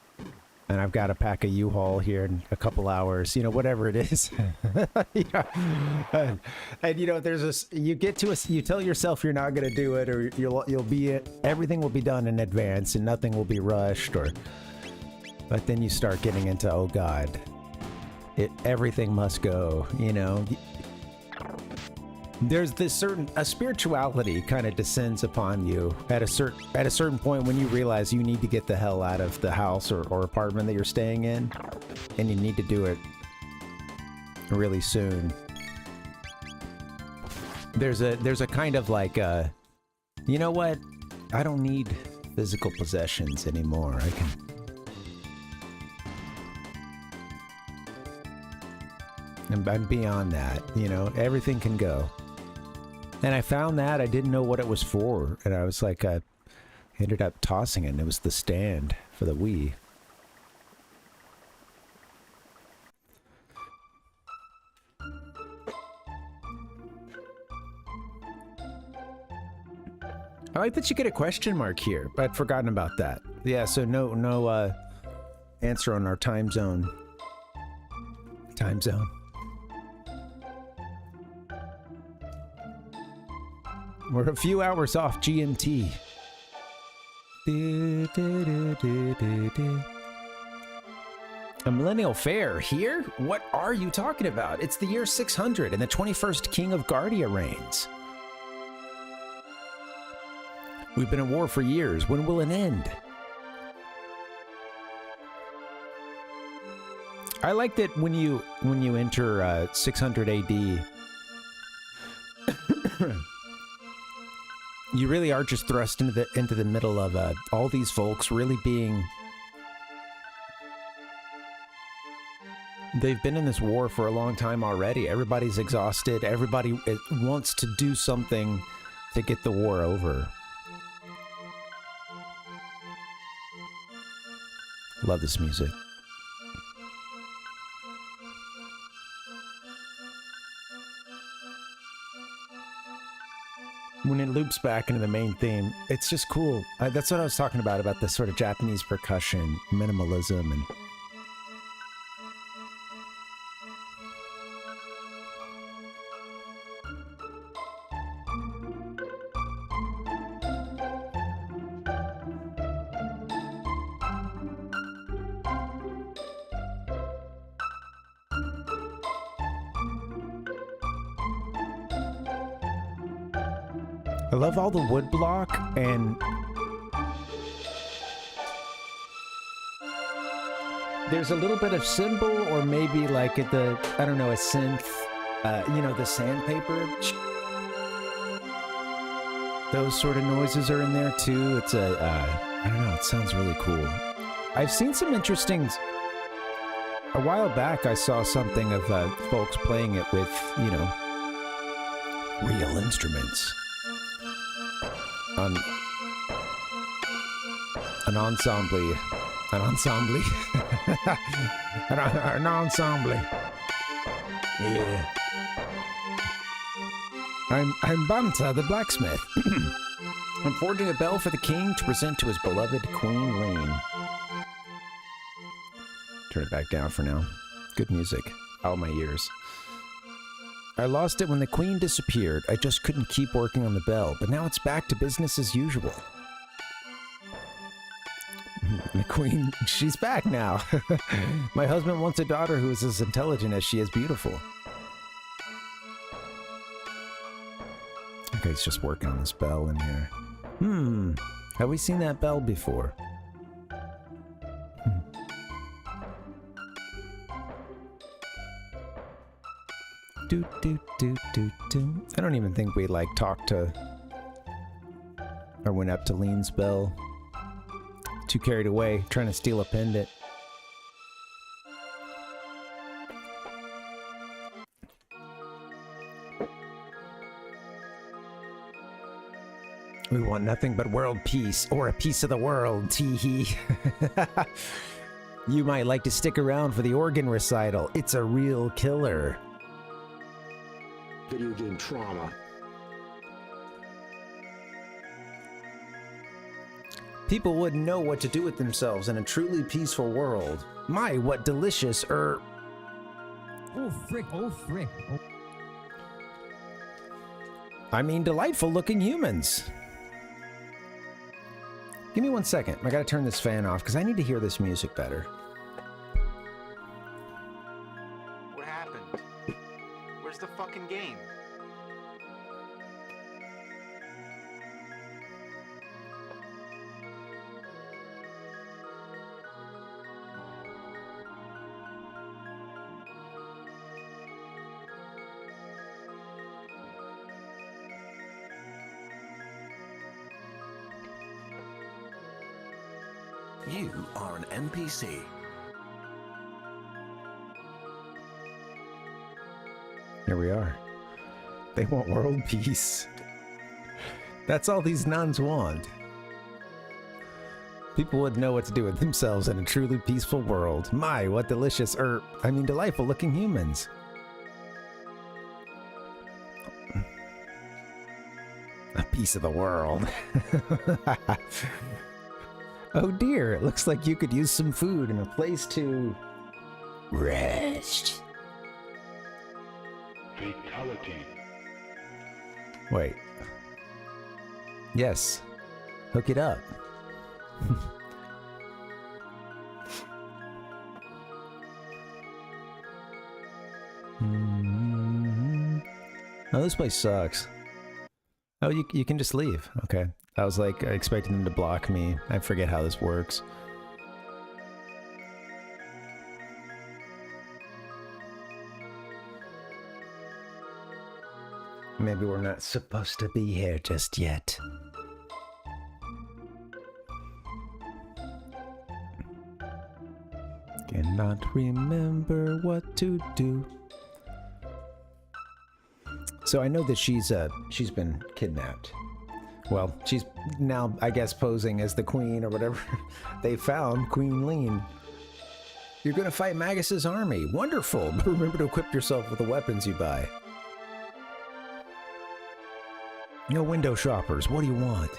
And I've got to pack a U-Haul here in a couple hours, you know, whatever it is. Yeah. And you know, there's this, you tell yourself you're not going to do it, or everything will be done in advance and nothing will be rushed, but then you start getting into, oh God, everything must go, you know. There's this a spirituality kind of descends upon you at a certain point when you realize you need to get the hell out of the house or apartment that you're staying in, and you need to do it really soon. There's a kind of like, you know what? I don't need physical possessions anymore. I'm beyond that, you know, everything can go. And I found that I didn't know what it was for, and I was like, I ended up tossing it, and it was the stand for the Wii. I like that you get a question mark here. I'd forgotten about that. Yeah, so no answer on our time zone. time zone. We're a few hours off GMT. A millennial fair here? What are you talking about? It's the year 600 and the 21st king of Guardia reigns. We've been at war for years. When will it end? I like that when you enter 600 AD, you really are just thrust into the middle of all these folks really being. They've been in this war for a long time already. Everybody's exhausted. Everybody wants to do something to get the war over. Love this music. When it loops back into the main theme, it's just cool. That's what I was talking about this sort of Japanese percussion, minimalism, and... I love all the wood block and there's a little bit of cymbal or maybe like at the, I don't know, a synth, you know, the sandpaper. Those sort of noises are in there too. It's I don't know, it sounds really cool. I've seen some interesting, a while back I saw something of folks playing it with, you know, real instruments. An ensemble. An ensemble. An ensemble. Yeah. I'm Banta, the blacksmith. I'm forging a bell for the king to present to his beloved Queen Lane. Turn it back down for now. Good music. All my ears. I lost it when the queen disappeared. I just couldn't keep working on the bell, but now it's back to business as usual. The queen, she's back now. My husband wants a daughter who is as intelligent as she is beautiful. Okay, he's just working on this bell in here. Have we seen that bell before? Do, do, do, do, do. I don't even think we like talked to or went up to Lean's bell. Too carried away trying to steal a pendant. We want nothing but world peace or a piece of the world, tee-hee. You might like to stick around for the organ recital. It's a real killer. Video game trauma. People wouldn't know what to do with themselves in a truly peaceful world. My, what delicious Oh, frick. Oh, frick. Oh. I mean, delightful looking humans. Give me 1 second. I gotta turn this fan off because I need to hear this music better. What happened? Where's the fucking game? You are an NPC. Here we are. They want world peace. That's all these nuns want. People wouldn't know what to do with themselves in a truly peaceful world. My, what delicious, delightful looking humans. A piece of the world. Oh dear, it looks like you could use some food and a place to rest. brutality. Wait. Yes. Hook it up. Oh, this place sucks. Oh, you can just leave. Okay. I was like expecting them to block me. I forget how this works. Maybe we're not supposed to be here just yet. Cannot remember what to do. So I know that she's been kidnapped. Well, she's now, I guess, posing as the queen or whatever. They found Queen Lean. You're gonna fight Magus's army. Wonderful. But remember to equip yourself with the weapons you buy. No window shoppers. What do you want?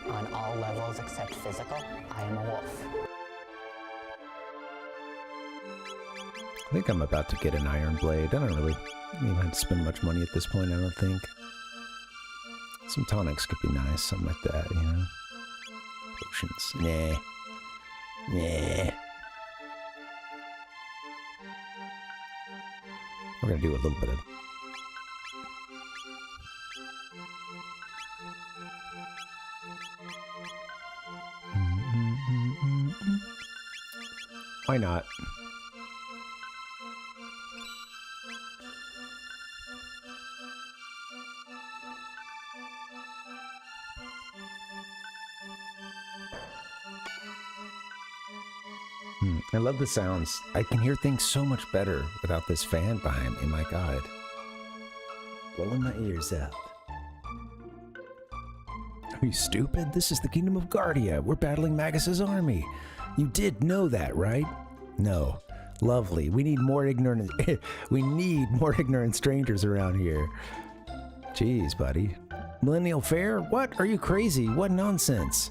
On all levels except physical, I am a wolf. I think I'm about to get an iron blade. I don't really even have to spend much money at this point, I don't think. Some tonics could be nice, something like that, you know? Potions. Nah. Nah. We're gonna do a little bit of... Why not? I love the sounds. I can hear things so much better without this fan behind me, my god. Blowing my ears out. Are you stupid? This is the Kingdom of Guardia. We're battling Magus's army. You did know that, right? No. Lovely. We need more ignorant... we need more ignorant strangers around here. Jeez, buddy. Millennial Fair? What? Are you crazy? What nonsense?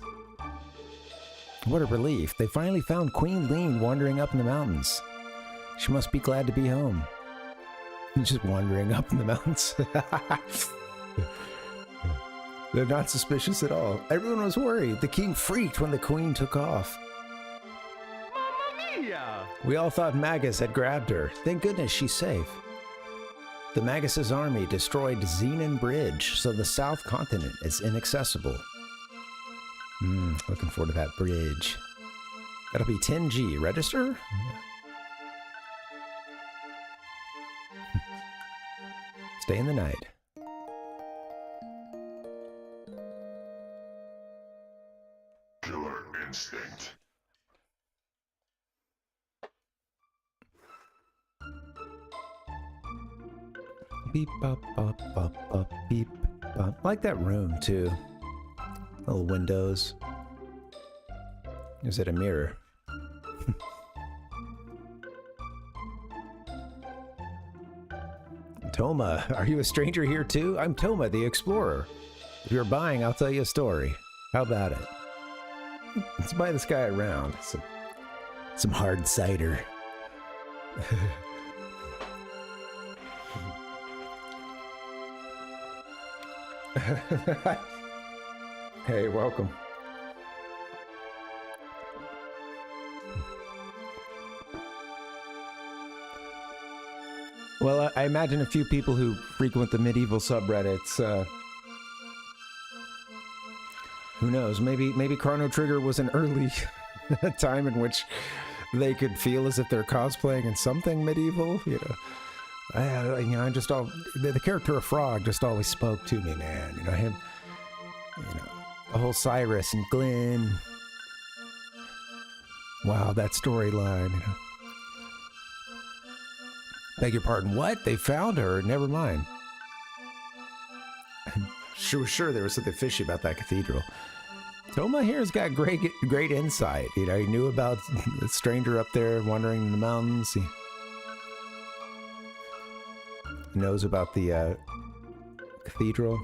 What a relief. They finally found Queen Lean wandering up in the mountains. She must be glad to be home. Just wandering up in the mountains. They're not suspicious at all. Everyone was worried. The king freaked when the queen took off. Mamma mia! We all thought Magus had grabbed her. Thank goodness she's safe. The Magus's army destroyed Xenon Bridge, so the South Continent is inaccessible. Looking forward to that bridge. That'll be 10G. Register? Stay in the night. Killer instinct. Beep, bop, bop, bop, bop, beep, bop. I like that room, too. Little windows. Is it a mirror? Toma, are you a stranger here too? I'm Toma, the explorer. If you're buying, I'll tell you a story. How about it? Let's buy this guy around. Some hard cider. Hey, welcome. Well, I imagine a few people who frequent the medieval subreddits, who knows, maybe Chrono Trigger was an early time in which they could feel as if they're cosplaying in something medieval, you know. I just the character of Frog just always spoke to me, man. You know, him, you know, the whole Cyrus and Glenn. Wow, that storyline, you know. Beg your pardon, what? They found her? Never mind. Sure there was something fishy about that cathedral. Toma here's got great insight. You know, he knew about the stranger up there wandering in the mountains. He knows about the cathedral.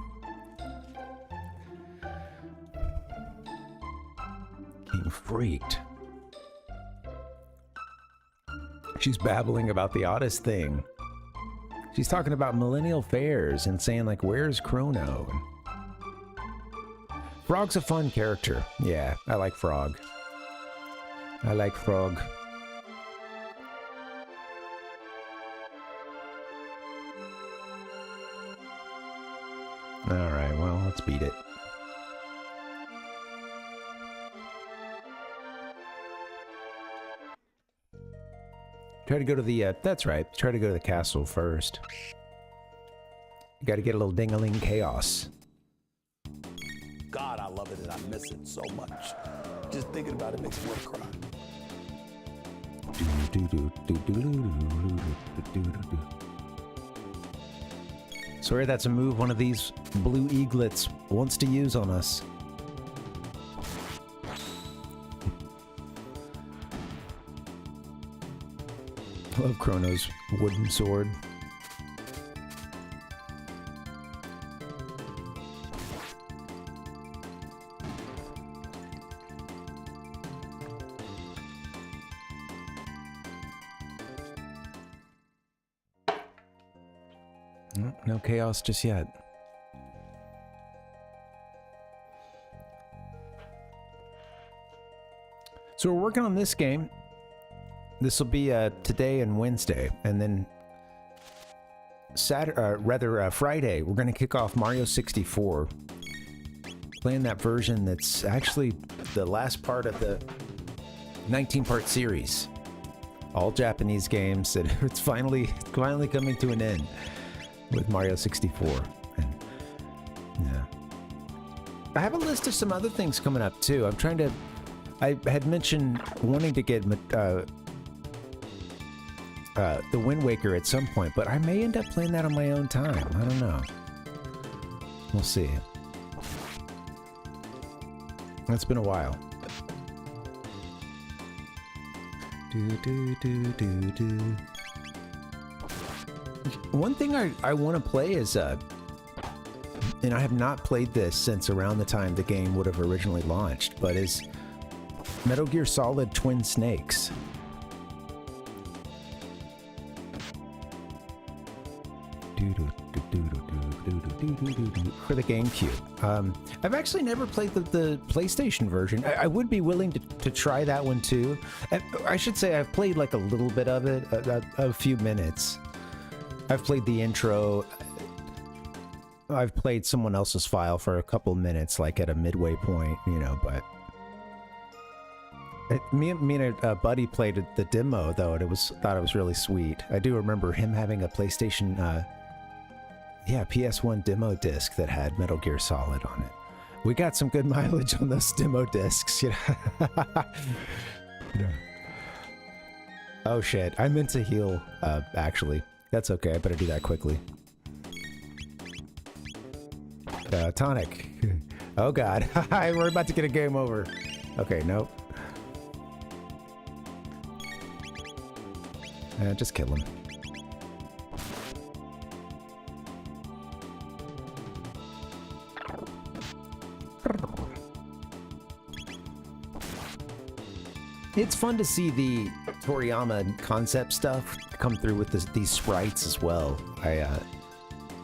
King freaked. She's babbling about the oddest thing. She's talking about millennial fairs and saying like, where's Chrono? Frog's a fun character. Yeah, I like Frog. I like Frog. Alright, well, let's beat it. Try to go to the, that's right, try to go to the castle first. You gotta get a little ding-a-ling chaos. God, I love it and I miss it so much. Just thinking about it makes me want to cry. Swear that's a move one of these blue eaglets wants to use on us. I love Chrono's wooden sword. No chaos just yet. So we're working on this game. This will be today and Wednesday, and then Friday we're going to kick off Mario 64. Playing that version that's actually the last part of the 19-part series. All Japanese games, and it's finally coming to an end with Mario 64. And yeah, I have a list of some other things coming up too. I had mentioned wanting to get the Wind Waker at some point, but I may end up playing that on my own time. I don't know. We'll see. It's been a while. One thing I want to play is, and I have not played this since around the time the game would have originally launched, but is Metal Gear Solid Twin Snakes. For the GameCube. I've actually never played the PlayStation version. I would be willing to try that one too. I should say I've played like a little bit of it, a few minutes. I've played the intro. I've played someone else's file for a couple minutes, like at a midway point, you know, but... Me and a buddy played the demo, though, and thought it was really sweet. I do remember him having a PlayStation... PS1 demo disc that had Metal Gear Solid on it. We got some good mileage on those demo discs, you know. Yeah. Oh shit, I meant to heal, actually. That's okay, I better do that quickly. Tonic. Oh god, we're about to get a game over. Okay, nope. Just kill him. It's fun to see the Toriyama concept stuff come through with these sprites as well. I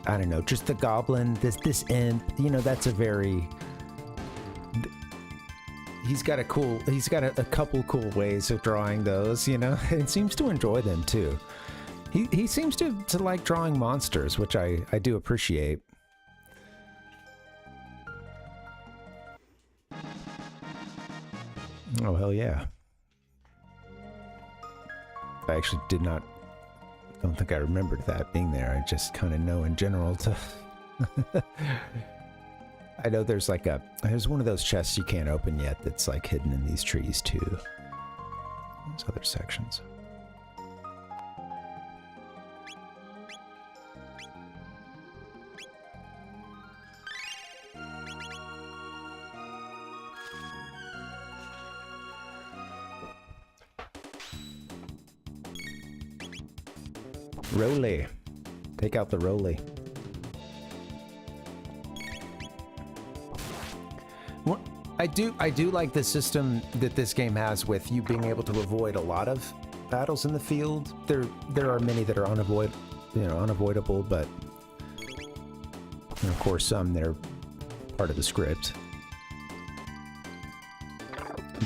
don't know, just the goblin, this imp, you know, that's a very... He's got a couple cool ways of drawing those, you know, and seems to enjoy them too. He seems to like drawing monsters, which I do appreciate. Oh, hell yeah. I actually don't think I remembered that being there. I just kind of know in general to... I know there's one of those chests you can't open yet that's like hidden in these trees too. There's other sections. Rolly. Take out the Rolly. I do like the system that this game has with you being able to avoid a lot of battles in the field. There are many that are unavoidable, but and of course some that are part of the script.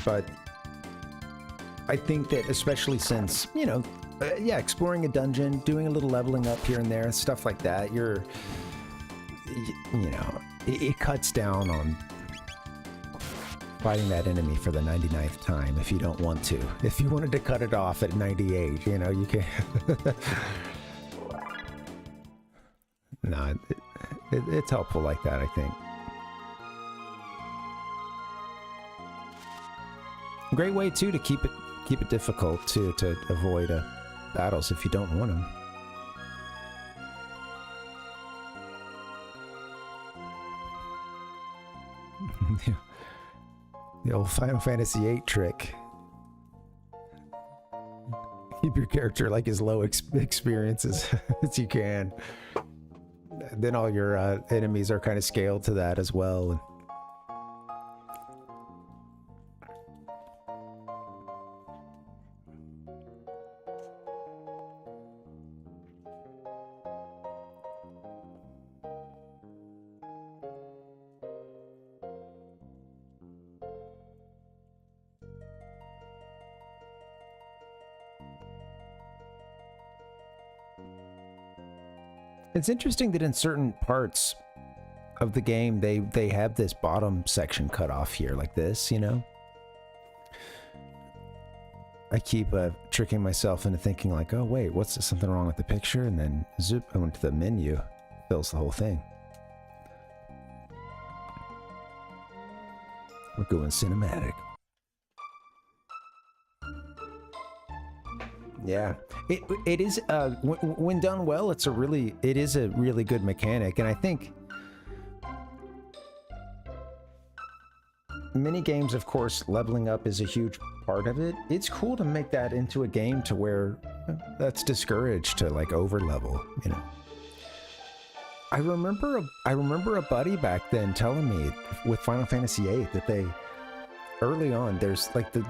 But I think that especially since, yeah, exploring a dungeon, doing a little leveling up here and there, stuff like that, it cuts down on fighting that enemy for the 99th time if you don't want to. If you wanted to cut it off at 98, you can. No, it's helpful like that, I think. Great way too to keep it difficult to avoid battles if you don't want them. The old Final Fantasy VIII trick. Keep your character like as low experiences as you can. Then all your enemies are kind of scaled to that as well. It's interesting that in certain parts of the game, they have this bottom section cut off here, like this, I keep tricking myself into thinking like, oh wait, what's something wrong with the picture? And then zoop, I went to the menu, fills the whole thing. We're going cinematic. Yeah, it is. When done well, it is a really good mechanic, and I think mini games, of course, leveling up is a huge part of it. It's cool to make that into a game to where that's discouraged to like over level. I remember a buddy back then telling me with Final Fantasy VIII that they. Early on, there's like the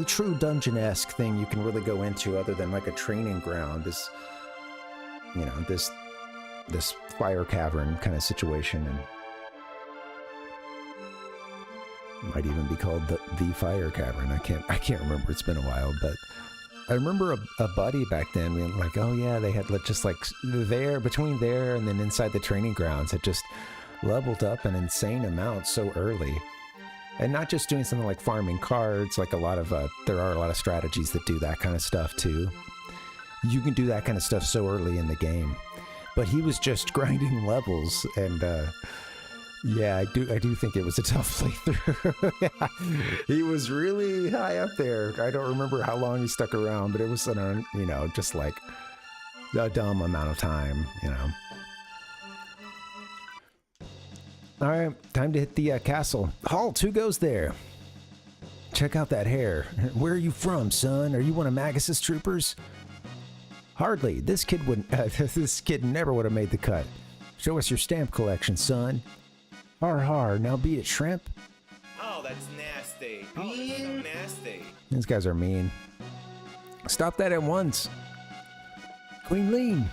true dungeon-esque thing you can really go into other than like a training ground, this fire cavern kind of situation, and might even be called the fire cavern. I can't remember, it's been a while, but I remember a buddy back then being like, oh yeah, they had just like between there and then inside the training grounds had just leveled up an insane amount so early. And not just doing something like farming cards, like there are a lot of strategies that do that kind of stuff too. You can do that kind of stuff so early in the game. But he was just grinding levels, and yeah, I do think it was a tough playthrough. Yeah. He was really high up there. I don't remember how long he stuck around, but it was just like a dumb amount of time, All right, time to hit the castle. Halt, who goes there? Check out that hair. Where are you from, son? Are you one of Magus's troopers? Hardly. This kid never would have made the cut. Show us your stamp collection, son. Har har, now beat it, shrimp. Oh, that's nasty. Oh, that's so nasty. These guys are mean. Stop that at once. Queen Lean.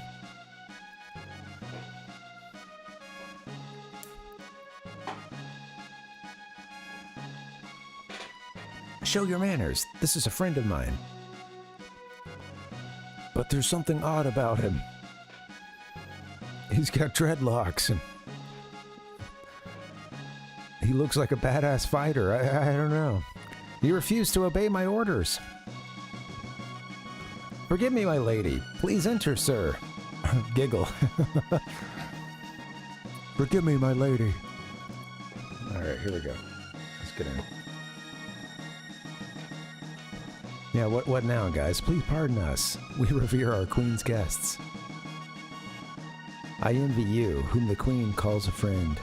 Show your manners. This is a friend of mine. But there's something odd about him. He's got dreadlocks and he looks like a badass fighter. I don't know. He refused to obey my orders. Forgive me, my lady. Please enter, sir. Giggle. Forgive me, my lady. All right, here we go. Let's get in. Yeah, what now, guys? Please pardon us. We revere our queen's guests. I envy you, whom the queen calls a friend.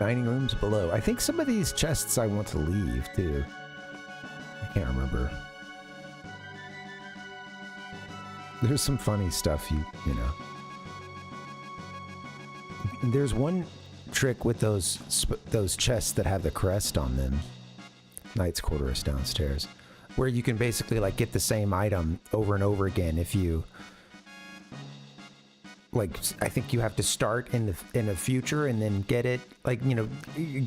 Dining rooms below. I think some of these chests I want to leave, too. I can't remember. There's some funny stuff, you know. There's one trick with those chests that have the crest on them. Knight's Quarter is downstairs, where you can basically like get the same item over and over again if you like. I think you have to start in the future and then get it, like, you know,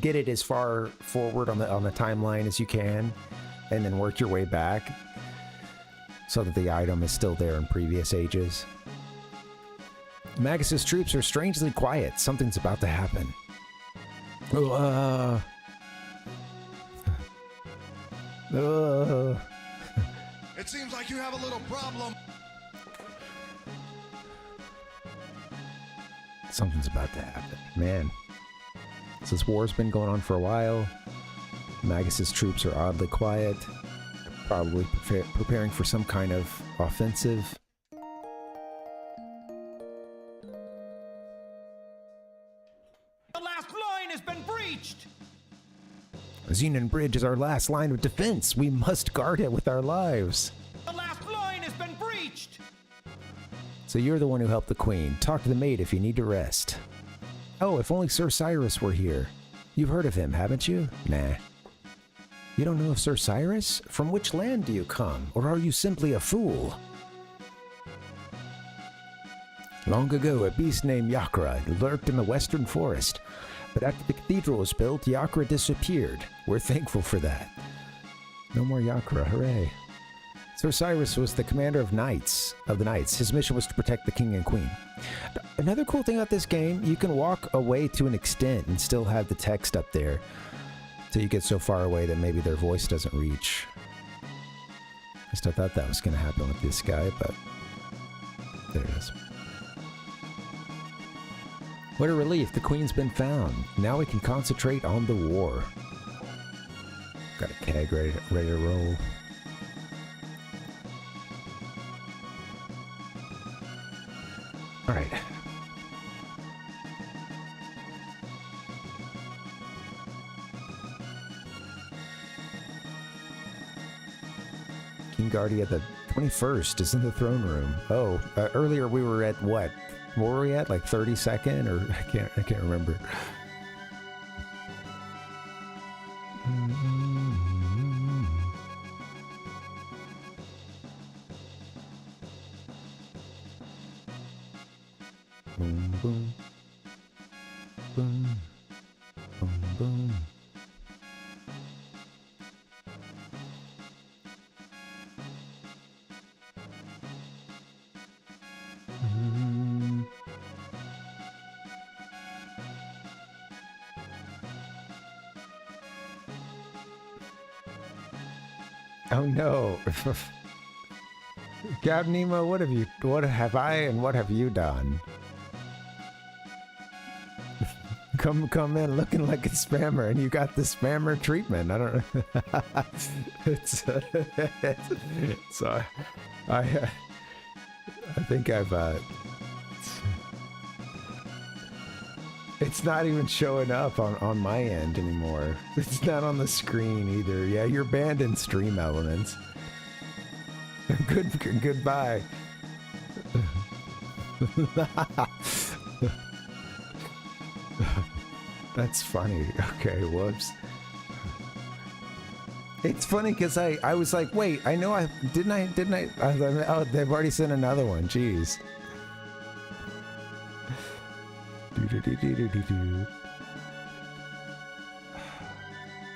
get it as far forward on the timeline as you can, and then work your way back so that the item is still there in previous ages. Magus's troops are strangely quiet. Something's about to happen. It seems like you have a little problem. Something's about to happen. Man. So this war's been going on for a while. Magus's troops are oddly quiet. Probably preparing for some kind of offensive. The last line has been breached! Xenon Bridge is our last line of defense. We must guard it with our lives. The last line has been breached! So you're the one who helped the Queen. Talk to the maid if you need to rest. Oh, if only Sir Cyrus were here. You've heard of him, haven't you? Nah. You don't know of Sir Cyrus? From which land do you come? Or are you simply a fool? Long ago, a beast named Yakra lurked in the western forest. But after the cathedral was built, Yakra disappeared. We're thankful for that. No more Yakra, hooray. Sir Cyrus was the commander of the Knights. His mission was to protect the king and queen. Another cool thing about this game, you can walk away to an extent and still have the text up there. Till you get so far away that maybe their voice doesn't reach. At least I thought that was going to happen with this guy, but there it is. What a relief, the queen's been found. Now we can concentrate on the war. Got a keg ready to roll. All right. King Guardia the 21st is in the throne room. Oh, earlier we were at what? What were we at? Like 32nd, or I can't remember. Boom, boom, boom, boom, boom. Oh no. Captain Nemo, what have I and what have you done? Come in looking like a spammer, and you got the spammer treatment. I don't know. So I think I've it's not even showing up on my end anymore. It's not on the screen either. Yeah, you're banned in Stream Elements. Goodbye. That's funny. Okay, whoops. It's funny because I was like, wait, I know didn't I oh, they've already sent another one. Jeez.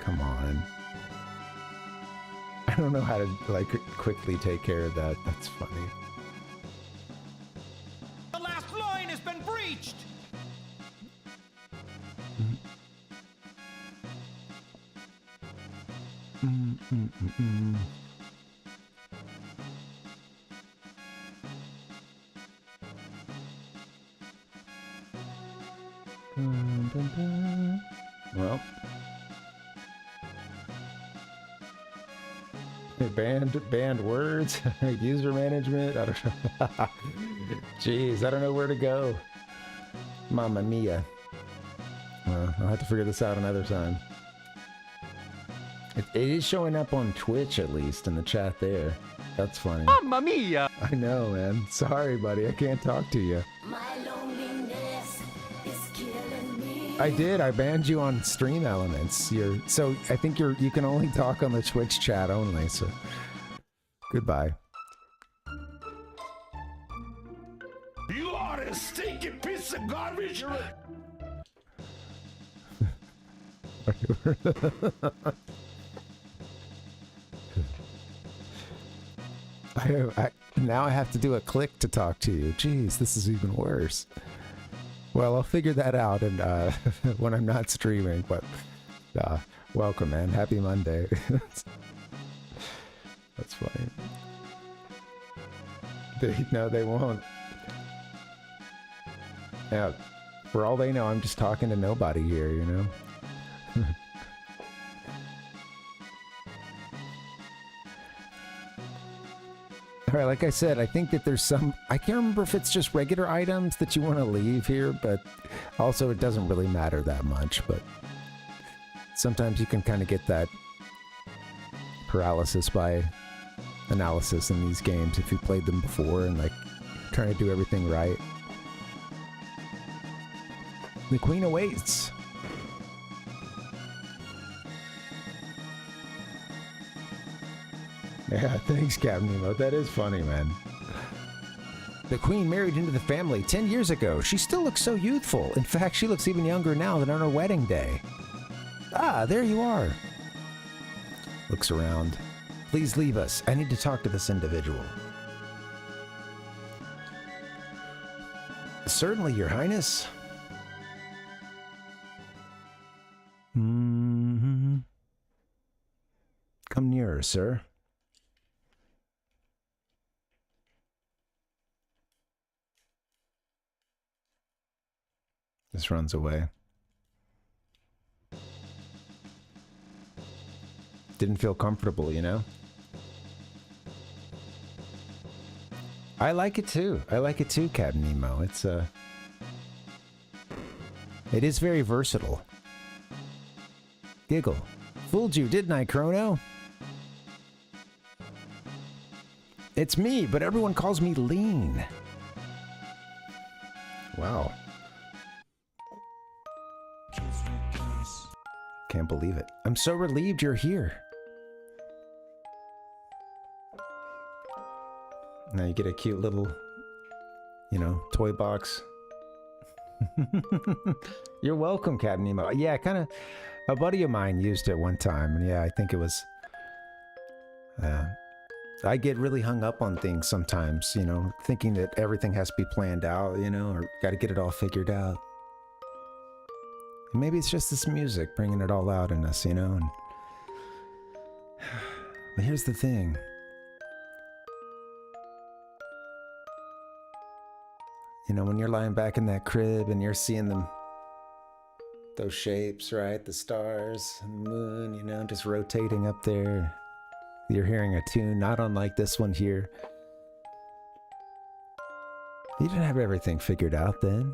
Come on. I don't know how to like quickly take care of that. That's funny. The last line has been breached. Well, banned words, user management. I don't know. Jeez, I don't know where to go. Mamma mia. Well, I'll have to figure this out another time. It is showing up on Twitch, at least, in the chat there. That's funny. Mamma mia! I know, man. Sorry, buddy. I can't talk to you. My loneliness is killing me. I did. I banned you on Stream Elements. So I think you can only talk on the Twitch chat only. So goodbye. You are a stinking piece of garbage. Now I have to do a click to talk to you. Jeez, this is even worse. Well, I'll figure that out and when I'm not streaming, but welcome, man. Happy Monday. That's funny. No, they won't. Yeah, for all they know, I'm just talking to nobody here, you know? Alright, like I said, I think that there's some... I can't remember if it's just regular items that you want to leave here, but also it doesn't really matter that much, but sometimes you can kind of get that paralysis by analysis in these games if you played them before and like trying to do everything right. The Queen awaits. Yeah, thanks, Captain Nemo. That is funny, man. The Queen married into the family 10 years ago. She still looks so youthful. In fact, she looks even younger now than on her wedding day. Ah, there you are. Looks around. Please leave us. I need to talk to this individual. Certainly, Your Highness. Mm-hmm. Come nearer, sir. Just runs away. Didn't feel comfortable, you know? I like it too. I like it too, Captain Nemo. It's it is very versatile. Giggle. Fooled you, didn't I, Chrono? It's me, but everyone calls me Lean. Wow. Can't believe it. I'm so relieved you're here. Now you get a cute little, you know, toy box. You're welcome, Captain Nemo. Yeah, kind of. A buddy of mine used it one time, and yeah, I think it was... I get really hung up on things sometimes, you know, thinking that everything has to be planned out, you know, or got to get it all figured out. And maybe it's just this music bringing it all out in us, you know, and... But here's the thing. You know, when you're lying back in that crib and you're seeing them... Those shapes, right? The stars, and the moon, you know, just rotating up there. You're hearing a tune, not unlike this one here. You didn't have everything figured out then.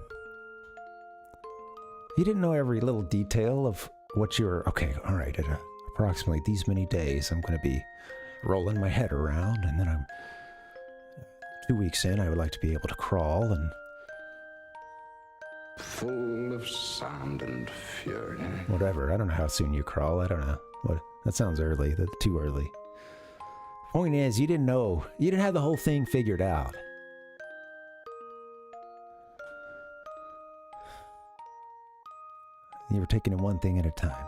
You didn't know every little detail of what you were... Okay, all right, at approximately these many days, I'm going to be rolling my head around, and then I'm... 2 weeks in, I would like to be able to crawl, and... Full of sand and fury. Whatever. I don't know how soon you crawl. I don't know. What? That sounds early. That's too early. Point is, you didn't know. You didn't have the whole thing figured out. You were taking it one thing at a time.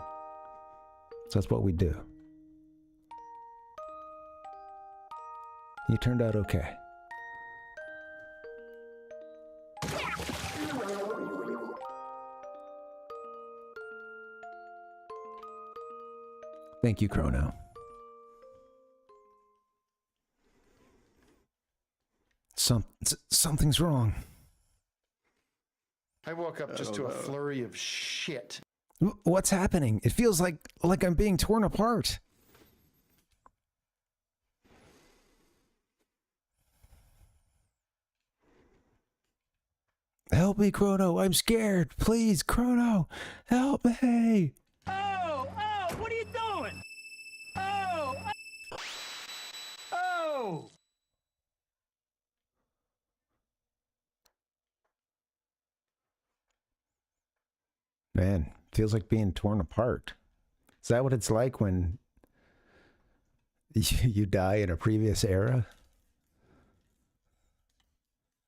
So that's what we do. You turned out okay. Thank you, Chrono. Something's wrong. I woke up just to a flurry of shit. What's happening? It feels like I'm being torn apart. Help me, Chrono. I'm scared. Please, Chrono. Help me. Oh, what are you doing? Oh. Man, feels like being torn apart. Is that what it's like when you die in a previous era?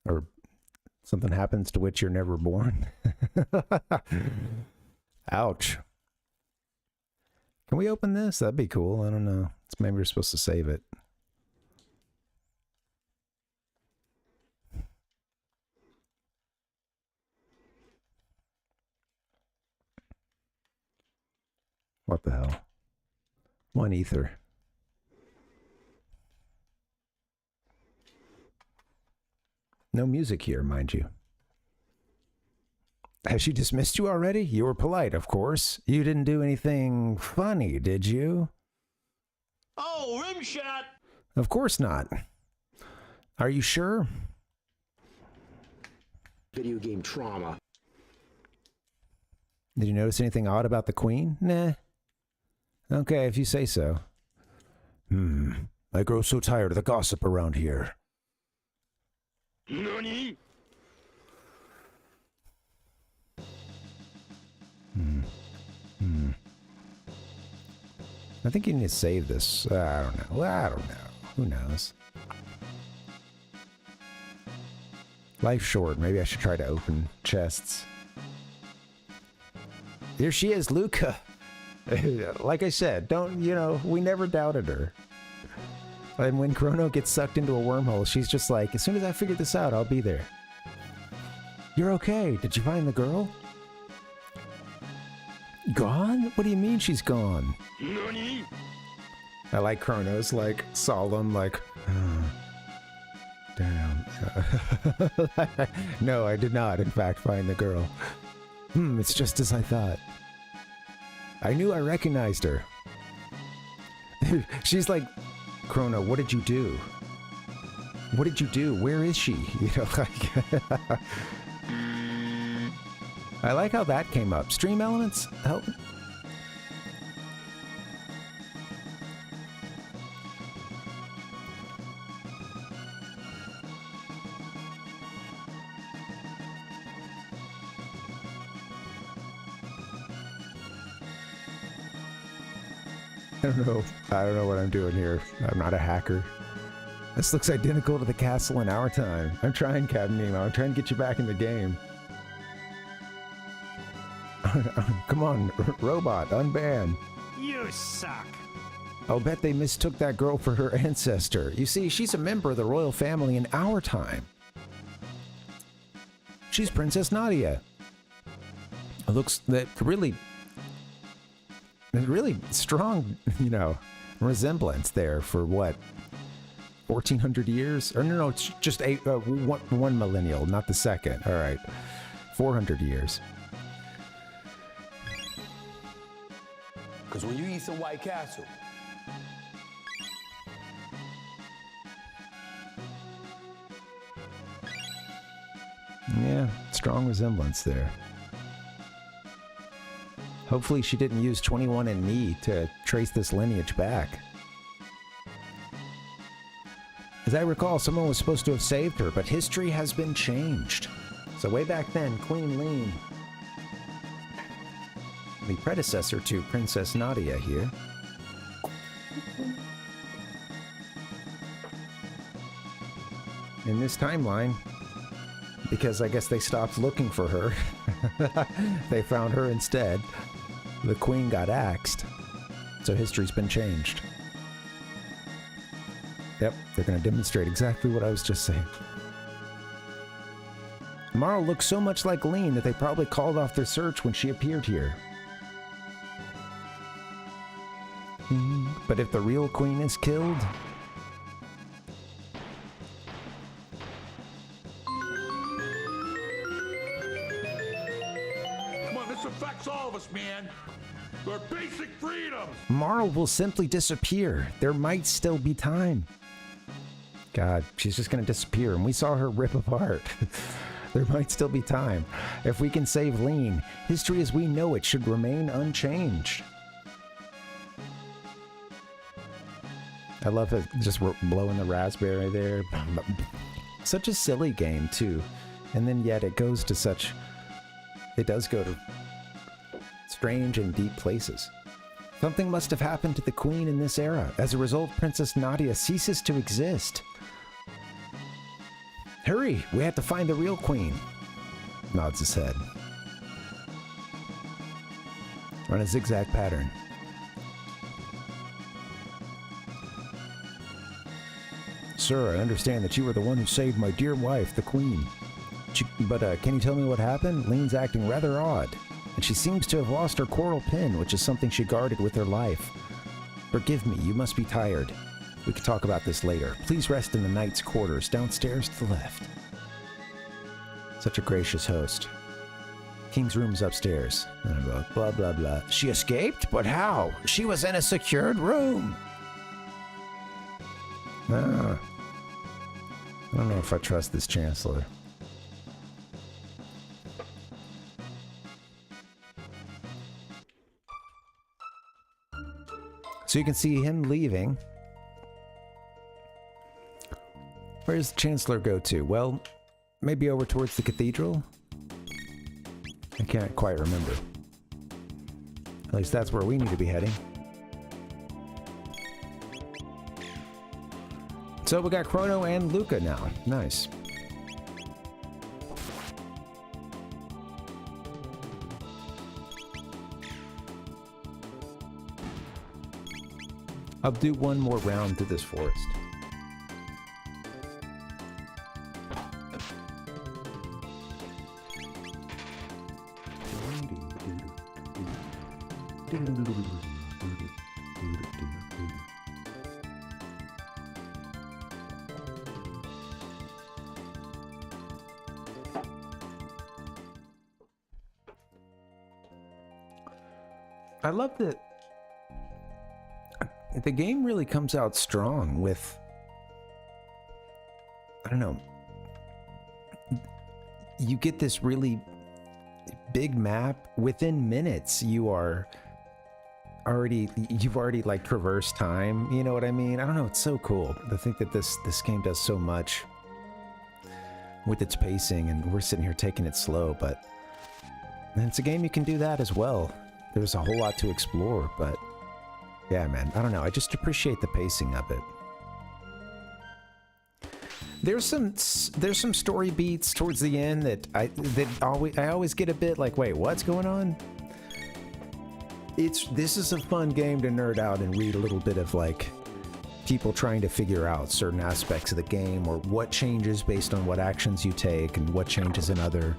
Or something happens to which you're never born? Ouch. Can we open this? That'd be cool. I don't know. Maybe we're supposed to save it. What the hell? 1 ether. No music here, mind you. Has she dismissed you already? You were polite, of course. You didn't do anything funny, did you? Oh, rim shot! Of course not. Are you sure? Video game trauma. Did you notice anything odd about the queen? Nah. Okay, if you say so. I grow so tired of the gossip around here. Nani? I think you need to save this. I don't know. I don't know. Who knows? Life's short. Maybe I should try to open chests. Here she is, Luca. Like I said, we never doubted her. And when Chrono gets sucked into a wormhole, she's just like, as soon as I figure this out, I'll be there. You're okay. Did you find the girl? Gone? What do you mean she's gone? Nani? I like Chrono's, like, solemn, like, damn. No, I did not, in fact, find the girl. It's just as I thought. I knew I recognized her. She's like, Chrono, what did you do? What did you do? Where is she? You know, like... I like how that came up. Stream elements? Help. I don't know what I'm doing here. I'm not a hacker. This looks identical to the castle in our time. I'm trying, Captain Nemo. I'm trying to get you back in the game. Come on, robot, unban. You suck. I'll bet they mistook that girl for her ancestor. You see, she's a member of the royal family in our time. She's Princess Nadia. It looks that really strong, resemblance there for what? 1400 years? Or no, it's just one millennial, not the second. All right. 400 years. Because when you eat some White Castle, yeah, strong resemblance there. Hopefully she didn't use 21andMe to trace this lineage back. As I recall, someone was supposed to have saved her, but history has been changed. So way back then, Queen Lean, the predecessor to Princess Nadia here, in this timeline, because I guess they stopped looking for her, they found her instead. The queen got axed, so history's been changed. Yep, they're going to demonstrate exactly what I was just saying. Marl looks so much like Lean that they probably called off their search when she appeared here. But if the real queen is killed... Come on, this affects all of us, man. They're basic freedoms. Marl will simply disappear. There might still be time. God, she's just going to disappear, and we saw her rip apart. There might still be time. If we can save Lean, history as we know it should remain unchanged. I love it, just blowing the raspberry there. Such a silly game, too. And then yet it goes to such... It does go to strange and deep places. Something must have happened to the queen in this era. As a result, Princess Nadia ceases to exist. Hurry, we have to find the real queen. Nods his head. On a zigzag pattern. Sir, I understand that you were the one who saved my dear wife, the queen. But can you tell me what happened? Lean's acting rather odd, and she seems to have lost her coral pin, which is something she guarded with her life. Forgive me, you must be tired. We can talk about this later. Please rest in the knight's quarters, downstairs to the left. Such a gracious host. King's room is upstairs. Blah, blah, blah. She escaped? But how? She was in a secured room. Ah. I don't know if I trust this chancellor. So you can see him leaving. Where does the chancellor go to? Well, maybe over towards the cathedral? I can't quite remember. At least that's where we need to be heading. So we got Chrono and Luca now. Nice. I'll do one more round through this forest. I love that the game really comes out strong with, I don't know, you get this really big map. Within minutes you've already like traversed time, you know what I mean? I don't know, it's so cool. I think that this game does so much with its pacing, and we're sitting here taking it slow, but it's a game you can do that as well. There's a whole lot to explore, but yeah, man, I don't know. I just appreciate the pacing of it. There's some story beats towards the end that I always get a bit like, wait, what's going on? This is a fun game to nerd out and read a little bit of like people trying to figure out certain aspects of the game, or what changes based on what actions you take and what changes in other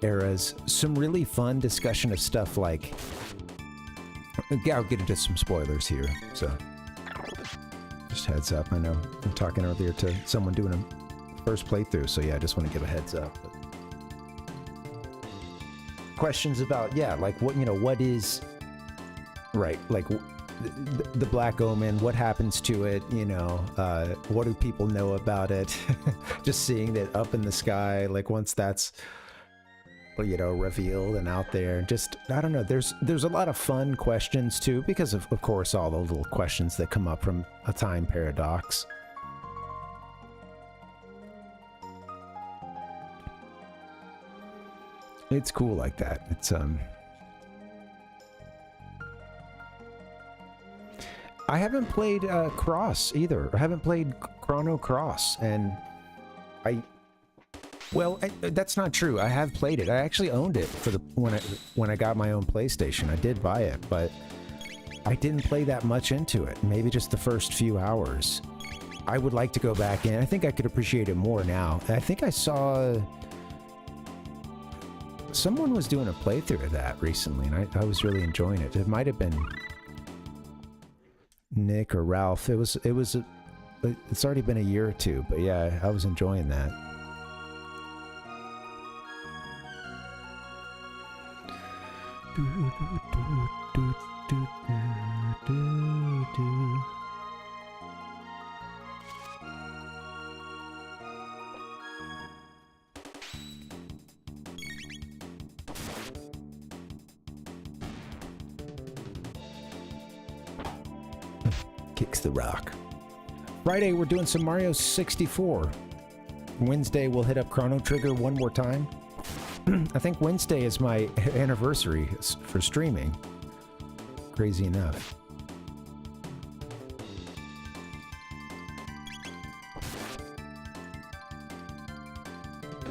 eras. Some really fun discussion of stuff like, I'll get into some spoilers here, so just heads up. I know I'm talking earlier to someone doing a first playthrough, so yeah, I just want to give a heads up. But questions about, yeah, like what, you know, what is right, like the Black Omen, what happens to it, you know, what do people know about it? Just seeing that up in the sky, like once that's, you know, revealed and out there, just, I don't know, there's a lot of fun questions too, because of course all the little questions that come up from a time paradox. It's cool like that. It's I haven't played Cross either. I haven't played Chrono Cross, and that's not true. I have played it. I actually owned it for when I got my own PlayStation. I did buy it, but I didn't play that much into it. Maybe just the first few hours. I would like to go back in. I think I could appreciate it more now. I think I saw someone was doing a playthrough of that recently, and I was really enjoying it. It might have been Nick or Ralph. It's already been a year or two, but yeah, I was enjoying that. Kicks the rock. Friday, we're doing some Mario 64. Wednesday, we'll hit up Chrono Trigger one more time. I think Wednesday is my anniversary for streaming. Crazy enough.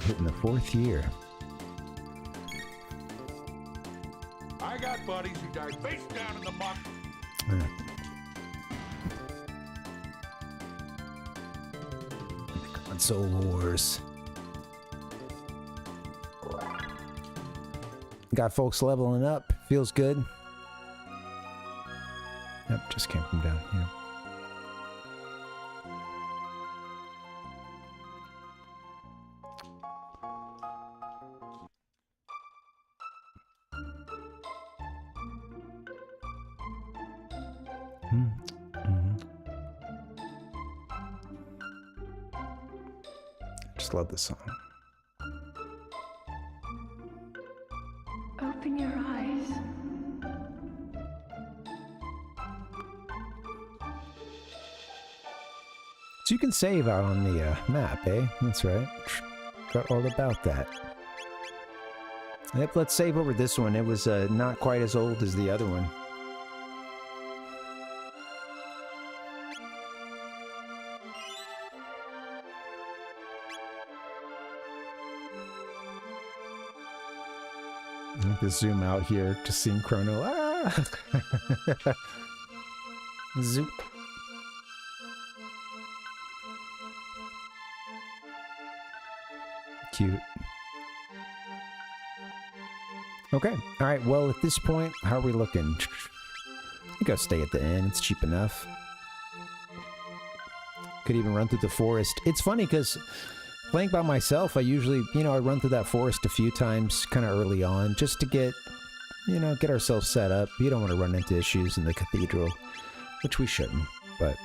Hitting the 4th year. I got buddies who died face down in the muck. Console wars. Got folks leveling up. Feels good. Yep, just came from down here. Just love this song. Open your eyes. So you can save out on the map, eh? That's right. Got all about that. Yep, let's save over this one. It was not quite as old as the other one. I have to zoom out here to see Chrono. Ah! Zoop. Cute. Okay. All right. Well, at this point, how are we looking? I think I'll stay at the inn. It's cheap enough. Could even run through the forest. It's funny because playing by myself, I usually, I run through that forest a few times kind of early on just to get, get ourselves set up. You don't want to run into issues in the cathedral, which we shouldn't, but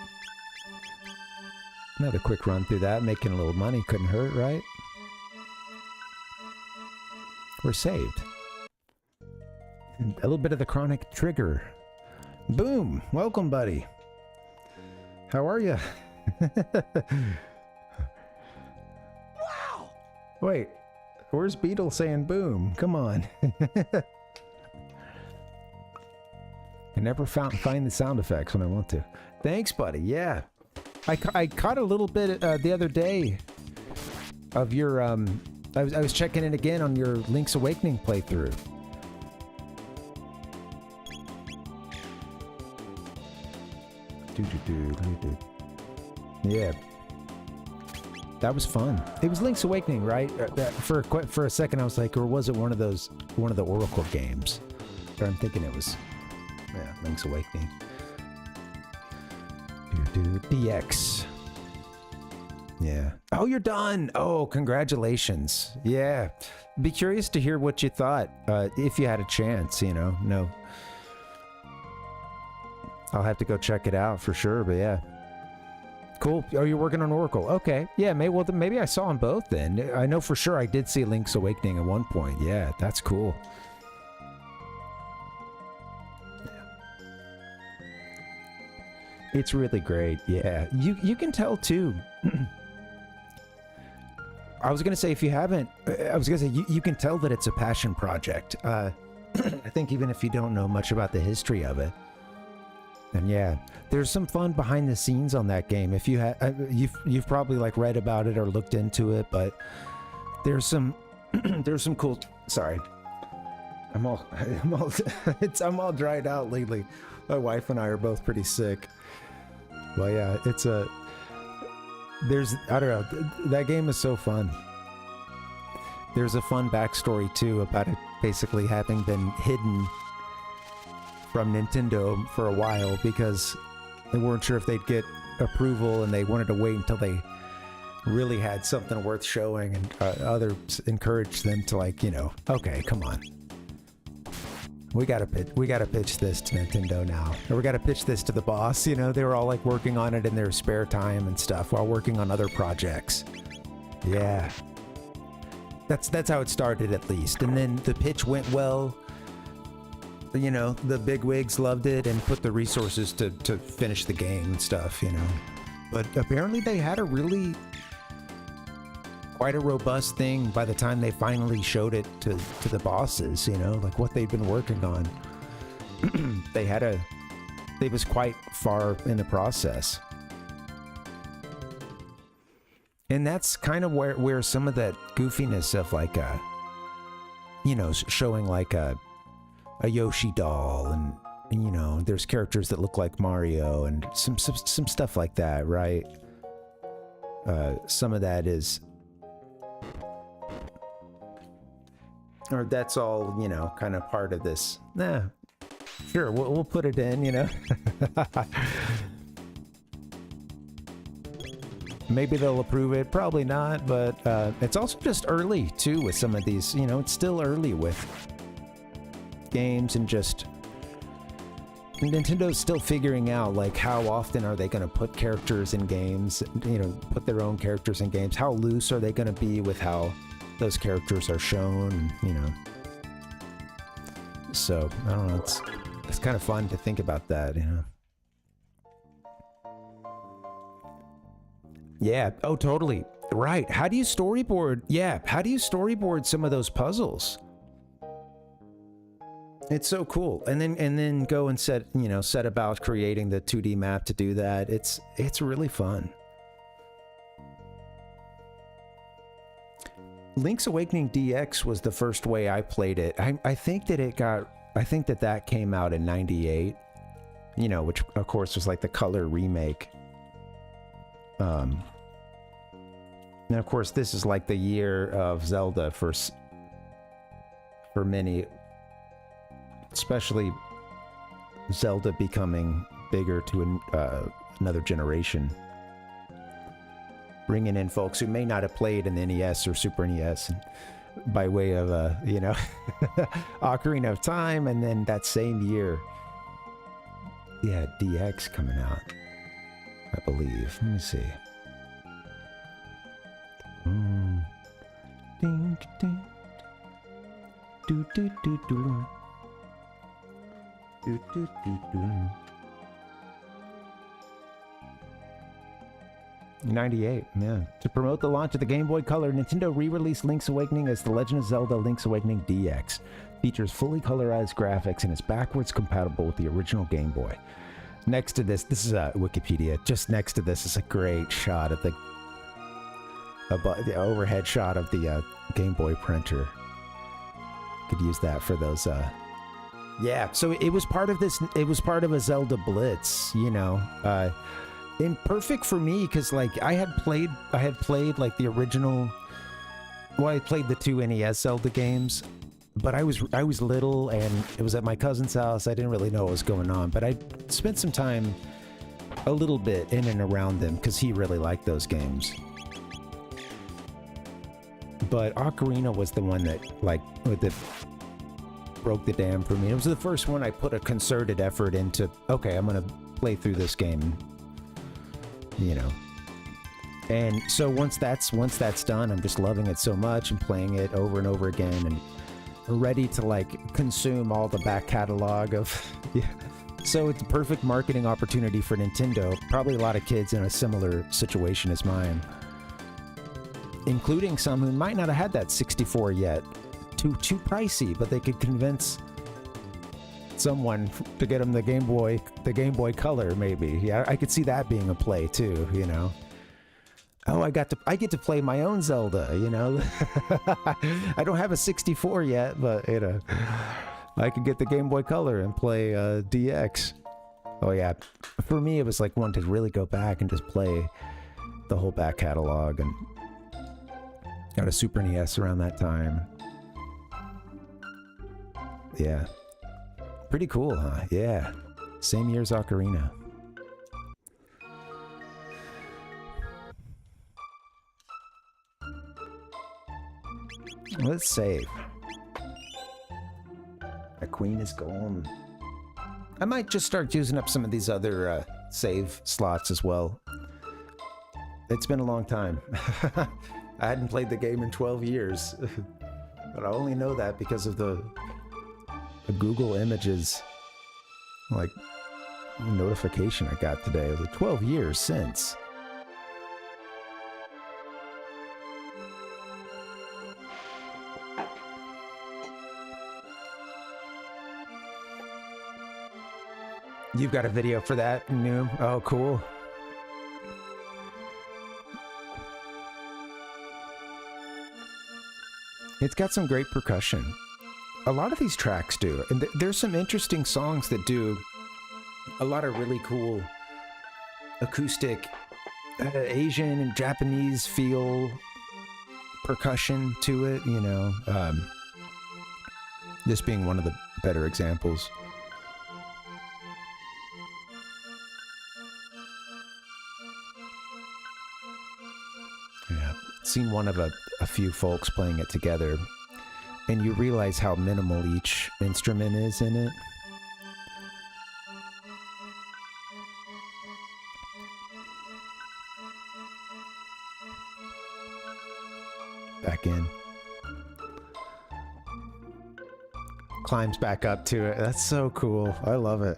another quick run through that, making a little money couldn't hurt, right? We're saved. And a little bit of the CHRONO Trigger. Boom! Welcome, buddy. How are you? Wow! Wait, where's Beetle saying boom? Come on. I never find the sound effects when I want to. Thanks, buddy. Yeah. I caught a little bit the other day of your I was checking in again on your Link's Awakening playthrough. Yeah. That was fun. It was Link's Awakening, right? For a second I was like, or was it one of the Oracle games? But I'm thinking it was, yeah, Link's Awakening. DX. Yeah. Oh, you're done. Oh, congratulations. Yeah. Be curious to hear what you thought, if you had a chance, No. I'll have to go check it out for sure, but yeah. Cool. Oh, you're working on Oracle. Okay. Yeah, maybe I saw them both then. I know for sure I did see Link's Awakening at one point. Yeah, that's cool. It's really great. Yeah. You can tell too. I was going to say, if you haven't, you can tell that it's a passion project. I think even if you don't know much about the history of it. And yeah, there's some fun behind the scenes on that game. If you you've probably read about it or looked into it, but there's some cool. Sorry, I'm all dried out lately. My wife and I are both pretty sick. Well, yeah, I don't know. That game is so fun. There's a fun backstory too about it basically having been hidden from Nintendo for a while because they weren't sure if they'd get approval and they wanted to wait until they really had something worth showing, and others encouraged them to okay, come on. We gotta pitch this to Nintendo now. Or we gotta pitch this to the boss, They were all working on it in their spare time and stuff while working on other projects. Yeah. That's how it started at least. And then the pitch went well. The bigwigs loved it and put the resources to finish the game and stuff, But apparently they had a really quite a robust thing by the time they finally showed it to the bosses, you know, like what they'd been working on. They was quite far in the process. And that's kind of where some of that goofiness of like a, you know, showing like a Yoshi doll and you know, there's characters that look like Mario and some stuff like that, right? Some of that is, or that's all, you know, kind of part of this. Nah, sure, we'll put it in, you know. Maybe they'll approve it, probably not, but it's also just early too with some of these, you know, it's still early with games and just Nintendo's still figuring out like how often are they going to put characters in games, you know, put their own characters in games. How loose are they going to be with how those characters are shown, you know. So, I don't know, it's kind of fun to think about that, you know. Yeah, oh totally. Right. How do you storyboard? Yeah, how do you storyboard some of those puzzles? It's so cool. And then go and set about creating the 2D map to do that. It's really fun. Link's Awakening DX was the first way I played it. I think that came out in 98, you know, which of course was like the color remake. And of course this is like the year of Zelda for many, especially Zelda becoming bigger to another generation. Bringing in folks who may not have played in the NES or Super NES and by way of, you know, Ocarina of Time, and then that same year, yeah, DX coming out, I believe. Let me see. Ding, ding. Do, do, do, do. Do, do, do, do. 98, yeah. To promote the launch of the Game Boy Color, Nintendo re-released Link's Awakening as The Legend of Zelda Link's Awakening DX. Features fully colorized graphics and is backwards compatible with the original Game Boy. Next to this is Wikipedia. Just next to this is a great shot of the overhead shot of the Game Boy printer. Could use that for those. Yeah, so it was part of this. It was part of a Zelda Blitz, you know. And perfect for me because like I had played like the original. Well, I played the 2 NES Zelda games, but I was little and it was at my cousin's house. I didn't really know what was going on, but I spent some time, a little bit in and around them because he really liked those games. But Ocarina was the one that broke the dam for me. It was the first one I put a concerted effort into. Okay, I'm gonna play through this game, you know. And so once that's done, I'm just loving it so much and playing it over and over again and ready to like consume all the back catalog of. Yeah. So it's a perfect marketing opportunity for Nintendo. Probably a lot of kids in a similar situation as mine, including some who might not have had that 64 yet. Too pricey, but they could convince someone to get them the Game Boy Color, maybe. Yeah, I could see that being a play too, you know. Oh, I get to play my own Zelda, you know. I don't have a 64 yet, but you know, I could get the Game Boy Color and play DX. Oh yeah, for me it was like one to really go back and just play the whole back catalog, and got a Super NES around that time. Yeah. Pretty cool, huh? Yeah. Same year as Ocarina. Let's save. The queen is gone. I might just start using up some of these other save slots as well. It's been a long time. I hadn't played the game in 12 years. But I only know that because of the Google Images like notification I got today. It was like 12 years since. You've got a video for that, Noom? Oh, cool. It's got some great percussion. A lot of these tracks do. And there's some interesting songs that do a lot of really cool acoustic Asian and Japanese feel percussion to it, you know. This being one of the better examples. Yeah, seen one of a few folks playing it together, and you realize how minimal each instrument is in it. Back in. Climbs back up to it. That's so cool. I love it.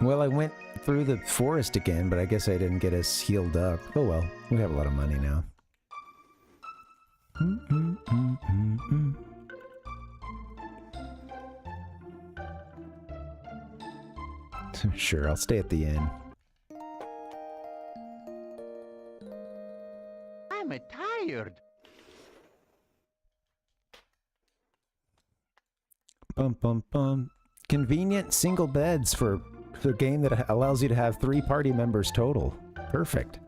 Well, I went through the forest again, but I guess I didn't get us healed up. Oh well, we have a lot of money now. Sure, I'll stay at the inn. I'm tired. Bum bum bum. Convenient single beds for a game that allows you to have 3 party members total. Perfect.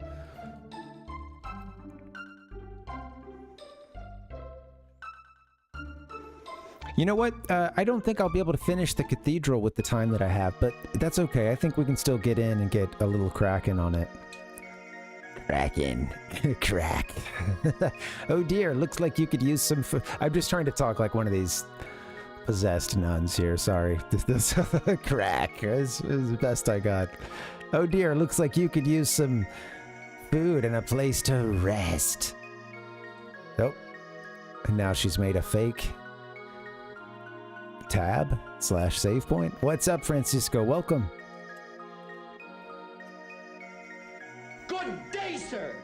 You know what? I don't think I'll be able to finish the cathedral with the time that I have, but that's okay. I think we can still get in and get a little cracking on it. Cracking. Crack. Oh dear, looks like you could use some food. I'm just trying to talk like one of these possessed nuns here. Sorry. This crack is the best I got. Oh dear, looks like you could use some food and a place to rest. Nope. And now she's made a fake tab / save point. What's up, Francisco? Welcome. Good day, sir.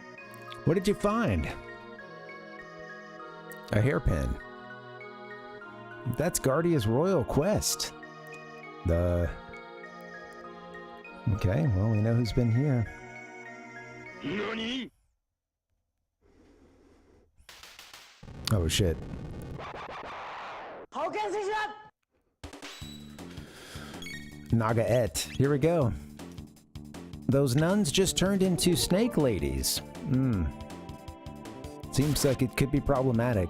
What did you find? A hairpin. That's Guardia's royal quest. Okay, well, we know who's been here. Nani? Oh shit. Nagaet. Here we go. Those nuns just turned into snake ladies. Seems like it could be problematic.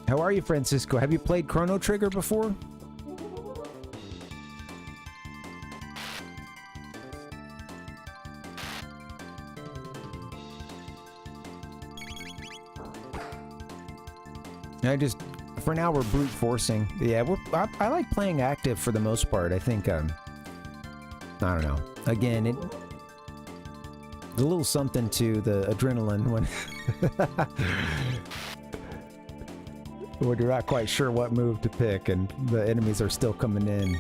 How are you, Francisco? Have you played Chrono Trigger before? For now, we're brute forcing. Yeah, I like playing active for the most part. I think, I don't know. Again, it's a little something to the adrenaline when when you're not quite sure what move to pick and the enemies are still coming in.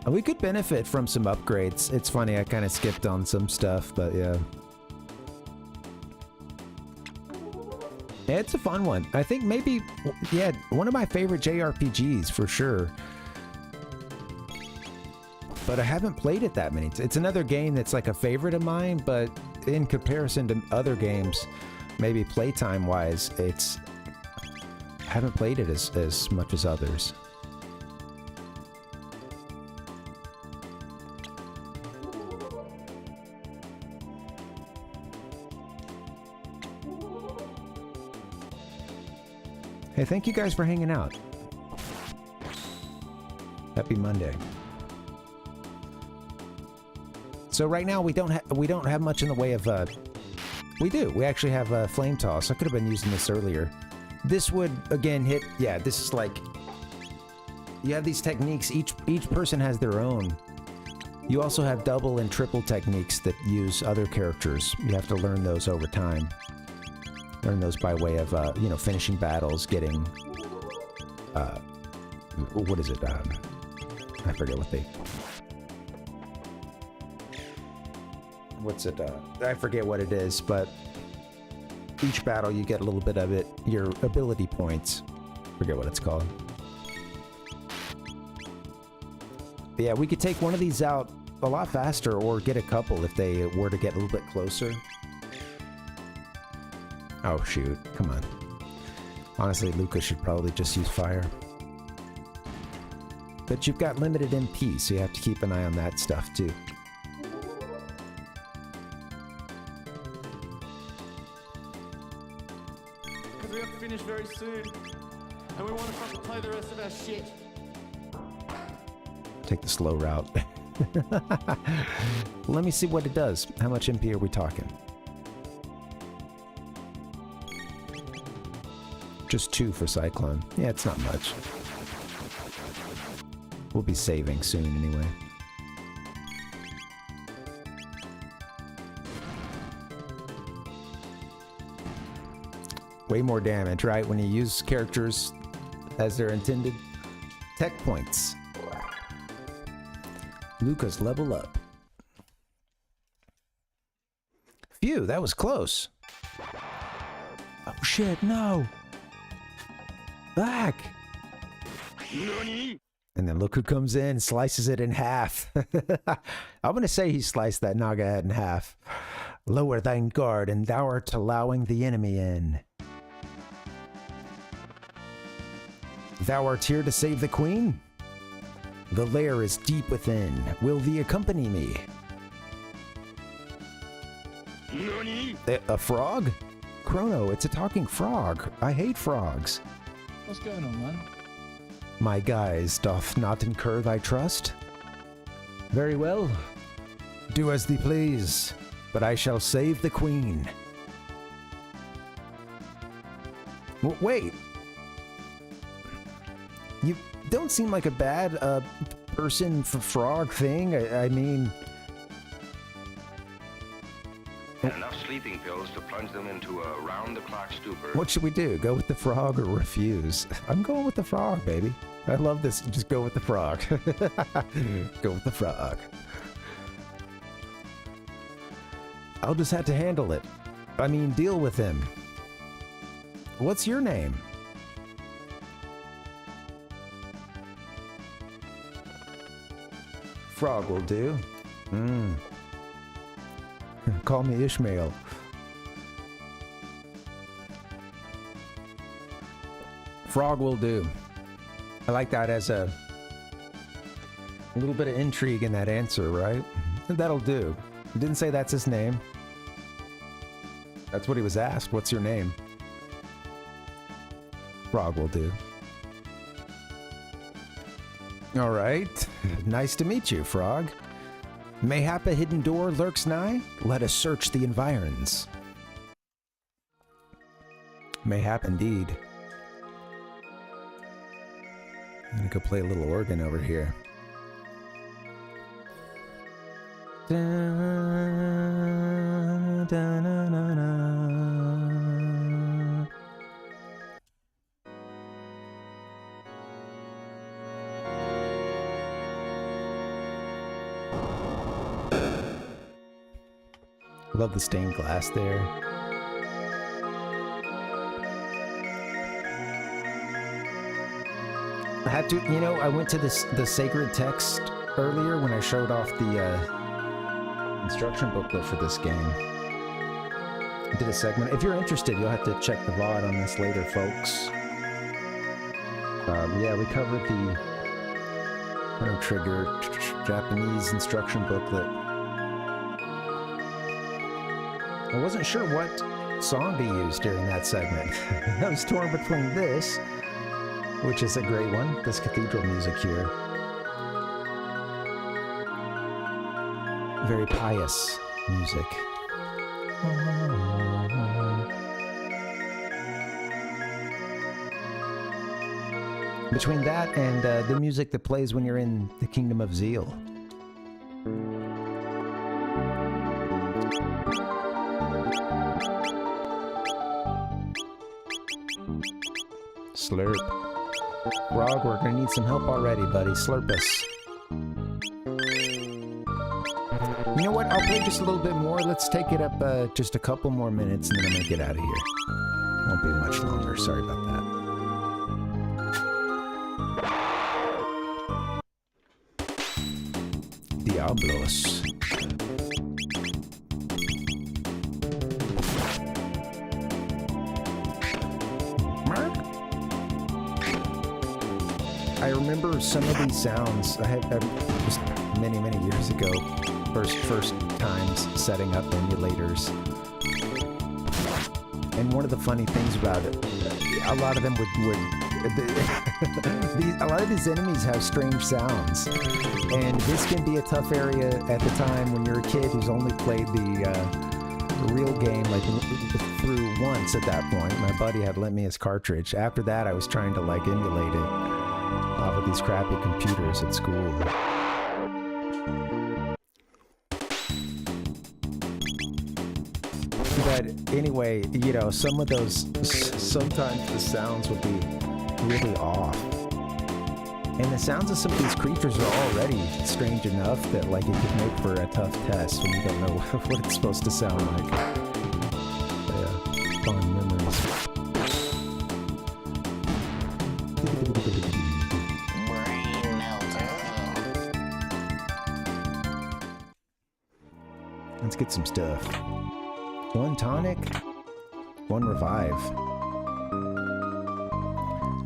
We could benefit from some upgrades. It's funny, I kind of skipped on some stuff, but yeah. Yeah, it's a fun one. I think maybe, yeah, one of my favorite JRPGs for sure. But I haven't played it that many times. It's another game that's like a favorite of mine, but in comparison to other games, maybe playtime wise, I haven't played it as much as others. Hey, thank you guys for hanging out. Happy Monday. So right now we don't have much in the way of we do. We actually have flame toss. I could have been using this earlier. This would again hit. Yeah, this is like you have these techniques. Each person has their own You also have double and triple techniques that use other characters. You have to learn those over time. Learn those by way of, you know, finishing battles, getting, what is it? I forget what they... What's it? I forget what it is, but each battle you get a little bit of it, your ability points. Forget what it's called. But yeah, we could take one of these out a lot faster or get a couple if they were to get a little bit closer. Oh shoot, come on. Honestly, Lucas should probably just use fire. But you've got limited MP, so you have to keep an eye on that stuff too. Because we have to finish very soon. And we want to fucking play the rest of our shit. Take the slow route. Let me see what it does. How much MP are we talking? Just 2 for Cyclone. Yeah, it's not much. We'll be saving soon anyway. Way more damage, right? When you use characters as they're intended. Tech points. Lucas, level up. Phew, that was close. Oh shit, no. Back. And then look who comes in, slices it in half. I'm gonna say he sliced that Naga head in half. Lower thine guard, and thou art allowing the enemy in. Thou art here to save the queen? The lair is deep within. Will thee accompany me? A frog? Chrono, it's a talking frog. I hate frogs. What's going on, man? My guise doth not incur thy trust? Very well. Do as thee please, but I shall save the queen. Wait. You don't seem like a bad person for frog thing. I mean... And enough sleeping pills to plunge them into a round-the-clock stupor. What should we do? Go with the frog or refuse? I'm going with the frog, baby. I love this. Just go with the frog. Go with the frog. I'll just have to handle it. I mean, deal with him. What's your name? Frog will do. Call me Ishmael. Frog will do. I like that as a little bit of intrigue in that answer, right? That'll do. He didn't say that's his name. That's what he was asked. What's your name? Frog will do. All right. Nice to meet you, Frog. Mayhap a hidden door lurks nigh? Let us search the environs. Mayhap indeed. I'm gonna go play a little organ over here. Da, da, na, na, na. Love the stained glass there. I had to, you know, I went to the sacred text earlier when I showed off the instruction booklet for this game. I did a segment. If you're interested, you'll have to check the VOD on this later, folks. Yeah, we covered the CHRONO TRIGGER Japanese instruction booklet. I wasn't sure what song to use during that segment. I was torn between this, which is a great one, this cathedral music here. Very pious music. Between that and the music that plays when you're in the Kingdom of Zeal. Slurp. Rog, we're gonna need some help already, buddy. Slurp us. You know what? I'll play just a little bit more. Let's take it up just a couple more minutes, and then I'm gonna get out of here. Won't be much longer. Sorry about that. Diablos. I remember some of these sounds. I just many years ago. First times setting up emulators. And one of the funny things about it, a lot of them a lot of these enemies have strange sounds. And this can be a tough area at the time when you're a kid who's only played the real game like through once at that point. My buddy had lent me his cartridge. After that, I was trying to like emulate it off of these crappy computers at school. But anyway, you know, some of those, sometimes the sounds would be really off. And the sounds of some of these creatures are already strange enough that like it could make for a tough test when you don't know what it's supposed to sound like. Yeah, fond memories. Let's get some stuff. 1 tonic, 1 revive.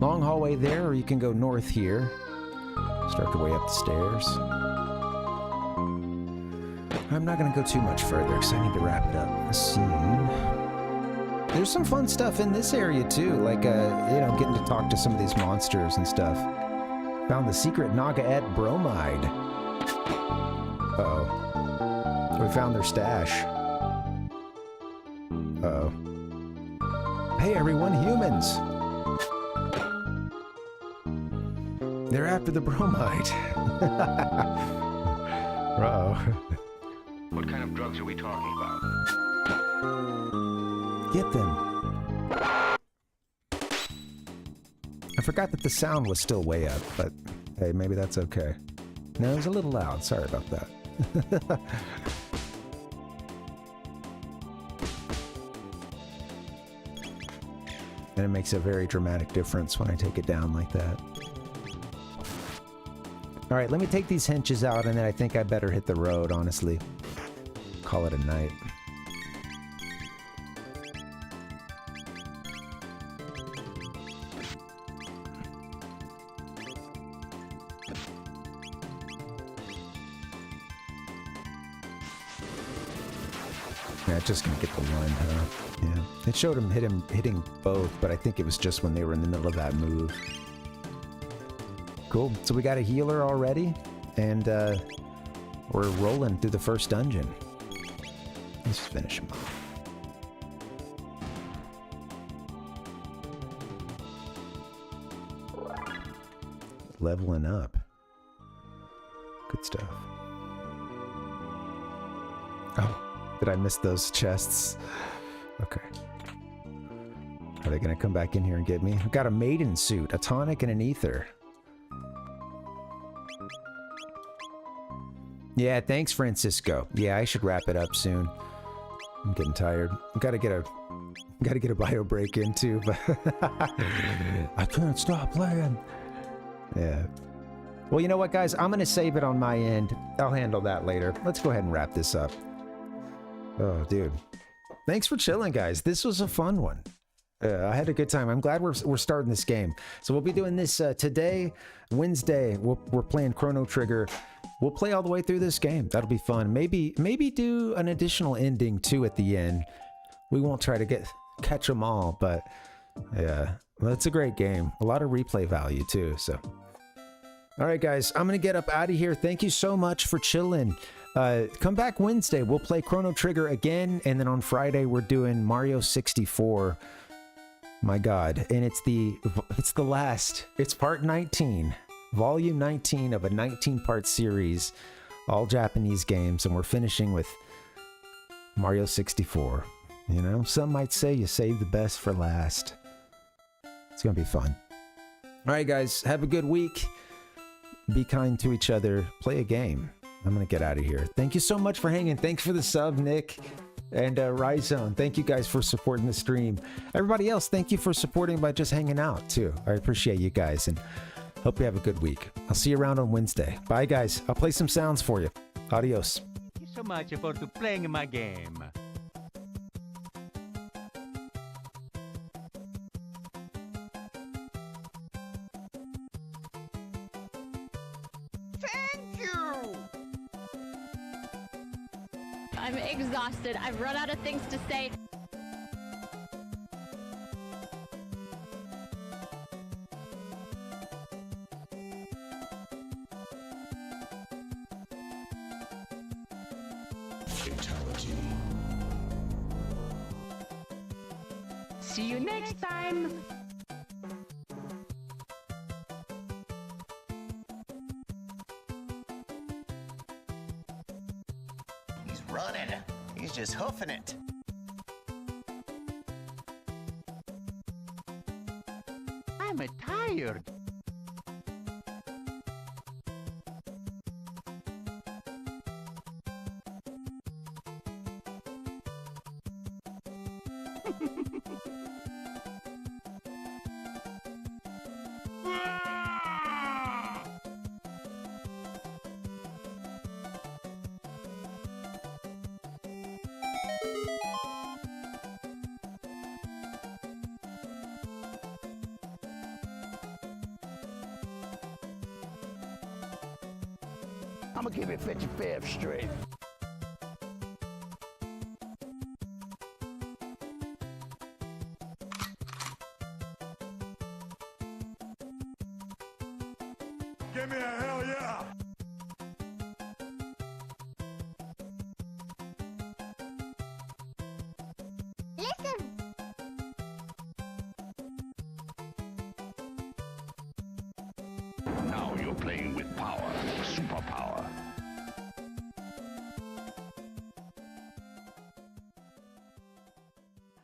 Long hallway there, or you can go north here. Start your way up the stairs. I'm not going to go too much further because I need to wrap it up soon. There's some fun stuff in this area too, like you know, getting to talk to some of these monsters and stuff. Found the secret Nagaet bromide. Uh-oh. We found their stash. Uh-oh. Hey everyone, humans! They're after the bromide. Uh-oh. What kind of drugs are we talking about? Get them. I forgot that the sound was still way up, but hey, maybe that's okay. No, it was a little loud. Sorry about that. And it makes a very dramatic difference when I take it down like that. All right, let me take these henches out, and then I think I better hit the road, honestly. Call it a night. Yeah, just gonna get the one, huh? Yeah. It showed him hitting both, but I think it was just when they were in the middle of that move. Cool. So we got a healer already, and we're rolling through the first dungeon. Let's just finish him off. Leveling up. Good stuff. Oh. Did I miss those chests? Okay. Are they gonna come back in here and get me? I've got a maiden suit, a tonic, and an ether. Yeah, thanks, Francisco. Yeah, I should wrap it up soon. I'm getting tired. Gotta get a bio break in too, but I can't stop playing. Yeah. Well, you know what, guys? I'm gonna save it on my end. I'll handle that later. Let's go ahead and wrap this up. Oh, dude. Thanks for chilling, guys. This was a fun one. I had a good time. I'm glad we're starting this game. So we'll be doing this today, Wednesday. We're playing Chrono Trigger. We'll play all the way through this game. That'll be fun. Maybe do an additional ending too at the end. We won't try to catch them all, but yeah, well, it's a great game. A lot of replay value too. So, all right, guys, I'm gonna get up out of here. Thank you so much for chilling. Come back Wednesday. We'll play Chrono Trigger again, and then on Friday we're doing Mario 64. My God, and it's the last. It's part 19, volume 19 of a 19-part series, all Japanese games, and we're finishing with Mario 64. You know, some might say you save the best for last. It's going to be fun. All right, guys. Have a good week. Be kind to each other. Play a game. I'm going to get out of here. Thank you so much for hanging. Thanks for the sub, Nick. And Ryzone, thank you guys for supporting the stream. Everybody else, thank you for supporting by just hanging out, too. I appreciate you guys, and hope you have a good week. I'll see you around on Wednesday. Bye, guys. I'll play some sounds for you. Adios. Thank you so much for playing my game. Thank you! I'm exhausted. I've run out of things to say. Fatality. See you next time! He's running. He's just hoofing it. I'm tired. I'm gonna give it 55 straight. Give me a hell yeah! Listen! Now you're playing with power, superpower.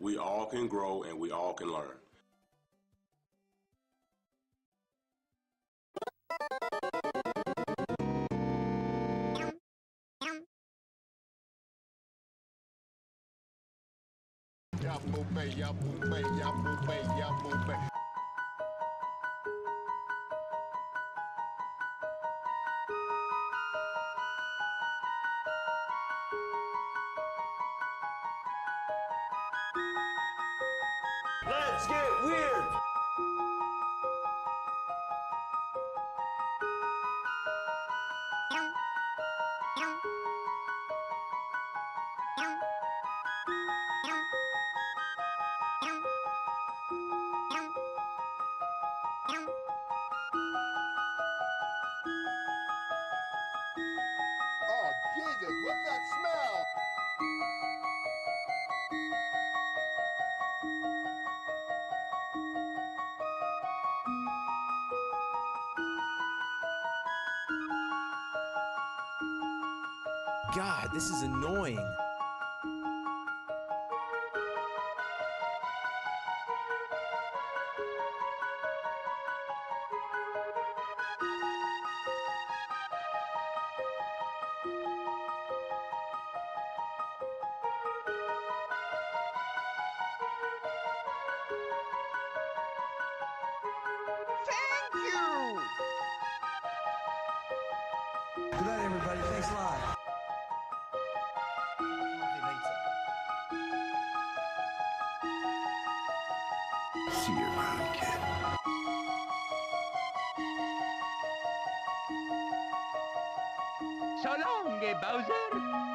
We all can grow and we all can learn. Let's get weird! Oh, Jesus, what's that smell? God, this is annoying. Thank you! Good night, everybody. Thanks a lot. See you around, kid. So long, Bowser.